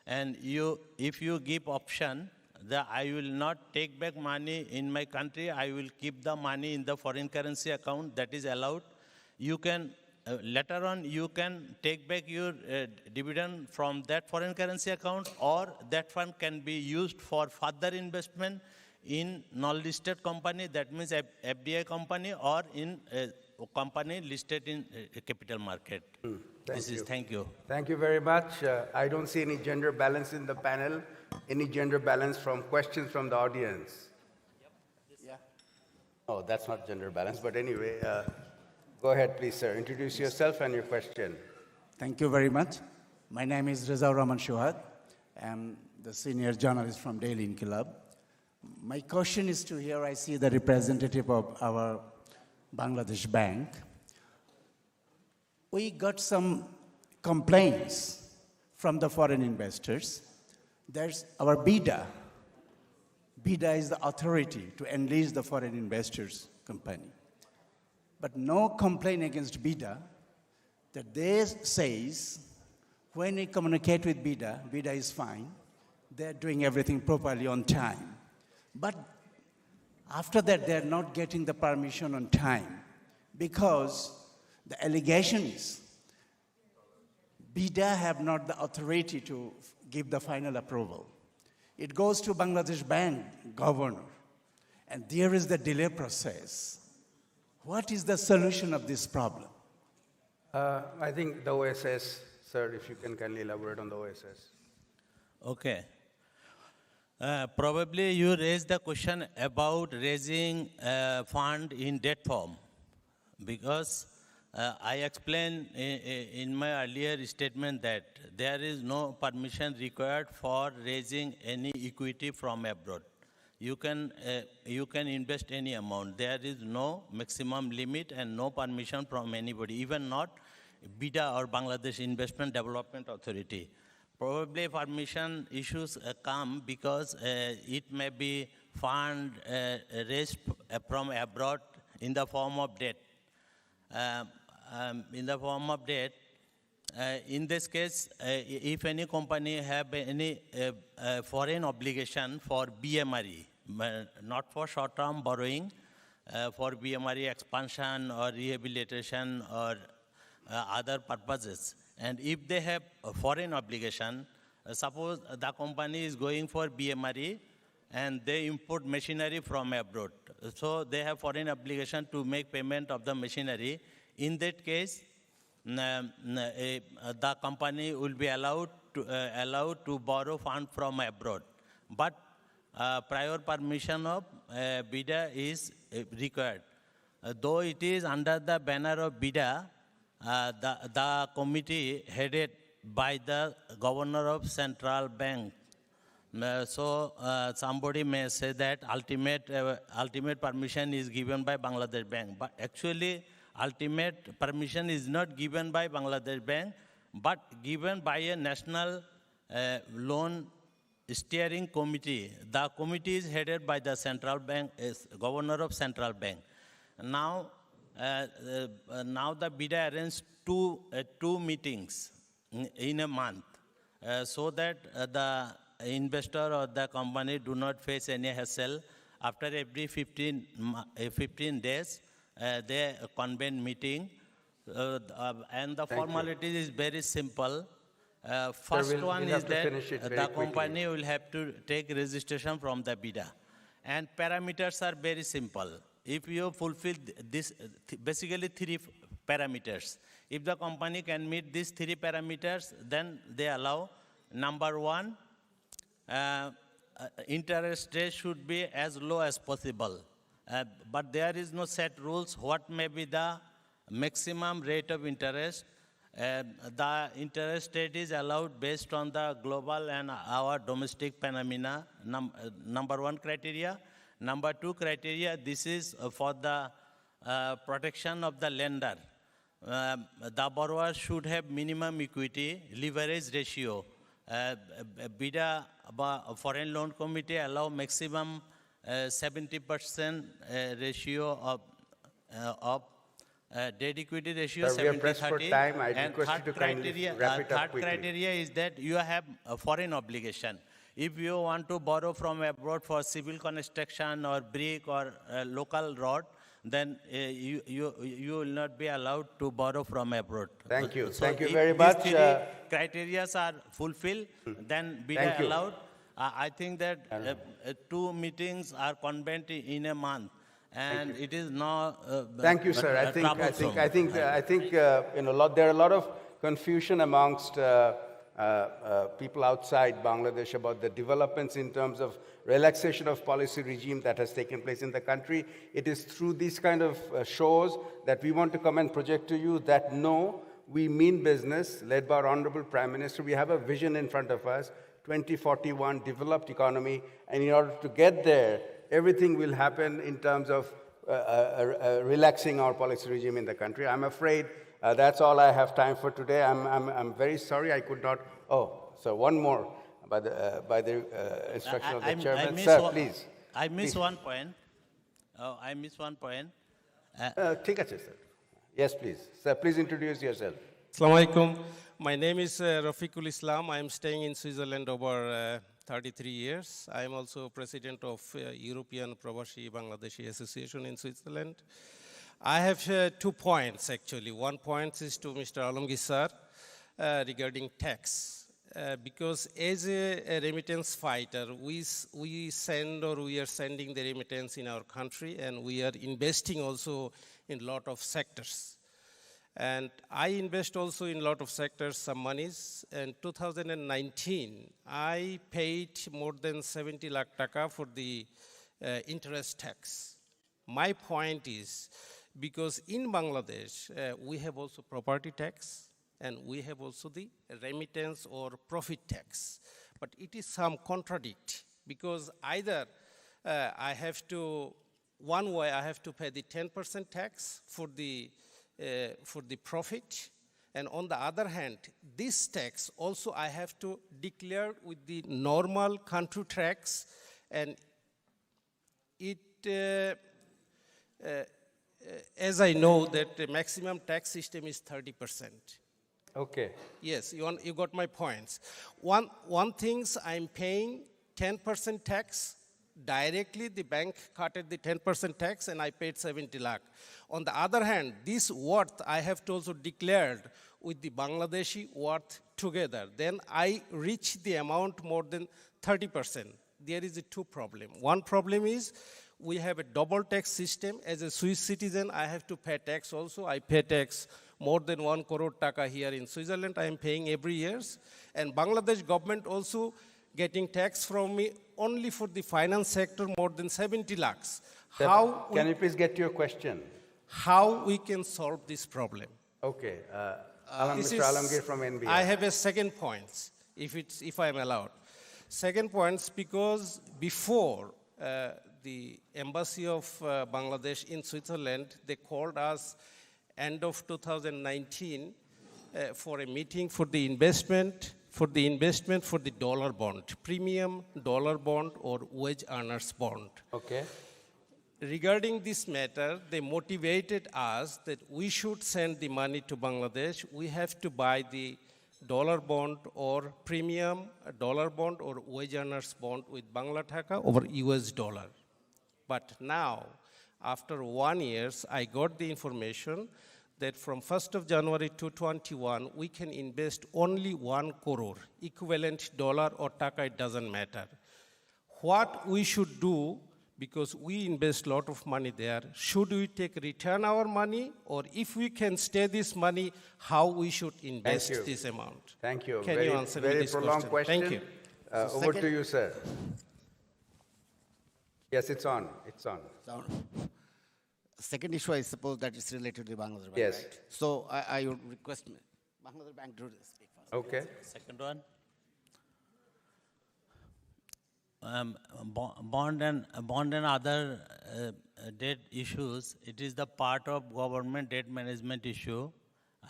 Q: and if you give option that I will not take back money in my country, I will keep the money in the foreign currency account, that is allowed. You can later on you can take back your dividend from that foreign currency account, or that fund can be used for further investment in non-listed company, that means FDI company, or in a company listed in a capital market. Thank you.
P: Thank you very much. I don't see any gender balance in the panel. Any gender balance from questions from the audience? Yeah. Oh, that's not gender balance, but anyway, go ahead, please, sir. Introduce yourself and your question.
B: Thank you very much. My name is Reza Rahman Shuhad. I'm the senior journalist from Daily Inqilab. My question is to here, I see the representative of our Bangladesh Bank. We got some complaints from the foreign investors. There's our BIDA. BIDA is the authority to enlist the foreign investors company. But no complaint against BIDA, that they says when we communicate with BIDA, BIDA is fine. They're doing everything properly on time. But after that, they're not getting the permission on time because the allegation is BIDA have not the authority to give the final approval. It goes to Bangladesh Bank governor. and there is the delay process. What is the solution of this problem?
P: I think the OSS, sir, if you can kindly elaborate on the OSS.
Q: Okay. Probably you raised the question about raising fund in debt form, because I explained in my earlier statement that there is no permission required for raising any equity from abroad. You can invest any amount. There is no maximum limit and no permission from anybody, even not BIDA or Bangladesh Investment Development Authority. Probably permission issues come because it may be fund raised from abroad in the form of debt. In this case, if any company have any foreign obligation for BMRE, not for short-term borrowing, for BMRE expansion or rehabilitation or other purposes, and if they have a foreign obligation, suppose the company is going for BMRE and they import machinery from abroad, so they have foreign obligation to make payment of the machinery. In that case, the company will be allowed to borrow fund from abroad, but prior permission of BIDA is required. Though it is under the banner of BIDA, the committee headed by the governor of central bank. So somebody may say that ultimate permission is given by Bangladesh Bank, but actually ultimate permission is not given by Bangladesh Bank, but given by a national loan steering committee. The committee is headed by the central bank, governor of central bank. Now the BIDA arranged two meetings in a month so that the investor or the company do not face any hassle. After every 15 days, they convene meeting, and the formalities is very simple. First one is that the company will have to take registration from the BIDA, and parameters are very simple. If you fulfill this, basically 3 parameters. If the company can meet these 3 parameters, then they allow. Number 1, interest rate should be as low as possible. But there is no set rules what may be the maximum rate of interest. The interest rate is allowed based on the global and our domestic phenomena, number 1 criteria. Number 2 criteria, this is for the protection of the lender. The borrower should have minimum equity, leverage ratio. BIDA, Foreign Loan Committee, allow maximum 70% ratio of debt equity ratio, 70-30. And third criteria is that you have a foreign obligation. If you want to borrow from abroad for civil construction or brick or local rod, then you will not be allowed to borrow from abroad.
P: Thank you.
Q: So
P: Thank you very much.
Q: These 3 criteria are fulfilled, then BIDA allowed. I think that 2 meetings are convened in a month, and it is not.
P: Thank you, sir. I think there are a lot of confusion amongst people outside Bangladesh about the developments in terms of relaxation of policy regime that has taken place in the country. It is through these kind of shows that we want to come and project to you that no, we mean business, led by our Honorable Prime Minister. We have a vision in front of us, 2041 developed economy, and in order to get there, everything will happen in terms of relaxing our policy regime in the country. I'm afraid that's all I have time for today. I'm very sorry I could not. Oh, so one more by the instruction of the chairman. Sir, please.
Q: I missed one point. I missed one point.
P: Take a sir. Yes, please. Sir, please introduce yourself.
D: Assalamu alaikum. My name is Rafiqul Islam. I am staying in Switzerland over 33 years. I am also president of European Provashi Bangladeshi Association in Switzerland. I have 2 points, actually. One point is to Mr. Alamgir sir regarding tax. because as a remittance fighter, we send or we are sending the remittance in our country, and we are investing also in a lot of sectors. And I invest also in a lot of sectors, some monies. In 2019, I paid more than 70 lakh taka for the interest tax. My point is, because in Bangladesh, we have also property tax, and we have also the remittance or profit tax. But it is some contradict, because either I have to, one way I have to pay the 10% tax for the profit, and on the other hand, this tax also I have to declare with the normal country tax, and it, as I know that the maximum tax system is 30%.
P: Okay.
D: Yes, you got my points. One things I'm paying 10% tax directly, the bank cutted the 10% tax and I paid 70 lakh. On the other hand, this worth I have to also declared with the Bangladeshi worth together. Then I reach the amount more than 30%. There is a two problem. One problem is we have a double tax system. As a Swiss citizen, I have to pay tax also. I pay tax more than 1 crore taka here in Switzerland. I am paying every year. And Bangladesh government also getting tax from me only for the finance sector more than 70 lakhs.
P: Sir, can you please get to your question?
D: How we can solve this problem?
P: Okay. Mr. Alamgir from NBR.
D: I have a second point, if I am allowed. Second point, because before the embassy of Bangladesh in Switzerland, they called us end of 2019 for a meeting for the investment for the dollar bond, premium dollar bond or wage earners bond.
P: Okay.
D: Regarding this matter, they motivated us that we should send the money to Bangladesh. We have to buy the dollar bond or premium dollar bond or wage earners bond with Bangla Taka over US dollar. But now, after 1 year, I got the information that from 1st of January 2021, we can invest only 1 crore, equivalent dollar or taka, it doesn't matter. What we should do, because we invest a lot of money there, should we return our money, or if we can stay this money, how we should invest this amount?
P: Thank you.
D: Can you answer me this
P: prolonged question?
D: Thank you.
P: Over to you, sir. Yes, it's on. It's on.
U: Second issue, I suppose that is related to the Bangladesh Bank.
P: Yes.
U: Right? So I would request Bangladesh Bank to speak first.
P: Okay.
Q: Second one. Bond and other debt issues, it is the part of government debt management issue.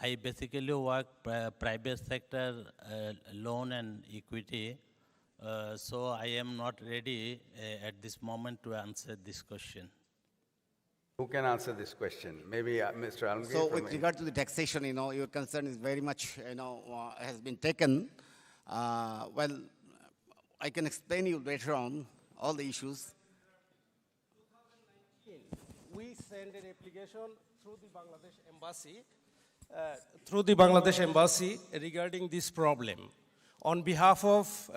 Q: I basically work private sector loan and equity. So I am not ready at this moment to answer this question.
P: Who can answer this question? Maybe Mr. Alamgir.
U: So with regard to the taxation, your concern is very much, has been taken. Well, I can explain you later on all the issues.
D: 2019, we sent an application through the Bangladesh embassy, regarding this problem on behalf of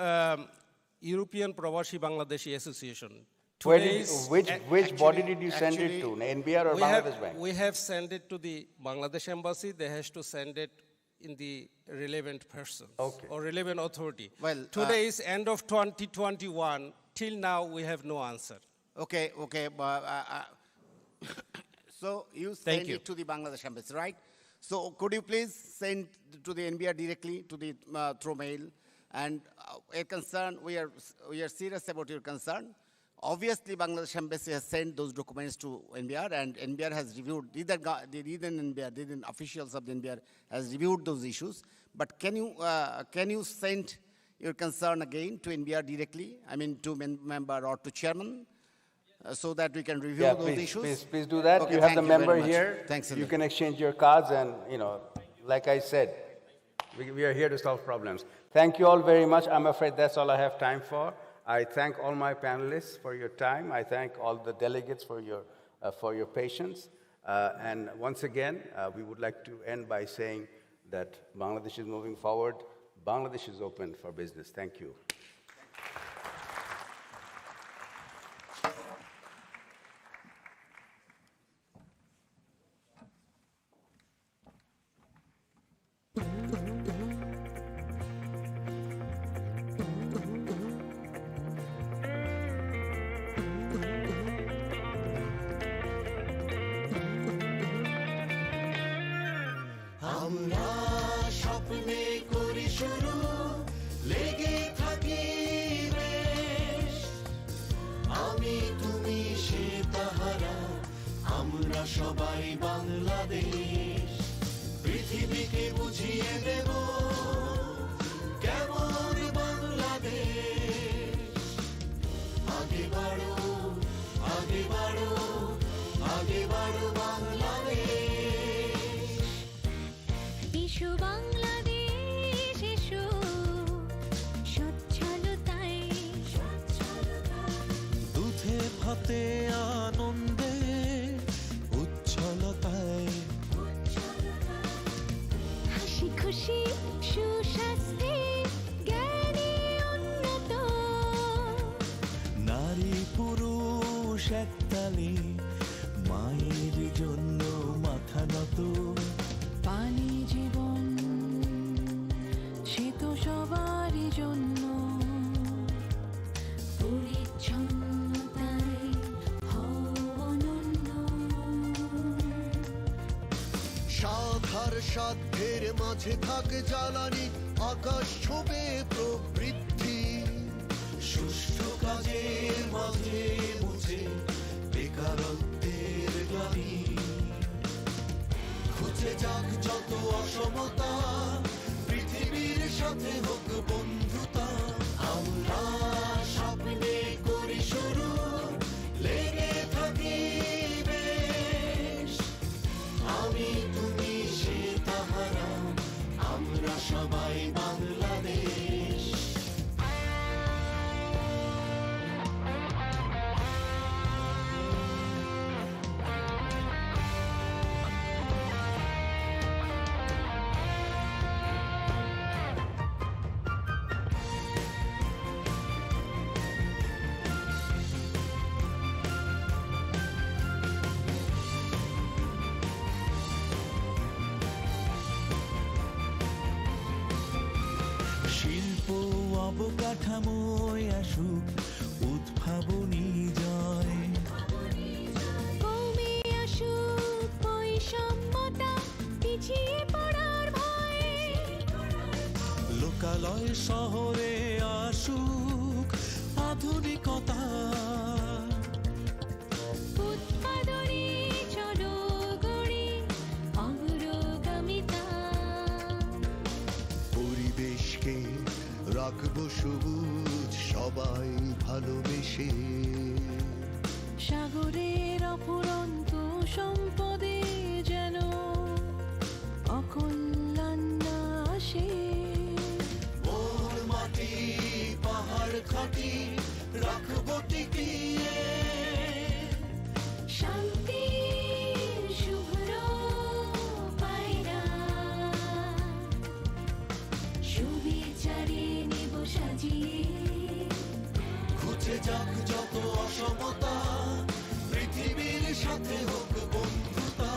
D: European Provashi Bangladeshi Association.
P: Which body did you send it to, NBR or Bangladesh Bank?
D: We have sent it to the Bangladesh embassy. They have to send it in the relevant persons or relevant authority.
U: Well,
D: today is end of 2021. Till now, we have no answer.
U: Okay. So you send it to the Bangladesh embassy, right? So could you please send to the NBR directly to the through mail? And a concern, we are serious about your concern. Obviously, Bangladesh embassy has sent those documents to NBR, and NBR has reviewed. The officials of the NBR has reviewed those issues. But can you send your concern again to NBR directly? I mean, to member or to chairman, so that we can review those issues.
P: Please do that.
U: Okay,
P: you have the member here.
U: Thanks.
P: You can exchange your cards, and like I said, we are here to solve problems. Thank you all very much. I'm afraid that's all I have time for. I thank all my panelists for your time. I thank all the delegates for your patience. And once again, we would like to end by saying that Bangladesh is moving forward Bangladesh is open for business. Thank you.
H: আমরা স্বপ্নে করি শুরু লেগে থাকি বেশ আমি তুমি সে তাহারা আমরা সবাই বাংলাদেশ পৃথিবীকে বুঝিয়ে দেব কেমন বাংলাদেশ আগে বাড়ো আগে বাড়ো আগে বাড়ো বাংলাদেশ
C: এসো বাংলাদেশ এসো সচ্ছলতায়
H: দুধে ভাতে আনন্দে উচ্ছলতায়
C: হাসি খুশি সুস্বাস্থ্যে জ্ঞানে উন্নত
H: নারী পুরুষ একতালে মায়ের জন্য মাথা নত
C: পানি জীবন সে তো সবারই জন্য পরিচ্ছন্নতায় হও অনন্য
H: সাধার সাধ্যের মাঝে থাকে জ্বালানি আকাশ ছোঁবে প্রবৃদ্ধি সুষ্ঠু কাজের মাঝে মুছে বেকারত্বের গ্লানি খুঁজে যাক যত অসমতা পৃথিবীর সাথে হোক বন্ধুতা আমরা স্বপ্নে করি শুরু লেগে থাকি বেশ আমি তুমি সে তাহারা আমরা সবাই বাংলাদেশ শিল্প অবকাঠামোয় আসুক উদ্ভাবনী জয়
C: কমে আসুক বৈষম্যতা পিছিয়ে পড়ার ভয়ে
H: লোকালয় শহরে আসুক আধুনিকতা
C: উৎপাদনে চলো গড়ে অগ্রগামিতা
H: পরিবেশকে রাখবো সবুজ সবাই ভালোবেসে
C: সাগরের অফুরন্ত সম্পদে যেন অকল্যাণ না আসে
H: মোর মাটি পাহাড় খাটি রাখবো টিকিয়ে
C: শান্তির শুভ্র পায়রা সুবিচারে নেব সাজিয়ে
H: খুঁজে যাক যত অসমতা পৃথিবীর সাথে হোক বন্ধুতা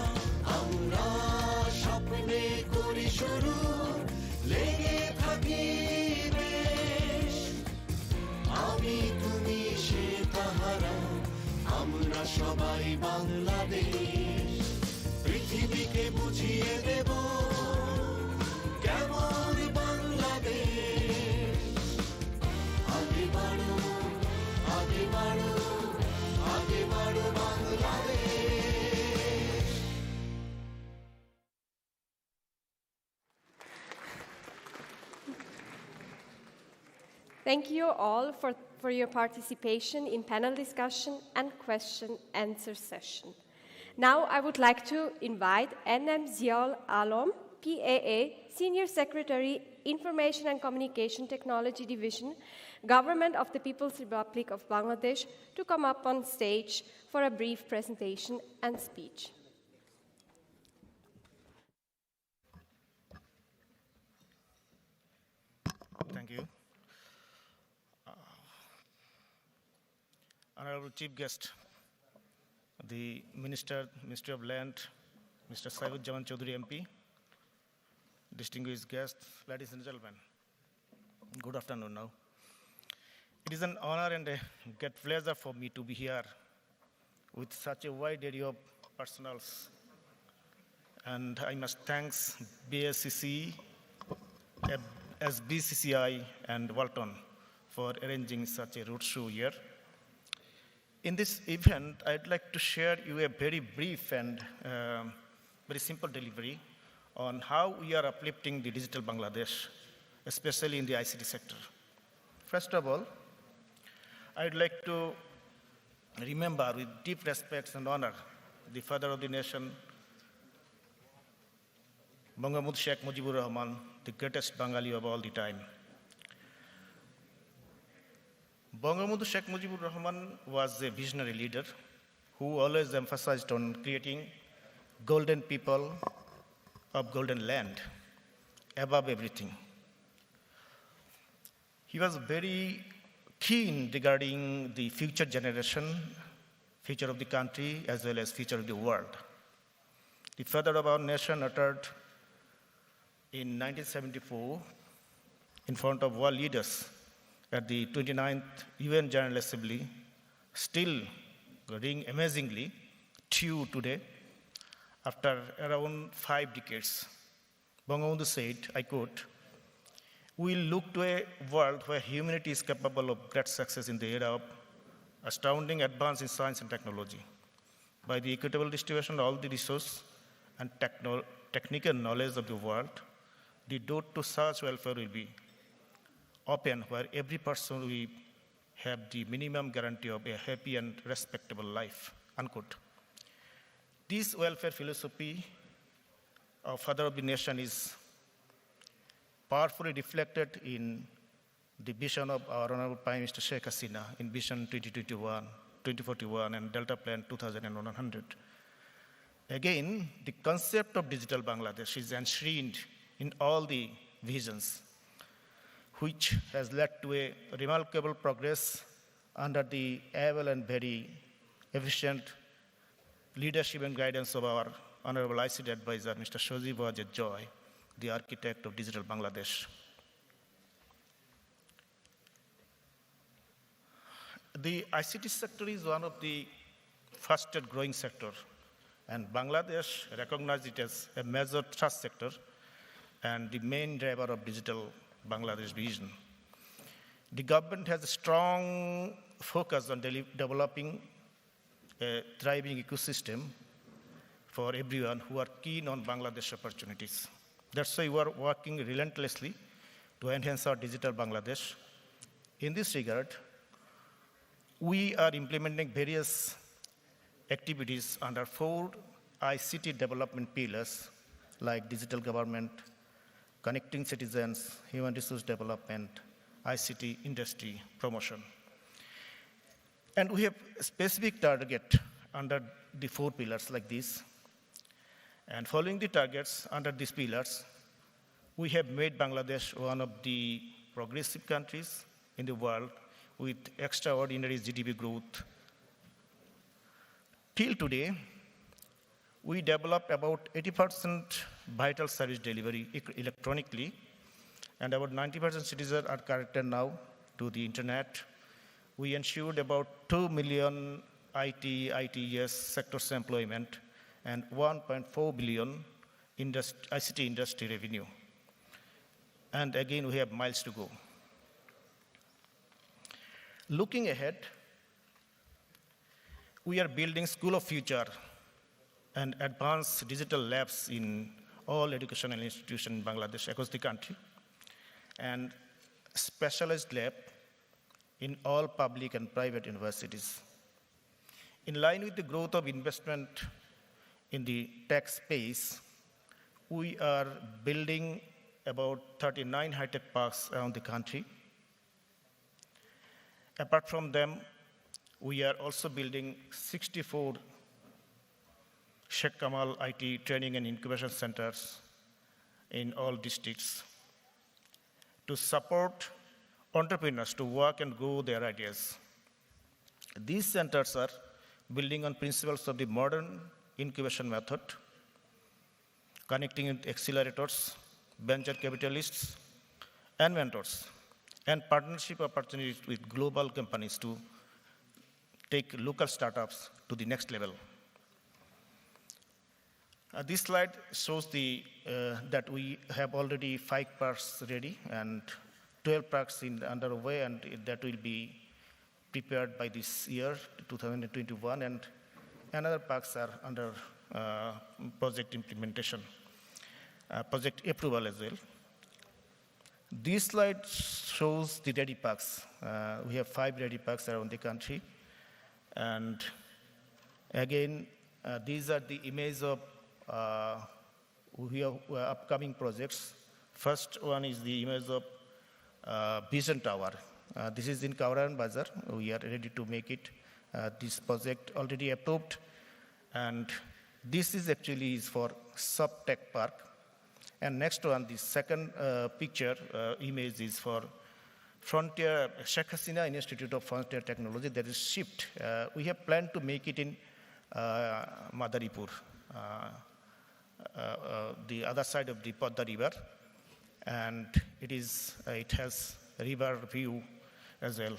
H: আমরা স্বপ্নে করি শুরু লেগে থাকি বেশ আমি তুমি সে তাহারা আমরা সবাই বাংলাদেশ পৃথিবীকে বুঝিয়ে দেব কেমন বাংলাদেশ আগে বাড়ো আগে বাড়ো আগে বাড়ো Bangladesh
F: Thank you all for your participation in panel discussion and question-answer session. Now I would like to invite NM Ziaul Alam, PAA, Senior Secretary, Information and Communication Technology Division, Government of the People's Republic of Bangladesh, to come up on stage for a brief presentation and speech.
E: Thank you. Honorable Chief Guest, the Ministry of Land, Mr. Saibuzzaman Chaudhary MP, distinguished guests, ladies and gentlemen, good afternoon now. It is an honor and a great pleasure for me to be here with such a wide area of personals. And I must thank BSEC, BCCI, and Walton for arranging such a roadshow here. In this event, I'd like to share you a very brief and very simple delivery on how we are uplifting the digital Bangladesh, especially in the ICT sector. First of all, I'd like to remember with deep respect and honor the father of the nation, Bangamud Sheikh Mujibur Rahman, the greatest Bengali of all the time. Bangamud Sheikh Mujibur Rahman was a visionary leader who always emphasized on creating golden people of golden land above everything. He was very keen regarding the future generation, future of the country, as well as future of the world. The father of our nation uttered in 1974 in front of world leaders at the 29th UN General Assembly, still ring amazingly true today, after around 5 decades. Bangamudhu said, I quote, "We'll look to a world where humanity is capable of great success in the era of astounding advance in science and technology. By the equitable distribution of all the resources and technical knowledge of the world, the door to such welfare will be open, where every person will have the minimum guarantee of a happy and respectable life," unquote. This welfare philosophy of father of the nation is powerfully reflected in the vision of our Honorable Prime Minister Sheikh Hasina in Vision 2041 and Delta Plan 2100. Again, the concept of digital Bangladesh is enshrined in all the visions, which has led to a remarkable progress under the able and very efficient leadership and guidance of our Honorable ICT Advisor, Mr. Shoji Wajed Joy, the architect of digital Bangladesh. The ICT sector is one of the fastest growing sector, and Bangladesh recognized it as a major trust sector and the main driver of digital Bangladesh vision. The government has a strong focus on developing a thriving ecosystem for everyone who are keen on Bangladesh opportunities. That's why we are working relentlessly to enhance our digital Bangladesh. In this regard, we are implementing various activities under 4 ICT development pillars like digital government, connecting citizens, human resource development, ICT industry promotion. And we have a specific target under the 4 pillars like this. And following the targets under these pillars, we have made Bangladesh one of the progressive countries in the world with extraordinary GDP growth. Till today, we developed about 80% vital service delivery electronically, and about 90% citizens are connected now to the internet. We ensured about 2 million ITES sectors employment and 1.4 billion ICT industry revenue. And again, we have miles to go. Looking ahead, we are building School of Future and advanced digital labs in all educational institutions in Bangladesh across the country, and specialized lab in all public and private universities. In line with the growth of investment in the tech space, we are building about 39 high-tech parks around the country. Apart from them, we are also building 64 Sheikh Kamal IT training and incubation centers in all districts to support entrepreneurs to work and grow their ideas. These centers are building on principles of the modern incubation method, connecting with accelerators, venture capitalists, and mentors, and partnership opportunities with global companies to take local startups to the next level. This slide shows that we have already 5 parks ready and 12 parks underway, and that will be prepared by this year, 2021, and another parks are under project implementation, project approval as well. This slide shows the ready parks. We have 5 ready parks around the country. And again, these are the images of upcoming projects. First one is the image of Vision Tower. This is in Kauraran Bazar. We are ready to make it. This project already approved. And this is actually for Sub-Tech Park. And next one, the second picture image is for Frontier, Sheikh Hasina Institute of Frontier Technology, that is SHIFT. We have planned to make it in Madaripur, the other side of the Podda River. And it has river view as well.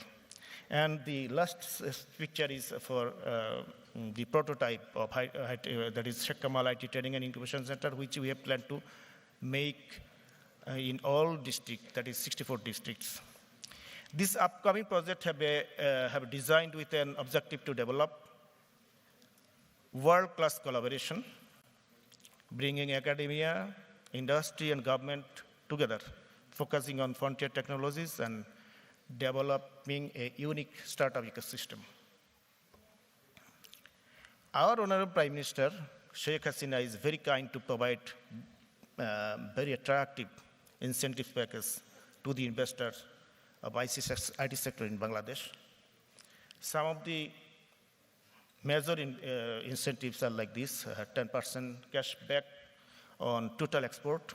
E: And the last picture is for the prototype of that is Sheikh Kamal IT Training and Incubation Center, which we have planned to make in all districts, that is 64 districts. This upcoming project have designed with an objective to develop world-class collaboration, bringing academia, industry, and government together, focusing on frontier technologies and developing a unique startup ecosystem. Our Honorable Prime Minister, Sheikh Hasina, is very kind to provide very attractive incentive package to the investors of IT sector in Bangladesh. Some of the major incentives are like this: 10% cash back on total export,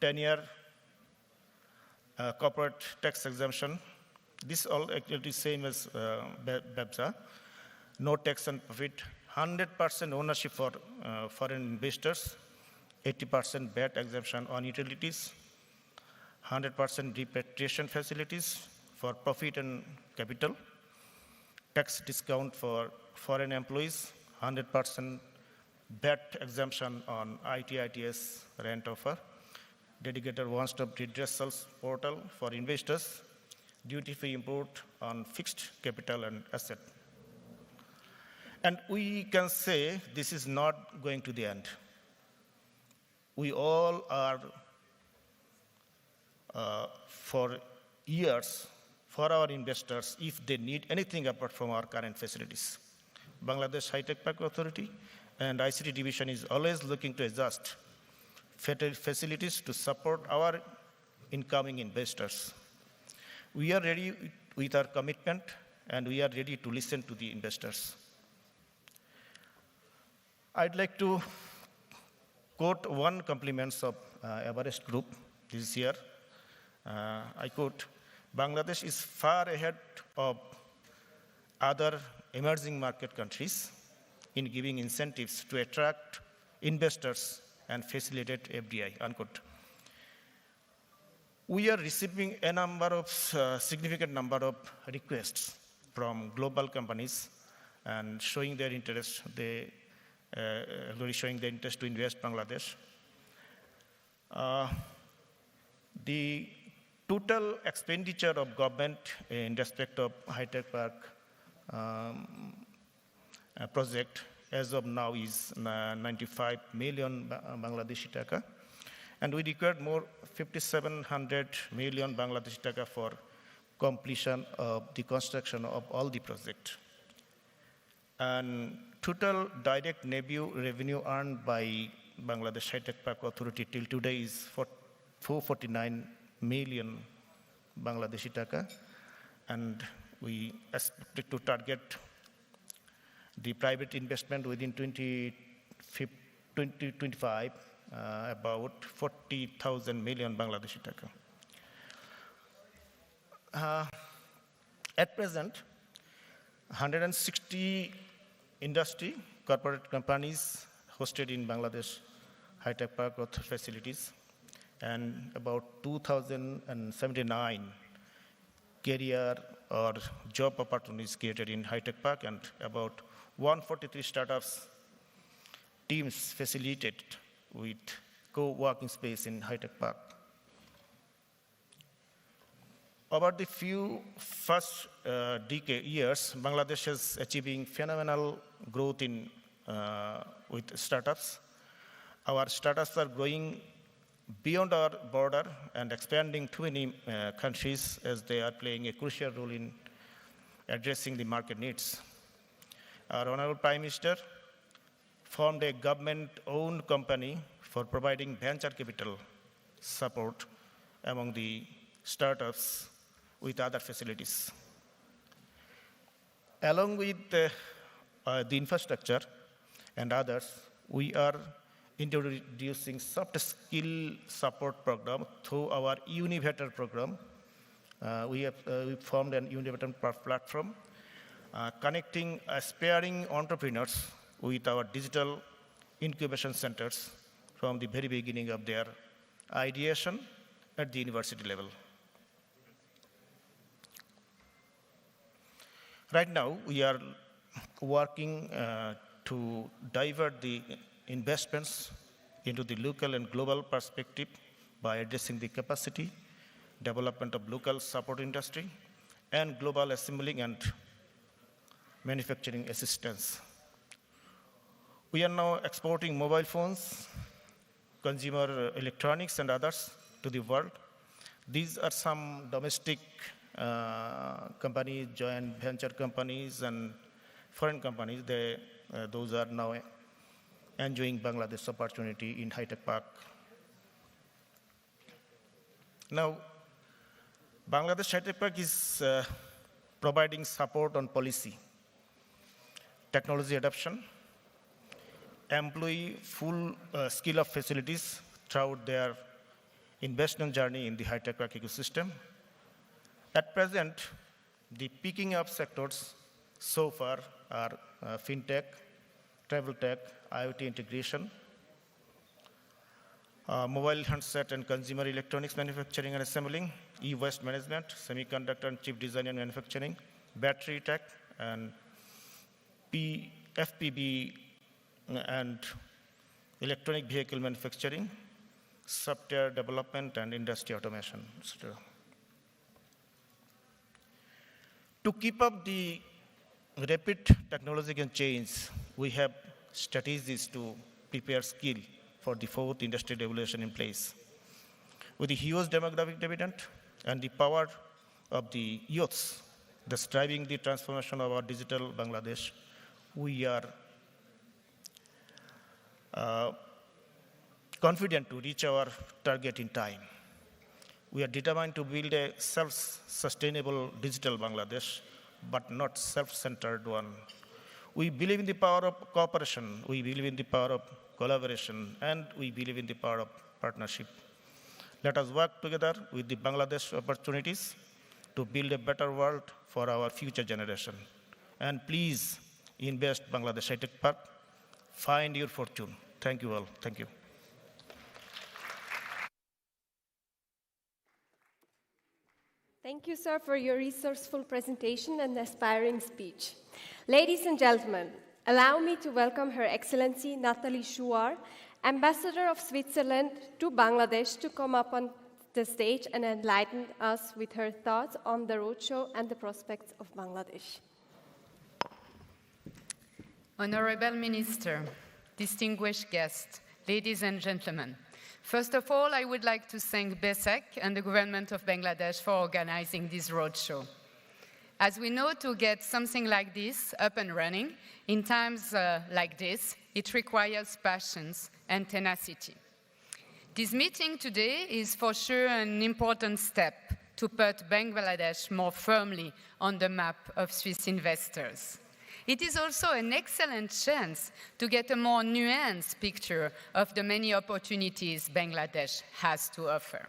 E: 10-year corporate tax exemption. This all actually same as BEPSA. No tax on profit, 100% ownership for foreign investors, 80% VAT exemption on utilities, 100% repatriation facilities for profit and capital, tax discount for foreign employees, 100% VAT exemption on ITS rent offer, dedicated one-stop redressal portal for investors, duty-free import on fixed capital and asset. And we can say this is not going to the end. We all are, for years, for our investors, if they need anything apart from our current facilities. Bangladesh High-Tech Park Authority and ICT Division is always looking to adjust facilities to support our incoming investors. We are ready with our commitment, and we are ready to listen to the investors. I'd like to quote one compliments of Everest Group this year. I quote, "Bangladesh is far ahead of other emerging market countries in giving incentives to attract investors and facilitate FDI," unquote. We are receiving a significant number of requests from global companies and showing their interest. They already showing their interest to invest Bangladesh. The total expenditure of government in respect of high-tech park project as of now is 95 million Bangladeshi taka, and we required more 5,700 million Bangladeshi taka for completion of the construction of all the project. And total direct revenue earned by Bangladesh High-Tech Park Authority till today is 449 million Bangladeshi taka, and we expect to target the private investment within 2025 about 40,000 million Bangladeshi taka. at present, 160 industry corporate companies hosted in Bangladesh high-tech park growth facilities, and about 2,079 career or job opportunities created in high-tech park, and about 143 startups teams facilitated with co-working space in high-tech park. Over the few first years, Bangladesh is achieving phenomenal growth in with startups. Our startups are growing beyond our border and expanding to many countries, as they are playing a crucial role in addressing the market needs. Our Honorable Prime Minister formed a government-owned company for providing venture capital support among the startups with other facilities. Along with the infrastructure and others, we are introducing soft skill support program through our Univator program. We formed an Univator platform connecting aspiring entrepreneurs with our digital incubation centers from the very beginning of their ideation at the university level. Right now, we are working to divert the investments into the local and global perspective by addressing the capacity, development of local support industry, and global assembling and manufacturing assistance. We are now exporting mobile phones, consumer electronics, and others to the world. These are some domestic companies, joint venture companies, and foreign companies. Those are now enjoying Bangladesh opportunity in high-tech park. Now, Bangladesh high-tech park is providing support on policy, technology adoption, employee full skill of facilities throughout their investment journey in the high-tech park ecosystem. At present, the picking up sectors so far are fintech, travel tech, IoT integration, mobile handset and consumer electronics manufacturing and assembling, e-waste management, semiconductor and chip design and manufacturing, battery tech, and FPV and electronic vehicle manufacturing, software development, and industry automation. To keep up the rapid technological change, we have strategies to prepare skill for the fourth industrial revolution in place. With the huge demographic dividend and the power of the youths that's driving the transformation of our digital Bangladesh, we are confident to reach our target in time. We are determined to build a self-sustainable digital Bangladesh, but not self-centered one. We believe in the power of cooperation, we believe in the power of collaboration, and we believe in the power of partnership. Let us work together with the Bangladesh opportunities to build a better world for our future generation. And please invest Bangladesh high-tech park. Find your fortune. Thank you all. Thank you.
F: Thank you, sir, for your resourceful presentation and aspiring speech. Ladies and gentlemen, allow me to welcome Her Excellency Nathalie Chouard, Ambassador of Switzerland to Bangladesh, to come up on the stage and enlighten us with her thoughts on the roadshow and the prospects of Bangladesh.
I: Honorable Minister, distinguished guests, ladies and gentlemen, first of all, I would like to thank BSEC and the government of Bangladesh for organizing this roadshow. As we know, to get something like this up and running in times like this, it requires patience and tenacity. This meeting today is for sure an important step to put Bangladesh more firmly on the map of Swiss investors. It is also an excellent chance to get a more nuanced picture of the many opportunities Bangladesh has to offer.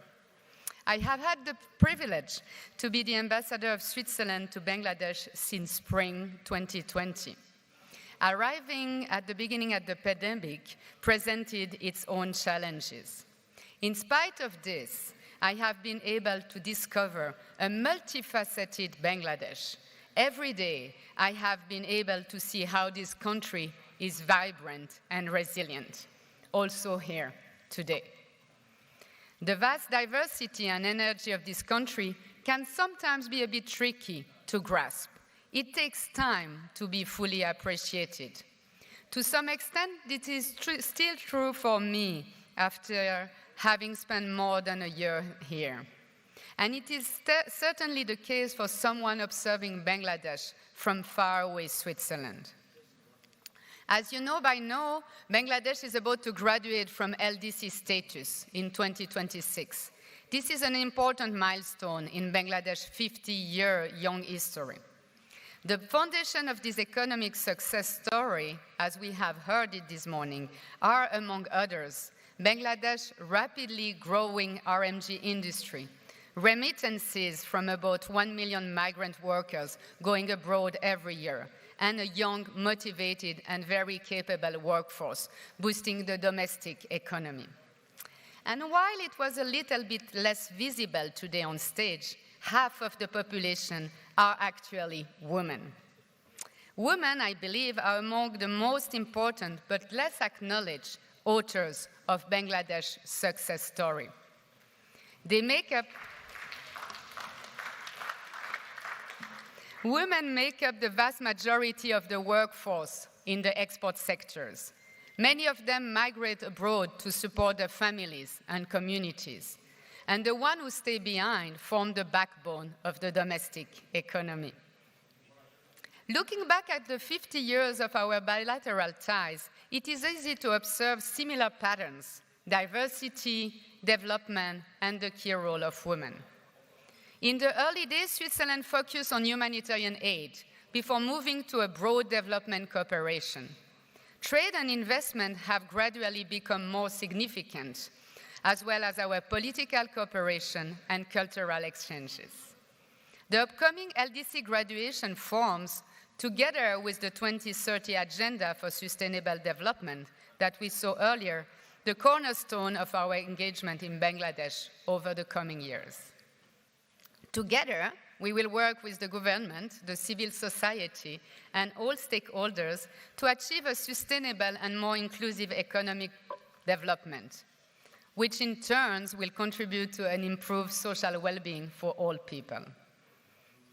I: I have had the privilege to be the ambassador of Switzerland to Bangladesh since spring 2020. Arriving at the beginning of the pandemic presented its own challenges. In spite of this, I have been able to discover a multifaceted Bangladesh. Every day, I have been able to see how this country is vibrant and resilient, also here today. The vast diversity and energy of this country can sometimes be a bit tricky to grasp. It takes time to be fully appreciated. To some extent, it is still true for me after having spent more than a year here. And it is certainly the case for someone observing Bangladesh from faraway Switzerland. As you know by now, Bangladesh is about to graduate from LDC status in 2026. This is an important milestone in Bangladesh's 50-year young history. The foundation of this economic success story, as we have heard it this morning, are, among others, Bangladesh's rapidly growing RMG industry, remittances from about 1 million migrant workers going abroad every year, and a young, motivated, and very capable workforce, boosting the domestic economy. And while it was a little bit less visible today on stage, half of the population are actually women. Women, I believe, are among the most important but less acknowledged authors of Bangladesh's success story. Women make up the vast majority of the workforce in the export sectors. Many of them migrate abroad to support their families and communities. And the ones who stay behind form the backbone of the domestic economy. Looking back at the 50 years of our bilateral ties, it is easy to observe similar patterns: diversity, development, and the key role of women. In the early days, Switzerland focused on humanitarian aid before moving to a broad development cooperation. Trade and investment have gradually become more significant, as well as our political cooperation and cultural exchanges. The upcoming LDC graduation forms, together with the 2030 Agenda for Sustainable Development that we saw earlier, the cornerstone of our engagement in Bangladesh over the coming years. Together, we will work with the government, the civil society, and all stakeholders to achieve a sustainable and more inclusive economic development, which in turn will contribute to an improved social well-being for all people.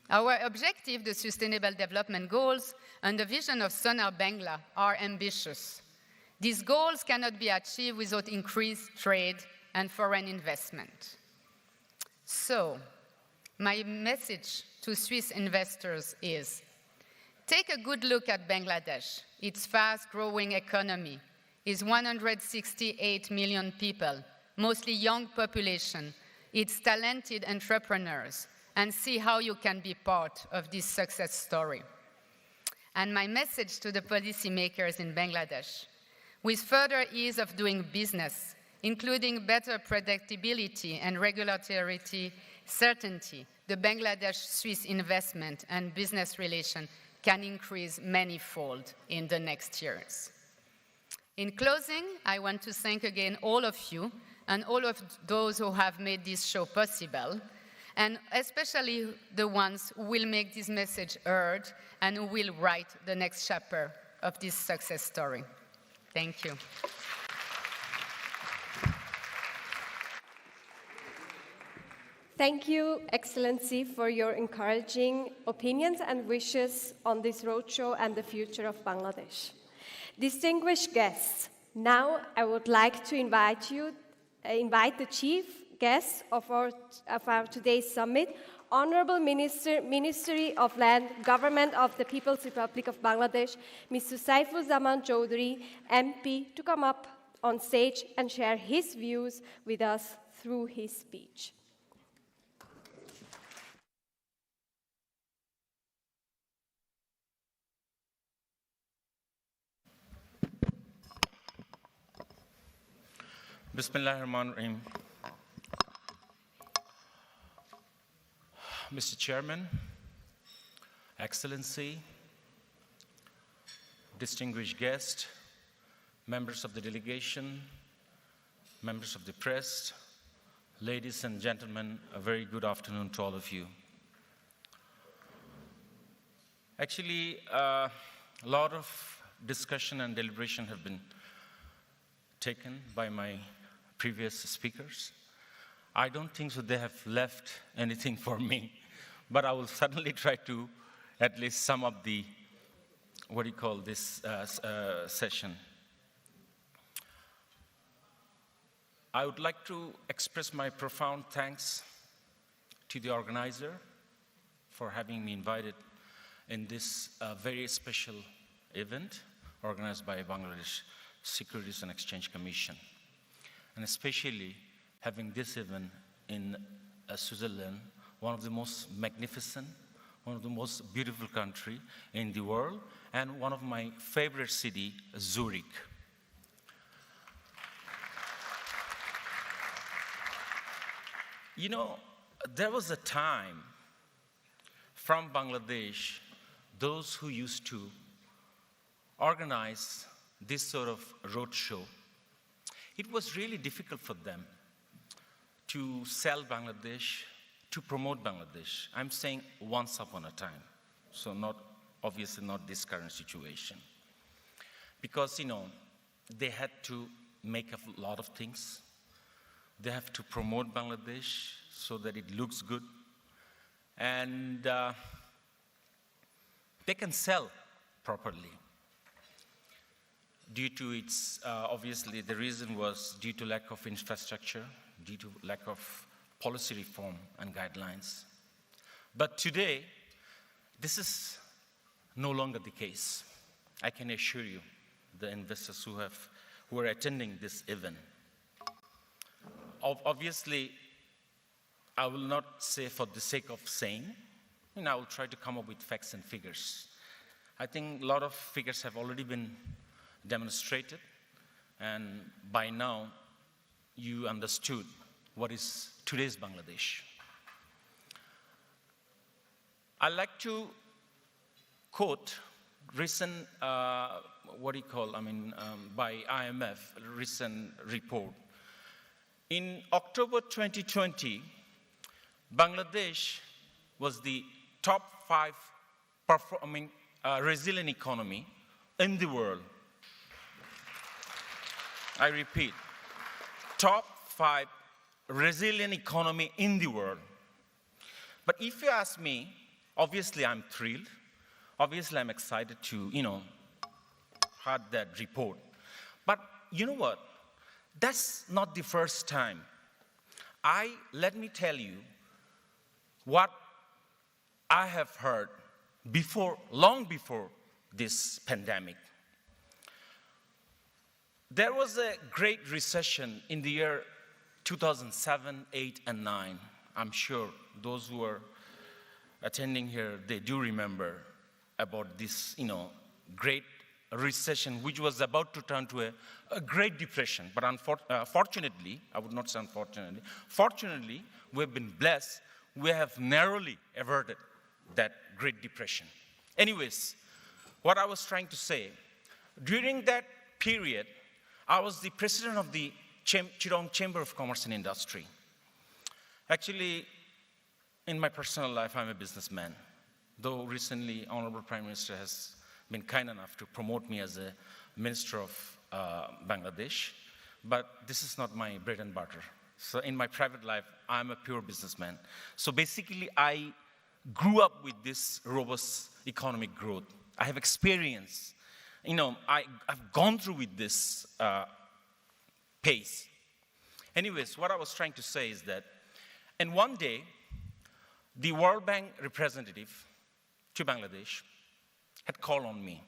I: Our objective, the Sustainable Development Goals, and the vision of Sonar Bangla are ambitious. These goals cannot be achieved without increased trade and foreign investment. So, my message to Swiss investors is, take a good look at Bangladesh. Its fast-growing economy is 168 million people, mostly young population, its talented entrepreneurs, and see how you can be part of this success story. And my message to the policymakers in Bangladesh, with further ease of doing business, including better predictability and regulatory certainty, the Bangladesh-Swiss investment and business relation can increase manyfold in the next years. In closing, I want to thank again all of you and all of those who have made this show possible, and especially the ones who will make this message heard and who will write the next chapter of this success story. Thank you.
F: Thank you, Excellency, for your encouraging opinions and wishes on this roadshow and the future of Bangladesh. Distinguished guests, now I would like to invite the chief guest of our today's summit, Honorable Ministry of Land, Government of the People's Republic of Bangladesh, Mr. Saifuzzaman Chowdhury, MP, to come up on stage and share his views with us through his speech.
J: Bismillahirrahmanirrahim. Mr. Chairman, Excellency, distinguished guests, members of the delegation, members of the press, ladies and gentlemen, a very good afternoon to all of you. Actually, a lot of discussion and deliberation have been taken by my previous speakers. I don't think so they have left anything for me, but I will certainly try to at least sum up the, what do you call this session. I would like to express my profound thanks to the organizer for having me invited in this very special event organized by Bangladesh Securities and Exchange Commission, and especially having this event in Switzerland, one of the most magnificent, one of the most beautiful country in the world, and one of my favorite city, Zurich. You know, there was a time from Bangladesh, those who used to organize this sort of roadshow, it was really difficult for them to sell Bangladesh, to promote Bangladesh. I'm saying once upon a time, so not, obviously not this current situation. Because, you know, they had to make a lot of things. They have to promote Bangladesh so that it looks good. And they can sell properly. Due to its, obviously the reason was due to lack of infrastructure, due to lack of policy reform and guidelines. But today, this is no longer the case. I can assure you, the investors who are attending this event. Obviously, I will not say for the sake of saying, and I will try to come up with facts and figures. I think a lot of figures have already been demonstrated, and by now, you understood what is today's Bangladesh. I'd like to quote recent, by IMF, recent report. In October 2020, Bangladesh was the top 5 resilient economy in the world. I repeat, top 5 resilient economy in the world. But if you ask me, obviously I'm thrilled. Obviously I'm excited to, heard that report. But you know what? That's not the first time. Let me tell you what I have heard before, long before this pandemic. There was a great recession in the year 2007, 8, and 9. I'm sure those who are attending here, they do remember about this, great recession, which was about to turn to a Great Depression. But unfortunately, I would not say unfortunately, fortunately, we've been blessed. We have narrowly averted that Great Depression. Anyways, what I was trying to say, during that period, I was the president of the Chittagong Chamber of Commerce and Industry. Actually, in my personal life, I'm a businessman, though recently Honorable Prime Minister has been kind enough to promote me as a Minister of Bangladesh, but this is not my bread and butter. So in my private life, I'm a pure businessman. So basically, I grew up with this robust economic growth. I have experience. I've gone through with this pace. Anyways, what I was trying to say is that, and one day, the World Bank representative to Bangladesh had called on me.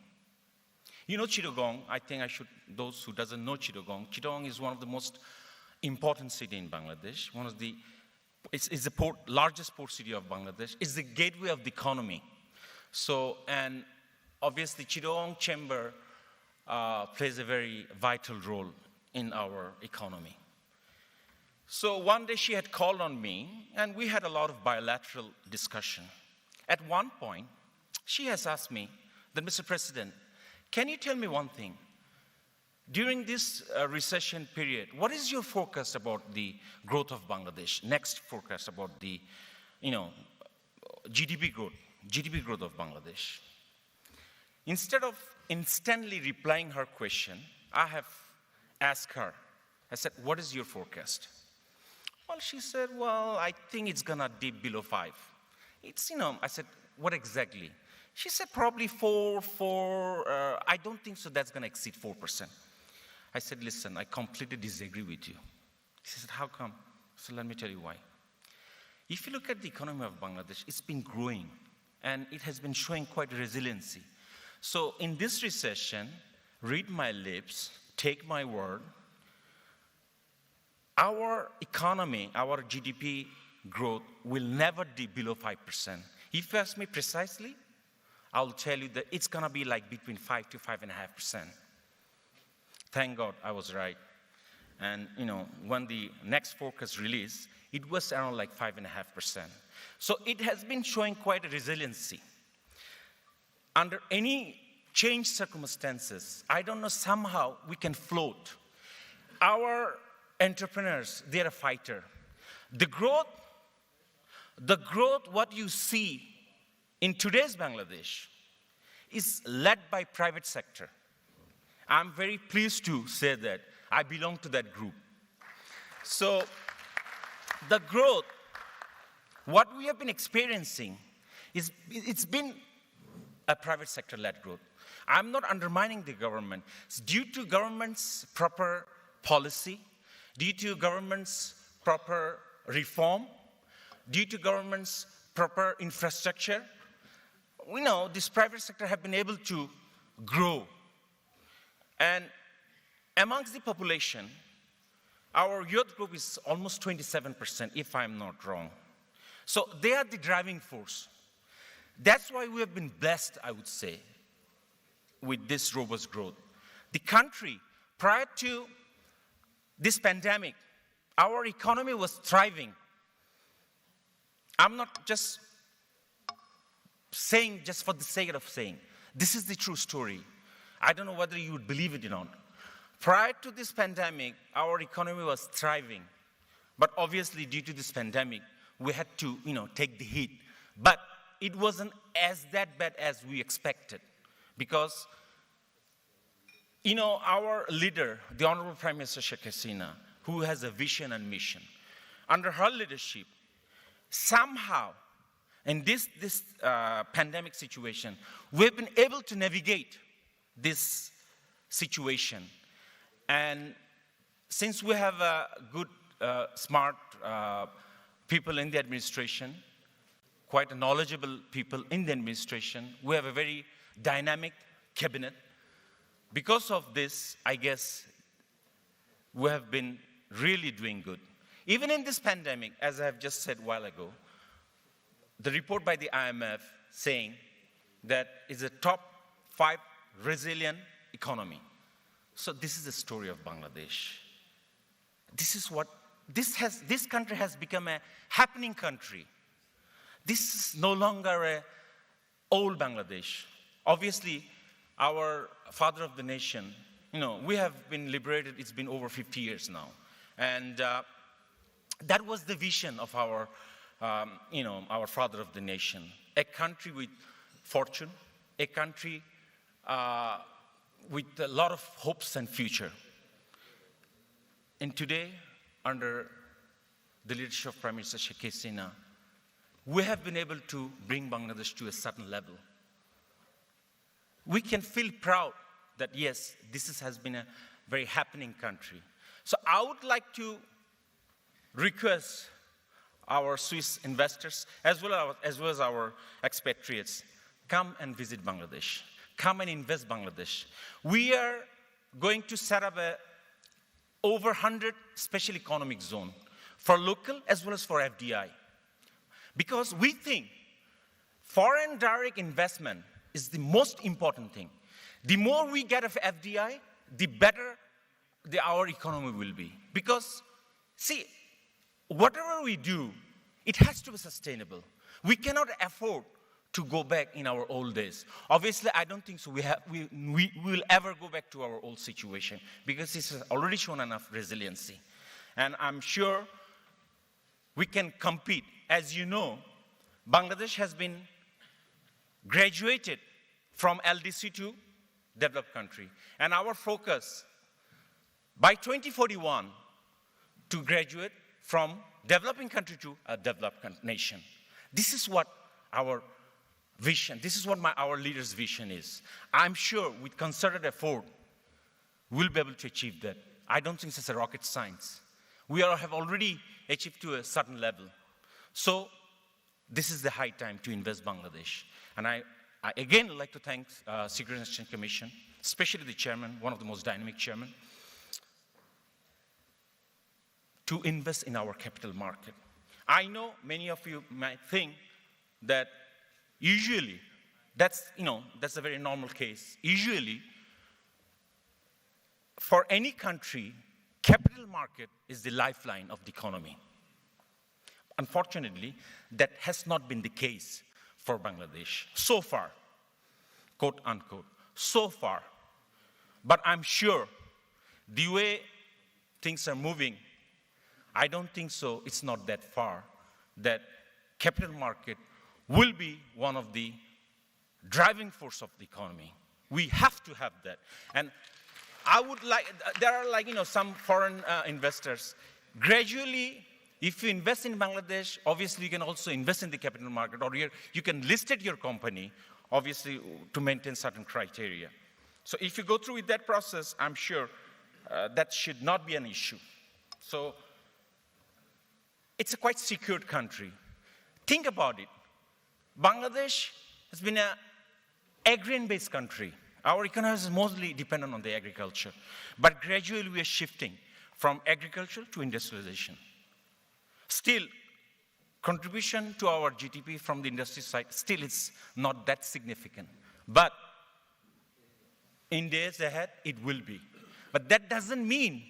J: You know Chittagong, I think those who doesn't know Chittagong is one of the most important city in Bangladesh. It's the largest port city of Bangladesh. It's the gateway of the economy. So, and obviously Chittagong Chamber plays a very vital role in our economy. So one day she had called on me, and we had a lot of bilateral discussion. At one point, she has asked me that, Mr. President, can you tell me one thing? During this recession period, what is your forecast about the growth of Bangladesh? Next forecast about the, GDP growth of Bangladesh. Instead of instantly replying her question, I have asked her, I said, what is your forecast? Well, she said, well, I think it's gonna dip below 5. It's, I said, what exactly? She said, probably 4, I don't think so that's gonna exceed 4%. I said, listen, I completely disagree with you. She said, how come? So let me tell you why. If you look at the economy of Bangladesh, it's been growing, and it has been showing quite resiliency. So in this recession, read my lips, take my word, our economy, our GDP growth will never dip below 5%. If you ask me precisely, I'll tell you that it's gonna be like between 5 to 5.5%. Thank God I was right. And when the next forecast released, it was around like 5.5%. So it has been showing quite a resiliency. Under any changed circumstances, I don't know, somehow we can float. Our entrepreneurs, they're a fighter. The growth, what you see in today's Bangladesh is led by private sector. I'm very pleased to say that I belong to that group. So the growth, what we have been experiencing is, it's been a private sector led growth. I'm not undermining the government. It's due to government's proper policy, due to government's proper reform, due to government's proper infrastructure. We know this private sector have been able to grow. And amongst the population, our youth group is almost 27%, if I'm not wrong. So they are the driving force. That's why we have been blessed, I would say, with this robust growth. The country, prior to this pandemic, our economy was thriving. I'm not just saying just for the sake of saying. This is the true story. I don't know whether you would believe it or not. Prior to this pandemic, our economy was thriving. But obviously, due to this pandemic, we had to, take the hit. But it wasn't as that bad as we expected. Because, our leader, the Honorable Prime Minister Sheikh Hasina, who has a vision and mission, under her leadership, somehow, in this pandemic situation, we've been able to navigate this situation. And since we have good, smart people in the administration, quite knowledgeable people in the administration, we have a very dynamic cabinet. Because of this, I guess, we have been really doing good. Even in this pandemic, as I have just said a while ago, the report by the IMF saying that it's a top 5 resilient economy. So this is the story of Bangladesh. This is what, this country has become a happening country. This is no longer a old Bangladesh. Obviously, our father of the nation, we have been liberated, it's been over 50 years now. And that was the vision of our, our father of the nation. A country with fortune, a country with a lot of hopes and future. And today, under the leadership of Prime Minister Sheikh Hasina, we have been able to bring Bangladesh to a certain level. We can feel proud that, yes, this has been a very happening country. So I would like to request our Swiss investors, as well as our expatriates, come and visit Bangladesh. Come and invest Bangladesh. We are going to set up over 100 special economic zone for local as well as for FDI. Because we think foreign direct investment is the most important thing. The more we get of FDI, the better our economy will be. Because, see, whatever we do, it has to be sustainable. We cannot afford to go back in our old days. Obviously, I don't think so. We will ever go back to our old situation because it's already shown enough resiliency. And I'm sure we can compete. As you know, Bangladesh has been graduated from LDC to developed country. And our focus by 2041 to graduate from developing country to a developed nation. This is what our vision, this is what our leaders' vision is. I'm sure with concerted effort, we'll be able to achieve that. I don't think it's a rocket science. We have already achieved to a certain level. So this is the high time to invest Bangladesh. And I again would like to thank Securities and Exchange Commission, especially the chairman, one of the most dynamic chairmen, to invest in our capital market. I know many of you might think that usually, that's a very normal case. Usually, for any country, capital market is the lifeline of the economy. Unfortunately, that has not been the case for Bangladesh so far, quote unquote, so far. But I'm sure the way things are moving, I don't think so, it's not that far, that capital market will be one of the driving force of the economy. We have to have that. And I would like, there are some foreign investors. Gradually, if you invest in Bangladesh, obviously you can also invest in the capital market, or you can list your company, obviously to maintain certain criteria. So if you go through with that process, I'm sure that should not be an issue. So it's a quite secured country. Think about it. Bangladesh has been an agrarian-based country. Our economy is mostly dependent on the agriculture. But gradually we are shifting from agriculture to industrialization. Still, contribution to our GDP from the industry side, still it's not that significant. But in days ahead, it will be. But that doesn't mean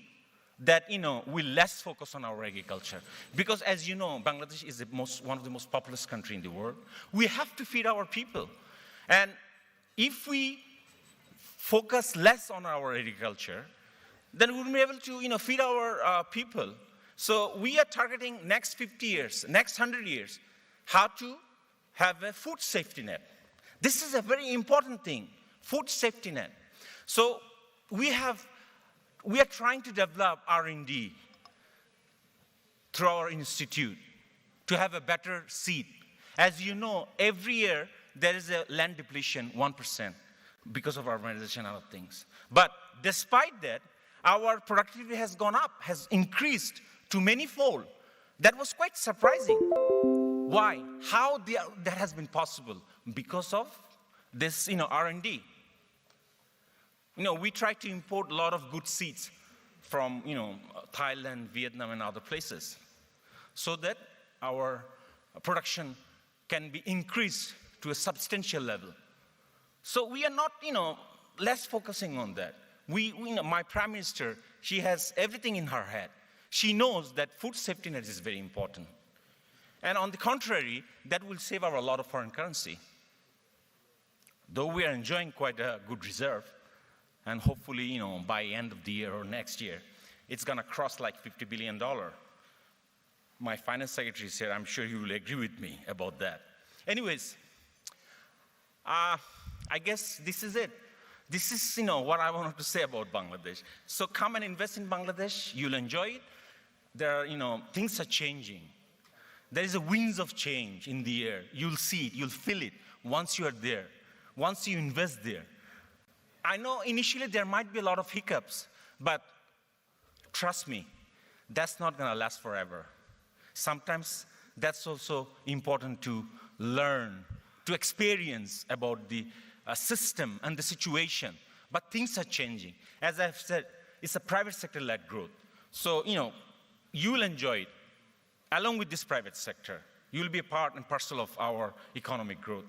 J: that we less focus on our agriculture. Because as you know, Bangladesh is one of the most populous countries in the world. We have to feed our people. And if we focus less on our agriculture, then we'll be able to feed our people. So we are targeting next 50 years, next 100 years, how to have a food safety net. This is a very important thing, food safety net. So we are trying to develop R&D through our institute to have a better seed. As you know, every year there is a land depletion, 1%, because of urbanization and other things. But despite that, our productivity has gone up, has increased to many-fold. That was quite surprising. Why? How that has been possible? Because of this, R&D. We try to import a lot of good seeds from, Thailand, Vietnam, and other places, so that our production can be increased to a substantial level. So we are not, less focusing on that. My Prime Minister, she has everything in her head. She knows that food safety net is very important. And on the contrary, that will save a lot of foreign currency. Though we are enjoying quite a good reserve, and hopefully, by end of the year or next year, it's going to cross like $50 billion. My finance secretary said, I'm sure he will agree with me about that. Anyways, I guess this is it. This is, what I wanted to say about Bangladesh. So come and invest in Bangladesh. You'll enjoy it. There are, things are changing. There is a winds of change in the air. You'll see it. You'll feel it once you are there, once you invest there. I know initially there might be a lot of hiccups, but trust me, that's not going to last forever. Sometimes that's also important to learn, to experience about the system and the situation. But things are changing. As I've said, it's a private sector-led growth. So, you will enjoy it. Along with this private sector, you will be a part and parcel of our economic growth.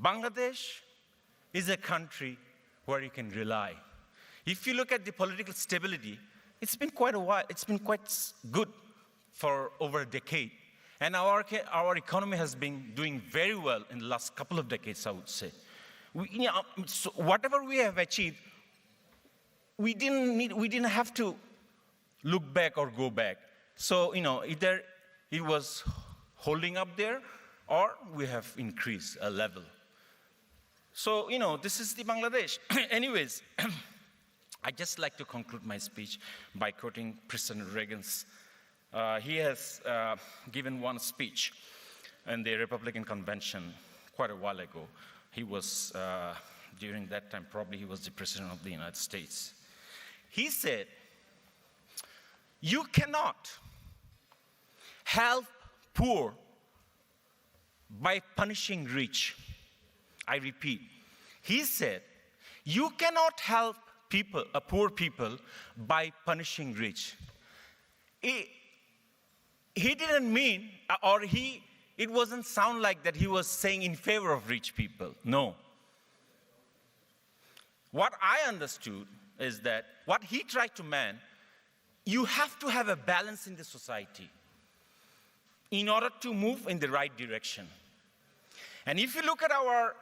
J: Bangladesh is a country where you can rely. If you look at the political stability, it's been quite a while, it's been quite good for over a decade. And our economy has been doing very well in the last couple of decades, I would say. So whatever we have achieved, we didn't have to look back or go back. So, either it was holding up there or we have increased a level. So, this is the Bangladesh. Anyways, I'd just like to conclude my speech by quoting President Reagan's. He has given one speech in the Republican Convention quite a while ago. He was, during that time, probably he was the President of the United States. He said, "You cannot help poor by punishing rich." I repeat, he said, "You cannot help people, poor people, by punishing rich." He didn't mean, or it wasn't sound like that he was saying in favor of rich people. No. What I understood is that what he tried to mean, you have to have a balance in the society in order to move in the right direction. And if you look at our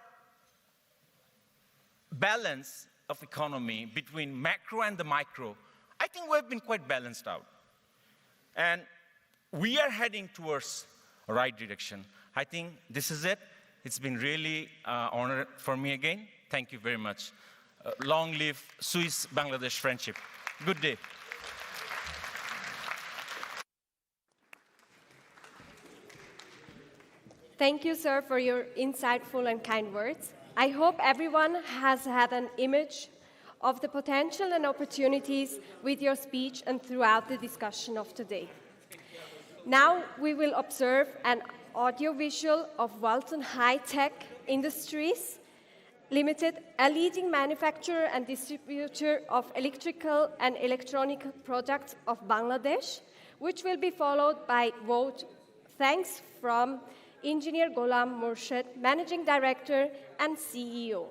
J: balance of economy between macro and the micro, I think we've been quite balanced out. And we are heading towards the right direction. I think this is it. It's been really honor for me again. Thank you very much. Long live Swiss-Bangladesh friendship. Good day.
F: Thank you, sir, for your insightful and kind words. I hope everyone has had an image of the potential and opportunities with your speech and throughout the discussion of today. Now we will observe an audiovisual of Walton High-Tech Industries Limited, a leading manufacturer and distributor of electrical and electronic products of Bangladesh, which will be followed by vote thanks from Engineer Gholam Morshed, Managing Director and CEO.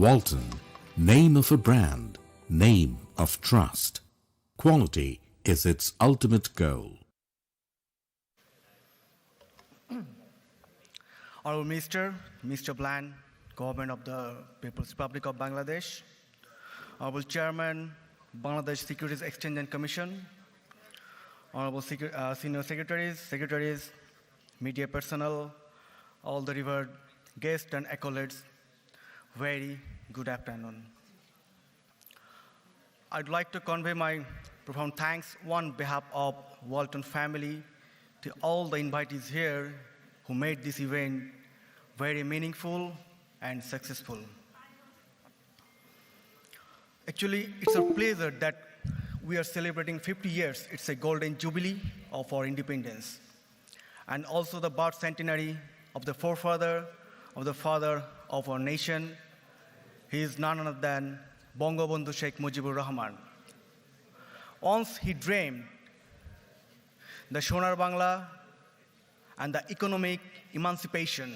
K: Walton, name of a brand, name of trust. Quality is its ultimate goal.
L: Honorable Minister, Mr. Bland, Government of the People's Republic of Bangladesh, Honorable Chairman, Bangladesh Securities Exchange and Commission, Honorable Senior Secretaries, media personnel, all the revered guests and accolades, very good afternoon. I'd like to convey my profound thanks on behalf of Walton family to all the invitees here who made this event very meaningful and successful. Actually, it's a pleasure that we are celebrating 50 years. It's a golden jubilee of our independence. And also the birth centenary of the forefather of the father of our nation. He is none other than Bangabandhu Sheikh Mujibur Rahman. Once he dreamed the Sonar Bangla and the economic emancipation,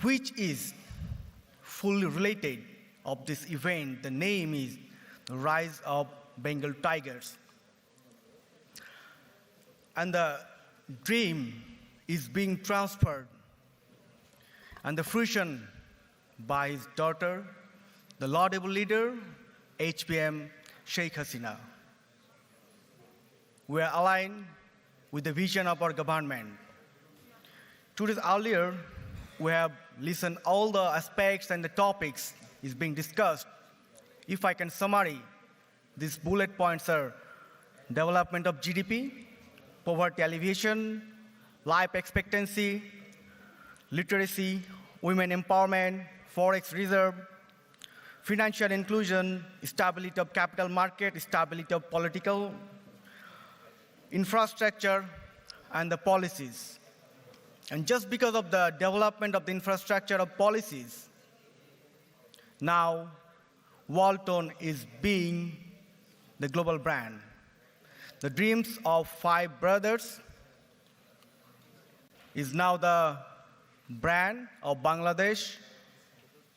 L: which is fully related of this event. The name is the Rise of Bengal Tigers. And the dream is being transferred and the fruition by his daughter, the laudable leader, HPM Sheikh Hasina. We are aligned with the vision of our government. 2 days earlier, we have listened all the aspects and the topics is being discussed. If I can summarize, these bullet points are development of GDP, poverty alleviation, life expectancy, literacy, women empowerment, forex reserve, financial inclusion, stability of capital market, stability of political infrastructure, and the policies. And just because of the development of the infrastructure of policies, now Walton is being the global brand. The dreams of 5 brothers is now the brand of Bangladesh.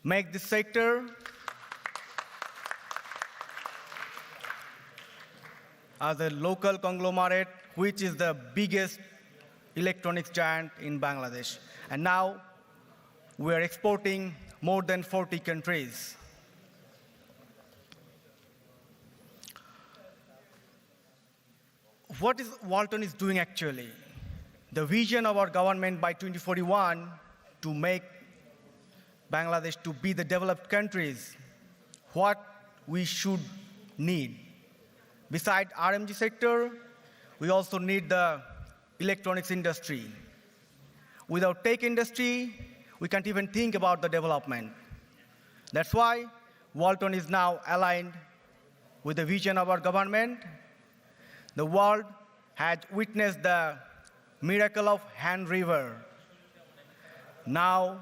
L: Make this sector as a local conglomerate, which is the biggest electronics giant in Bangladesh. And now we are exporting more than 40 countries. What is Walton is doing actually? The vision of our government by 2041 to make Bangladesh to be the developed countries, what we should need. Besides RMG sector, we also need the electronics industry. Without tech industry, we can't even think about the development. That's why Walton is now aligned with the vision of our government. The world has witnessed the miracle of Han River. Now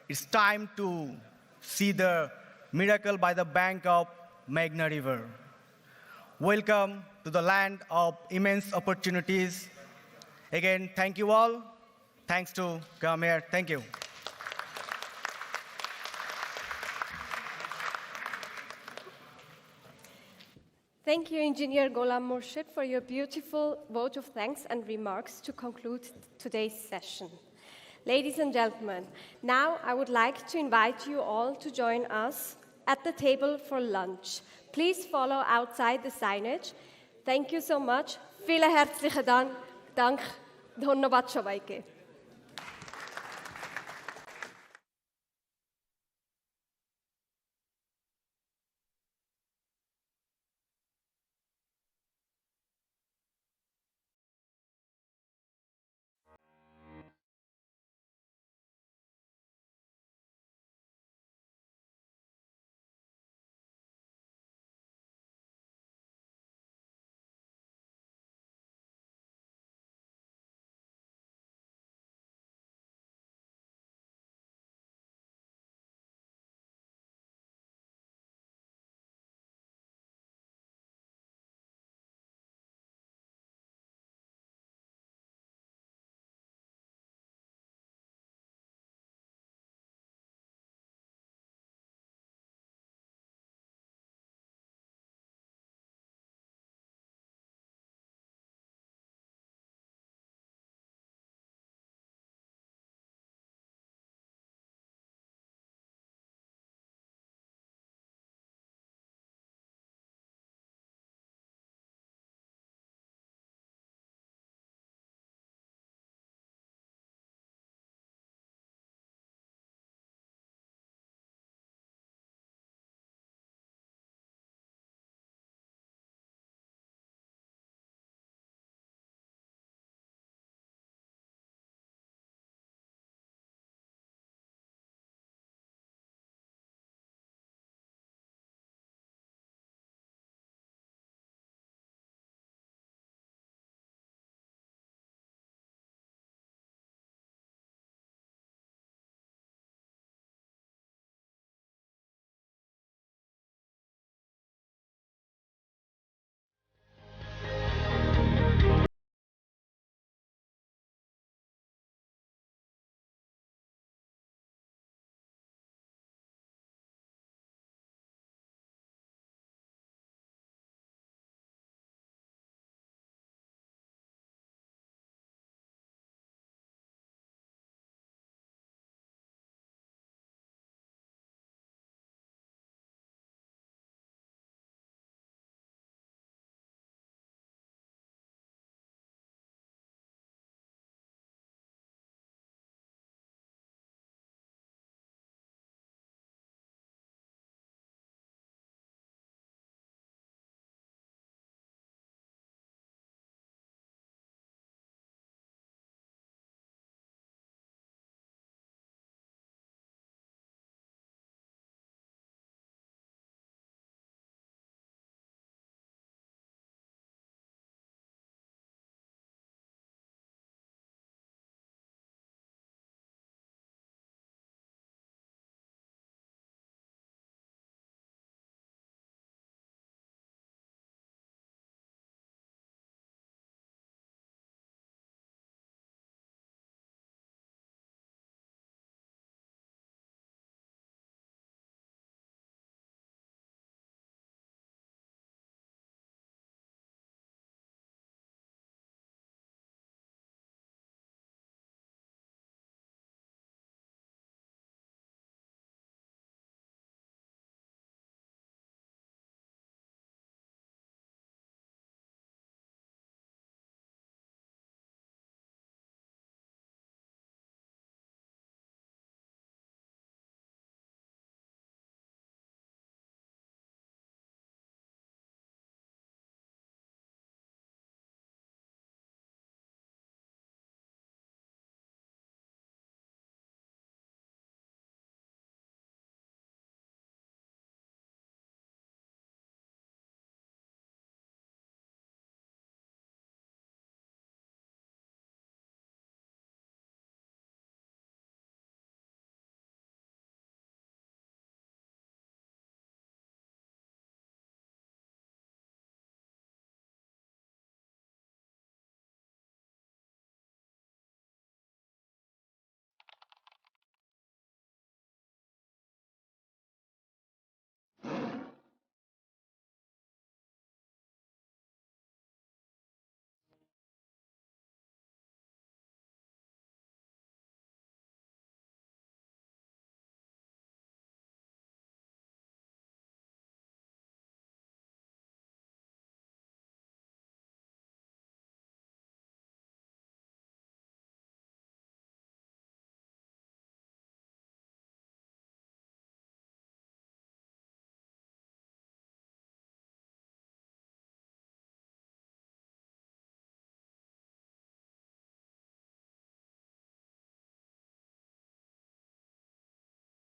L: it's time to see the miracle by the bank of Meghna River. Welcome to the land of immense opportunities. Again, thank you all. Thanks to Gamer. Thank you.
F: Thank you, Engineer Gholam Murshid, for your beautiful vote of thanks and remarks to conclude today's session. Ladies and gentlemen, now I would like to invite you all to join us at the table for lunch. Please follow outside the signage. Thank you so much. Vielen herzlichen Dank. Dhonnobad shobaike.